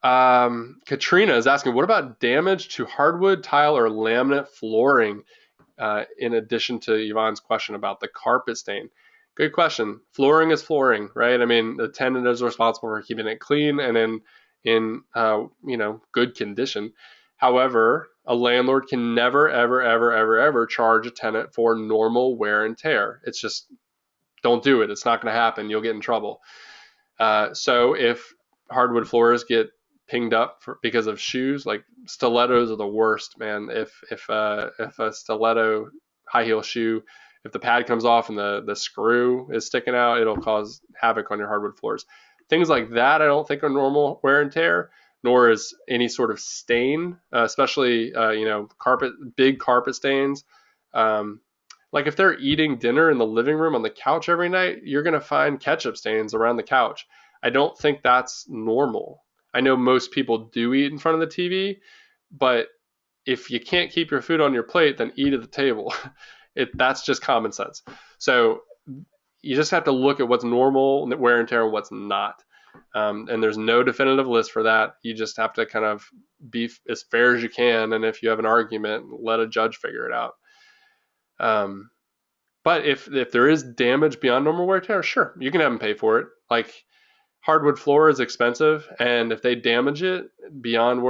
Katrina is asking, what about damage to hardwood, tile, or laminate flooring? In addition to Yvonne's question about the carpet stain. Good question. Flooring is flooring, right? I mean, the tenant is responsible for keeping it clean and in good condition. However, a landlord can never, ever, ever, ever, ever charge a tenant for normal wear and tear. It's just, don't do it. It's not going to happen. You'll get in trouble. So if hardwood floors get pinged up because of shoes, like stilettos are the worst, man. If a stiletto high heel shoe, if the pad comes off and the screw is sticking out, it'll cause havoc on your hardwood floors. Things like that I don't think are normal wear and tear, nor is any sort of stain, especially big carpet stains. Like if they're eating dinner in the living room on the couch every night, you're going to find ketchup stains around the couch. I don't think that's normal. I know most people do eat in front of the TV, but if you can't keep your food on your plate, then eat at the table. That's just common sense. So you just have to look at what's normal wear and tear and what's not. And there's no definitive list for that. You just have to kind of be as fair as you can. And if you have an argument, let a judge figure it out. But if there is damage beyond normal wear and tear, sure, you can have them pay for it. Like, hardwood floor is expensive, and if they damage it beyond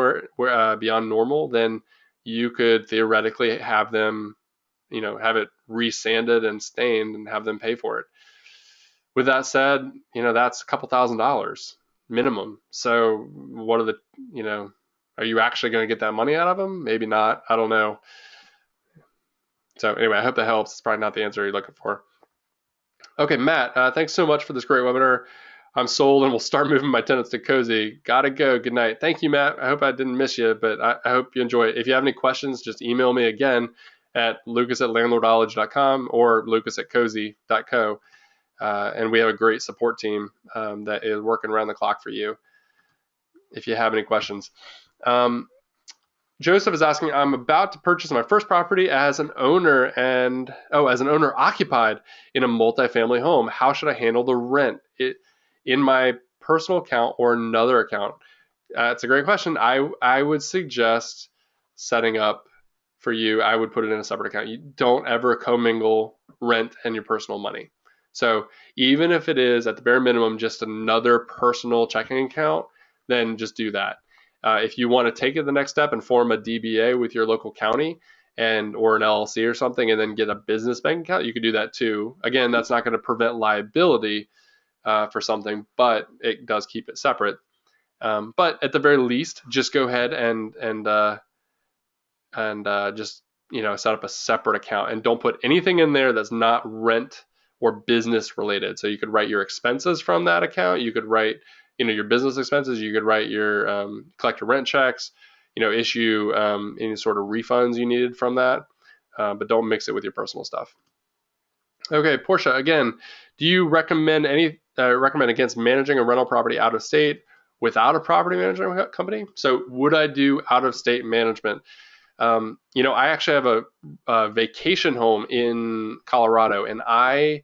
beyond normal, then you could theoretically have them, have it resanded and stained and have them pay for it. With that said, that's a couple $1,000s minimum. So what are are you actually going to get that money out of them? Maybe not. I don't know. So anyway, I hope that helps. It's probably not the answer you're looking for. Okay, Matt, thanks so much for this great webinar. I'm sold and will start moving my tenants to Cozy. Gotta go. Good night. Thank you, Matt. I hope I didn't miss you, but I hope you enjoy it. If you have any questions, just email me again at lucas@landlordology.com or lucas@cozy.co. And we have a great support team that is working around the clock for you if you have any questions. Joseph is asking, I'm about to purchase my first property as an owner occupied in a multifamily home. How should I handle the rent? In my personal account or another account? It's a great question. I would suggest setting up for you, I would put it in a separate account. You don't ever commingle rent and your personal money. So even if it is at the bare minimum just another personal checking account, then just do that. If you want to take it the next step and form a DBA with your local county or an LLC or something, and then get a business bank account, you could do that too. Again, that's not going to prevent liability for something, but it does keep it separate. But at the very least, just go ahead and just set up a separate account, and don't put anything in there that's not rent or business related. So you could write your expenses from that account. You could write your business expenses. You could write your collect your rent checks. Issue any sort of refunds you needed from that. But don't mix it with your personal stuff. Okay, Portia, again, do you recommend against managing a rental property out of state without a property management company? So would I do out of state management? I actually have a vacation home in Colorado, and I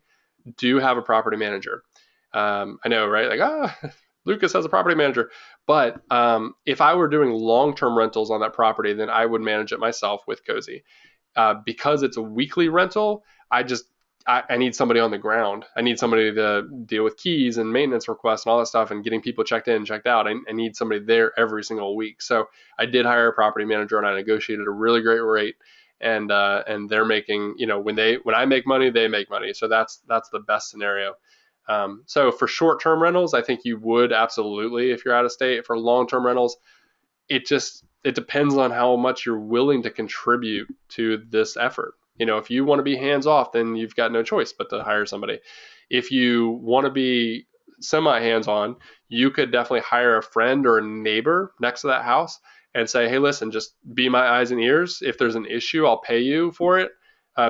do have a property manager. I know, right? Like, Lucas has a property manager. But if I were doing long-term rentals on that property, then I would manage it myself with Cozy. Because it's a weekly rental, I need somebody on the ground. I need somebody to deal with keys and maintenance requests and all that stuff and getting people checked in and checked out. I need somebody there every single week. So I did hire a property manager and I negotiated a really great rate. And they're making, when I make money, they make money. So that's the best scenario. So for short-term rentals, I think you would absolutely, if you're out of state. For long-term rentals, it depends on how much you're willing to contribute to this effort. If you want to be hands off, then you've got no choice but to hire somebody. If you want to be semi hands on, you could definitely hire a friend or a neighbor next to that house and say, hey, listen, just be my eyes and ears. If there's an issue, I'll pay you for it,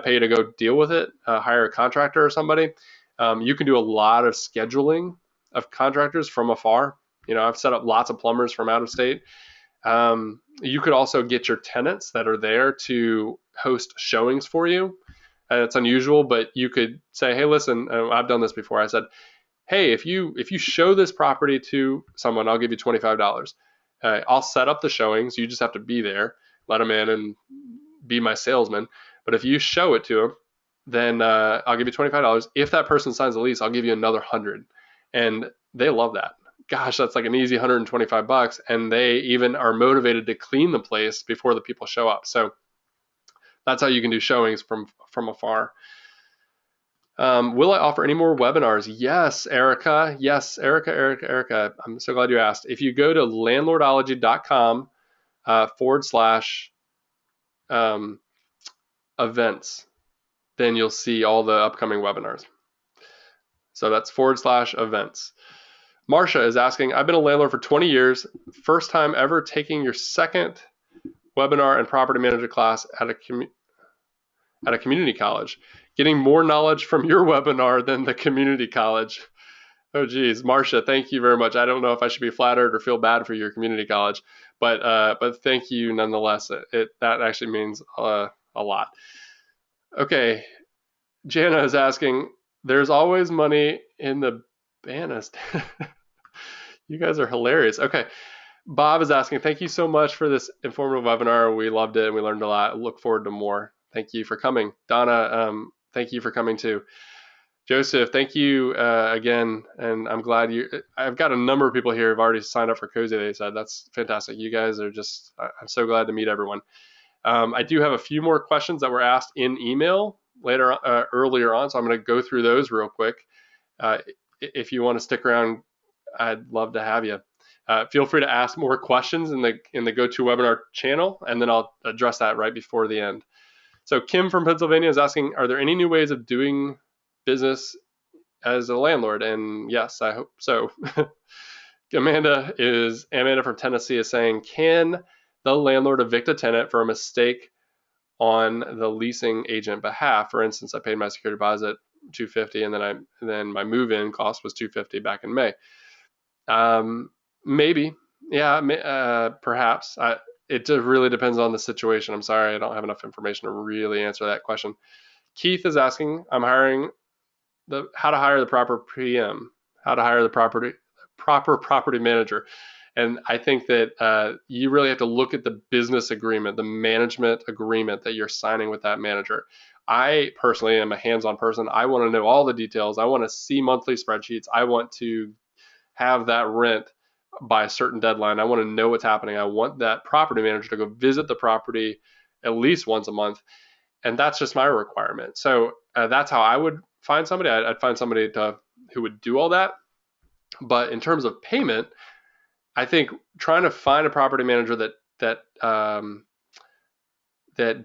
pay you to go deal with it, hire a contractor or somebody. You can do a lot of scheduling of contractors from afar. I've set up lots of plumbers from out of state. You could also get your tenants that are there to host showings for you. It's unusual, but you could say, hey, listen, I've done this before. I said, hey, if you show this property to someone, I'll give you $25. I'll set up the showings. You just have to be there, let them in and be my salesman. But if you show it to them, then I'll give you $25. If that person signs a lease, I'll give you another $100. And they love that. Gosh, that's like an easy $125, and they even are motivated to clean the place before the people show up. So that's how you can do showings from afar. Will I offer any more webinars? Yes, Erica. Yes, Erica. I'm so glad you asked. If you go to landlordology.com / events, then you'll see all the upcoming webinars. So that's / events. Marcia is asking, I've been a landlord for 20 years. First time ever taking your second webinar and property manager class at a community college. Getting more knowledge from your webinar than the community college. Oh, geez. Marcia, thank you very much. I don't know if I should be flattered or feel bad for your community college, but thank you nonetheless. That actually means a lot. Okay. Jana is asking, there's always money in the Banas. You guys are hilarious. Okay. Bob is asking, thank you so much for this informative webinar. We loved it and we learned a lot. Look forward to more. Thank you for coming. Donna, thank you for coming too. Joseph, thank you again. And I'm glad I've got a number of people here who've already signed up for Cozy. They said that's fantastic. You guys are I'm so glad to meet everyone. I do have a few more questions that were asked in email earlier on. So I'm going to go through those real quick. If you want to stick around, I'd love to have you. Feel free to ask more questions in the GoToWebinar channel, and then I'll address that right before the end. So Kim from Pennsylvania is asking, are there any new ways of doing business as a landlord? And yes, I hope so. Amanda from Tennessee is saying, can the landlord evict a tenant for a mistake on the leasing agent behalf? For instance, I paid my security deposit $250, and then my move-in cost was $250 back in May. Maybe, yeah, perhaps. It just really depends on the situation. I'm sorry, I don't have enough information to really answer that question. Keith is asking, I'm hiring how to hire the proper PM, how to hire the proper property manager. And I think that you really have to look at the business agreement, the management agreement that you're signing with that manager. I personally am a hands-on person. I want to know all the details. I want to see monthly spreadsheets. I want to have that rent by a certain deadline. I want to know what's happening. I want that property manager to go visit the property at least once a month. And that's just my requirement. So that's how I would find somebody. I'd find somebody who would do all that. But in terms of payment, I think trying to find a property manager that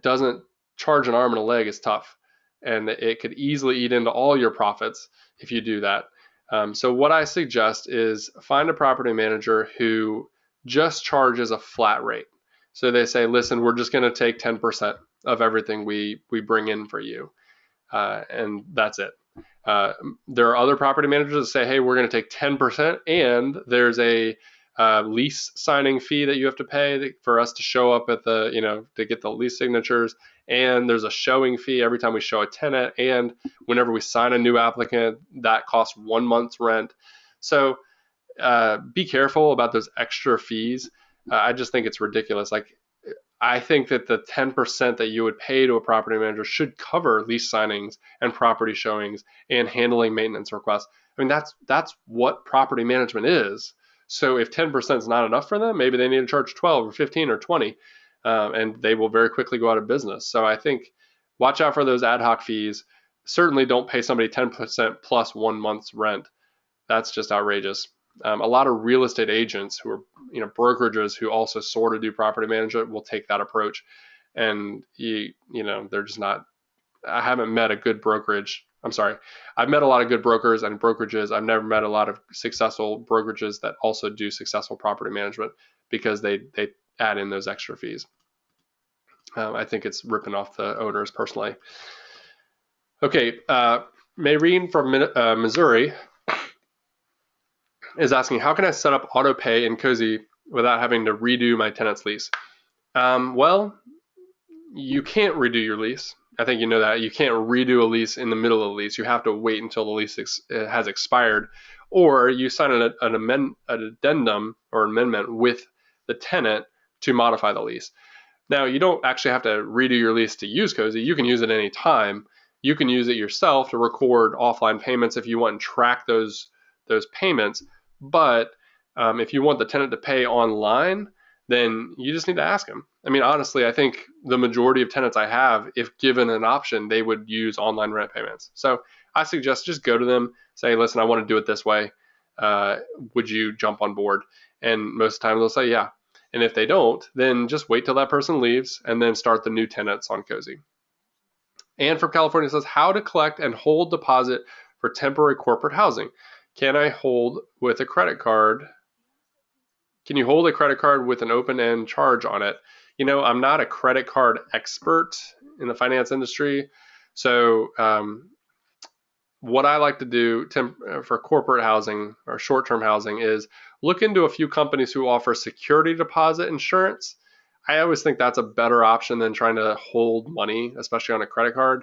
doesn't charge an arm and a leg is tough. And it could easily eat into all your profits if you do that. So what I suggest is find a property manager who just charges a flat rate. So they say, listen, we're just going to take 10% of everything we bring in for you. And that's it. There are other property managers that say, hey, we're going to take 10% and there's a lease signing fee that you have to pay for us to show up at the, to get the lease signatures. And there's a showing fee every time we show a tenant. And whenever we sign a new applicant, that costs 1 month's rent. So be careful about those extra fees. I just think it's ridiculous. Like, I think that the 10% that you would pay to a property manager should cover lease signings and property showings and handling maintenance requests. I mean, that's what property management is. So if 10% is not enough for them, maybe they need to charge 12 or 15 or 20, and they will very quickly go out of business. So I think watch out for those ad hoc fees. Certainly don't pay somebody 10% plus 1 month's rent. That's just outrageous. A lot of real estate agents who are, brokerages who also sort of do property management will take that approach, and they're just not. I haven't met a good brokerage. I'm sorry, I've met a lot of good brokers and brokerages. I've never met a lot of successful brokerages that also do successful property management because they add in those extra fees. I think it's ripping off the owners personally. Okay, Maureen from Missouri is asking, how can I set up auto pay in Cozy without having to redo my tenant's lease? Well, you can't redo your lease. I think you know that. You can't redo a lease in the middle of the lease. You have to wait until the lease has expired, or you sign an addendum or amendment with the tenant to modify the lease. Now, you don't actually have to redo your lease to use Cozy. You can use it any time. You can use it yourself to record offline payments if you want and track those payments. But if you want the tenant to pay online, then you just need to ask them. I mean, honestly, I think the majority of tenants I have, if given an option, they would use online rent payments. So I suggest just go to them, say, listen, I want to do it this way. Would you jump on board? And most of the time they'll say, yeah. And if they don't, then just wait till that person leaves and then start the new tenants on Cozy. Anne from California says, how to collect and hold deposit for temporary corporate housing. Can I hold with a credit card? Can you hold a credit card with an open-end charge on it? I'm not a credit card expert in the finance industry. So what I like to do for corporate housing or short-term housing is look into a few companies who offer security deposit insurance. I always think that's a better option than trying to hold money, especially on a credit card.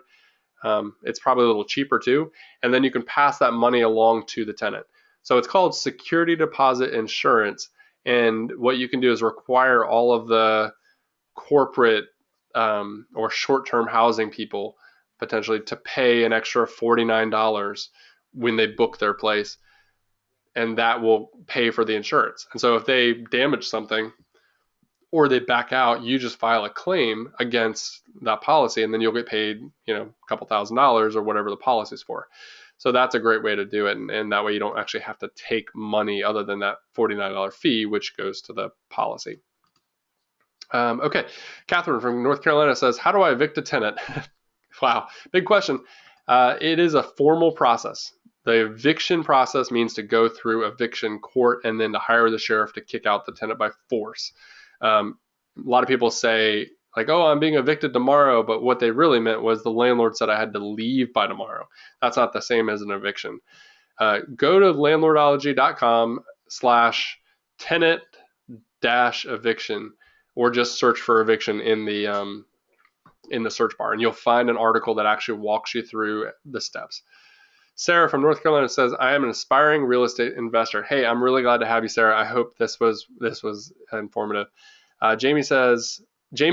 It's probably a little cheaper too. And then you can pass that money along to the tenant. So it's called security deposit insurance. And what you can do is require all of the corporate or short-term housing people potentially to pay an extra $49 when they book their place. And that will pay for the insurance. And so if they damage something or they back out, you just file a claim against that policy, and then you'll get paid, a couple $1,000s or whatever the policy is for. So that's a great way to do it, and that way you don't actually have to take money other than that $49 fee, which goes to the policy. Okay, Catherine from North Carolina says, how do I evict a tenant? Wow, big question. It is a formal process. The eviction process means to go through eviction court and then to hire the sheriff to kick out the tenant by force. A lot of people say, like, oh, I'm being evicted tomorrow, but what they really meant was the landlord said I had to leave by tomorrow. That's not the same as an eviction. Go to landlordology.com/tenant-eviction, or just search for eviction in the search bar, and you'll find an article that actually walks you through the steps. Sarah from North Carolina says, I am an aspiring real estate investor. Hey, I'm really glad to have you, Sarah. I hope this was informative. Jamie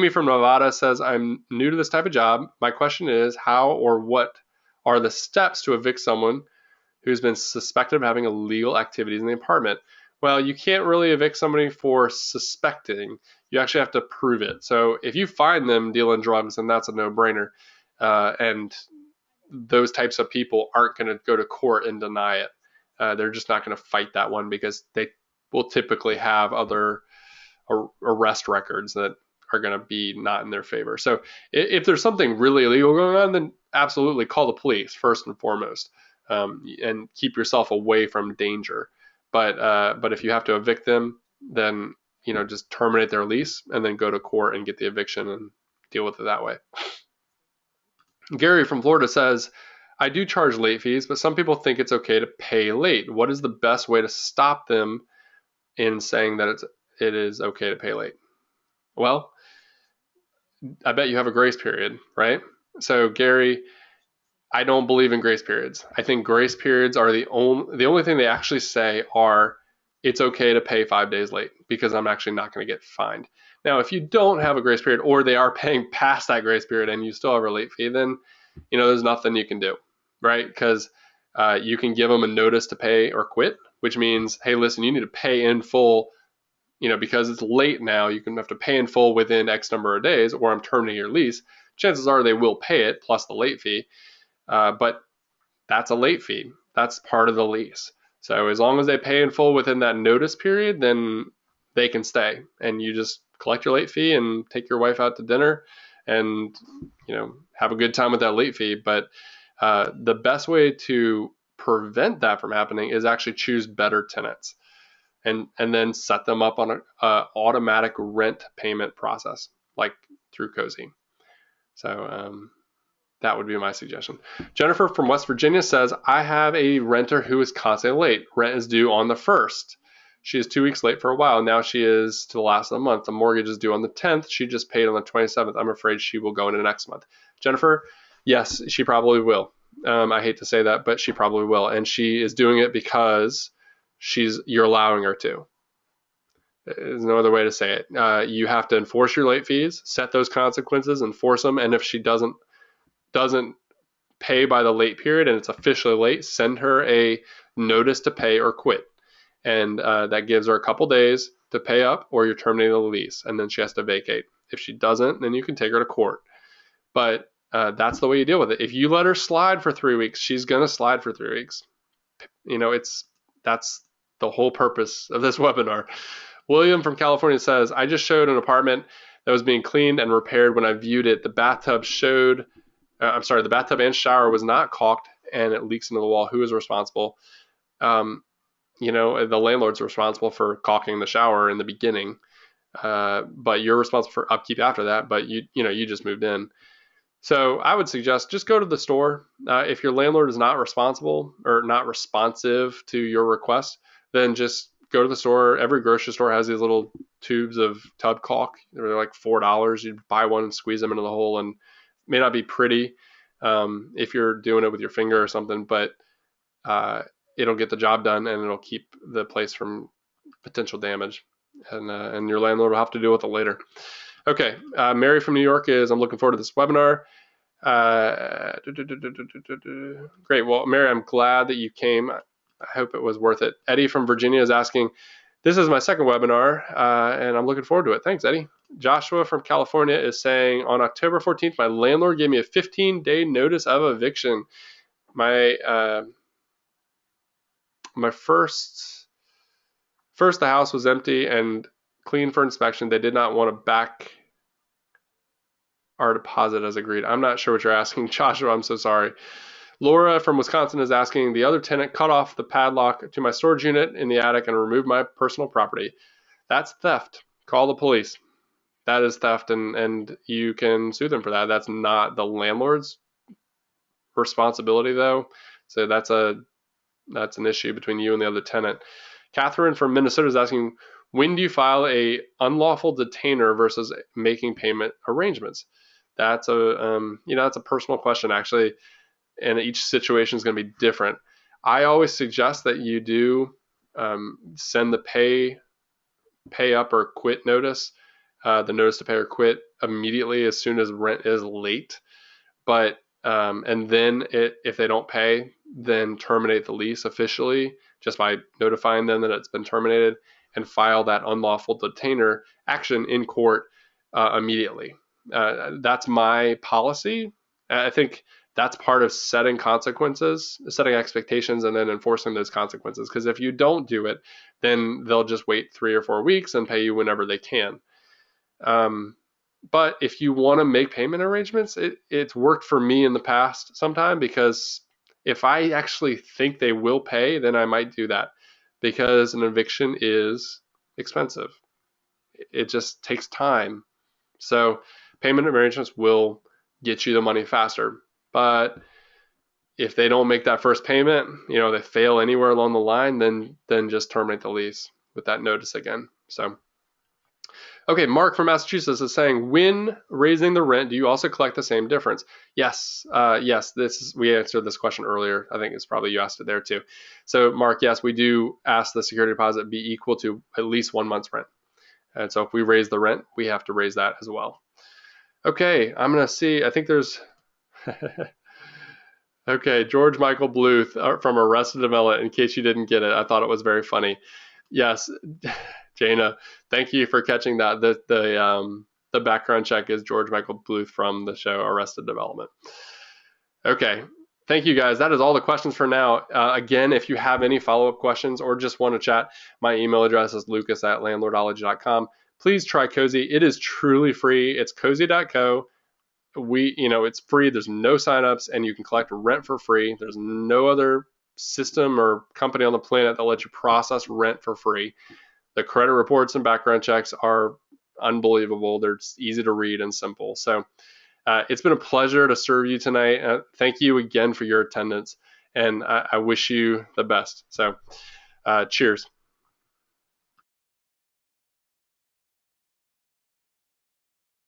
from Nevada says, I'm new to this type of job. My question is, how or what are the steps to evict someone who's been suspected of having illegal activities in the apartment? Well, you can't really evict somebody for suspecting. You actually have to prove it. So if you find them dealing drugs, then that's a no-brainer. And those types of people aren't going to go to court and deny it. They're just not going to fight that one because they will typically have other arrest records that are going to be not in their favor. So if there's something really illegal going on, then absolutely call the police first and foremost, and keep yourself away from danger. But if you have to evict them, then just terminate their lease and then go to court and get the eviction and deal with it that way. Gary from Florida says, I do charge late fees, but some people think it's okay to pay late. What is the best way to stop them in saying that it is okay to pay late? Well, I bet you have a grace period, right? So Gary, I don't believe in grace periods. I think grace periods are the only thing they actually say are it's okay to pay 5 days late because I'm actually not going to get fined. Now, if you don't have a grace period or they are paying past that grace period and you still have a late fee, then there's nothing you can do, right? Because you can give them a notice to pay or quit, which means, hey, listen, you need to pay in full. Because it's late now, you can have to pay in full within X number of days, or I'm terminating your lease. Chances are they will pay it plus the late fee. But that's a late fee. That's part of the lease. So as long as they pay in full within that notice period, then they can stay. And you just collect your late fee and take your wife out to dinner and, have a good time with that late fee. But the best way to prevent that from happening is actually choose better tenants and then set them up on an automatic rent payment process, like through Cozy. So that would be my suggestion. Jennifer from West Virginia says, I have a renter who is constantly late. Rent is due on the 1st. She is 2 weeks late for a while. Now she is to the last of the month. The mortgage is due on the 10th. She just paid on the 27th. I'm afraid she will go into next month. Jennifer, yes, she probably will. I hate to say that, but she probably will. And she is doing it because you're allowing her to. There's no other way to say it. You have to enforce your late fees, set those consequences, enforce them. And if she doesn't pay by the late period and it's officially late, send her a notice to pay or quit. And that gives her a couple days to pay up or you're terminating the lease. And then she has to vacate. If she doesn't, then you can take her to court. But that's the way you deal with it. If you let her slide for 3 weeks, she's going to slide for 3 weeks. That's the whole purpose of this webinar. William from California says, I just showed an apartment that was being cleaned and repaired. When I viewed it, the bathtub and shower was not caulked and it leaks into the wall. Who is responsible? The landlord's responsible for caulking the shower in the beginning, but you're responsible for upkeep after that. But you just moved in. So I would suggest just go to the store. If your landlord is not responsible or not responsive to your request, then just go to the store. Every grocery store has these little tubes of tub caulk. They're like $4. You buy one and squeeze them into the hole, and it may not be pretty if you're doing it with your finger or something, but it'll get the job done and it'll keep the place from potential damage. And your landlord will have to deal with it later. Okay, Mary from New York I'm looking forward to this webinar. Great. Well, Mary, I'm glad that you came. I hope it was worth it. Eddie from Virginia is asking, this is my second webinar, and I'm looking forward to it. Thanks, Eddie. Joshua from California is saying, on October 14th, my landlord gave me a 15-day notice of eviction. My first the house was empty and clean for inspection. They did not want to back our deposit as agreed. I'm not sure what you're asking, Joshua. I'm so sorry. Laura from Wisconsin is asking, the other tenant cut off the padlock to my storage unit in the attic and removed my personal property. That's theft. Call the police. That is theft, and you can sue them for that. That's not the landlord's responsibility, though. So that's an issue between you and the other tenant. Catherine from Minnesota is asking, when do you file a unlawful detainer versus making payment arrangements? That's a personal question, actually, and each situation is going to be different. I always suggest that you do send the pay up or quit notice, the notice to pay or quit immediately as soon as rent is late. But and then if they don't pay, then terminate the lease officially just by notifying them that it's been terminated and file that unlawful detainer action in court immediately. That's my policy. I think that's part of setting expectations, and then enforcing those consequences. Because if you don't do it, then they'll just wait 3 or 4 weeks and pay you whenever they can. But if you want to make payment arrangements, it's worked for me in the past sometime, because if I actually think they will pay, then I might do that, because an eviction is expensive. It just takes time. So payment arrangements will get you the money faster. But if they don't make that first payment, they fail anywhere along the line, then just terminate the lease. with that notice again. So, okay, Mark from Massachusetts is saying, when raising the rent, do you also collect the same difference? Yes, yes. We answered this question earlier. I think it's probably you asked it there too. So, Mark, yes, we do ask the security deposit be equal to at least 1 month's rent. And so if we raise the rent, we have to raise that as well. Okay, I'm gonna see. I think there's. Okay, George Michael Bluth from Arrested Development. In case you didn't get it, I thought it was very funny. Yes, Jana, thank you for catching that. The background check is George Michael Bluth from the show Arrested Development. Okay, thank you guys. That is all the questions for now. Again, if you have any follow-up questions or just want to chat, my email address is lucas@landlordology.com. Please try Cozy. It is truly free. It's cozy.co. It's free. There's no signups, and you can collect rent for free. There's no other system or company on the planet that lets you process rent for free. The credit reports and background checks are unbelievable. They're easy to read and simple. So it's been a pleasure to serve you tonight. Thank you again for your attendance, and I wish you the best. So cheers.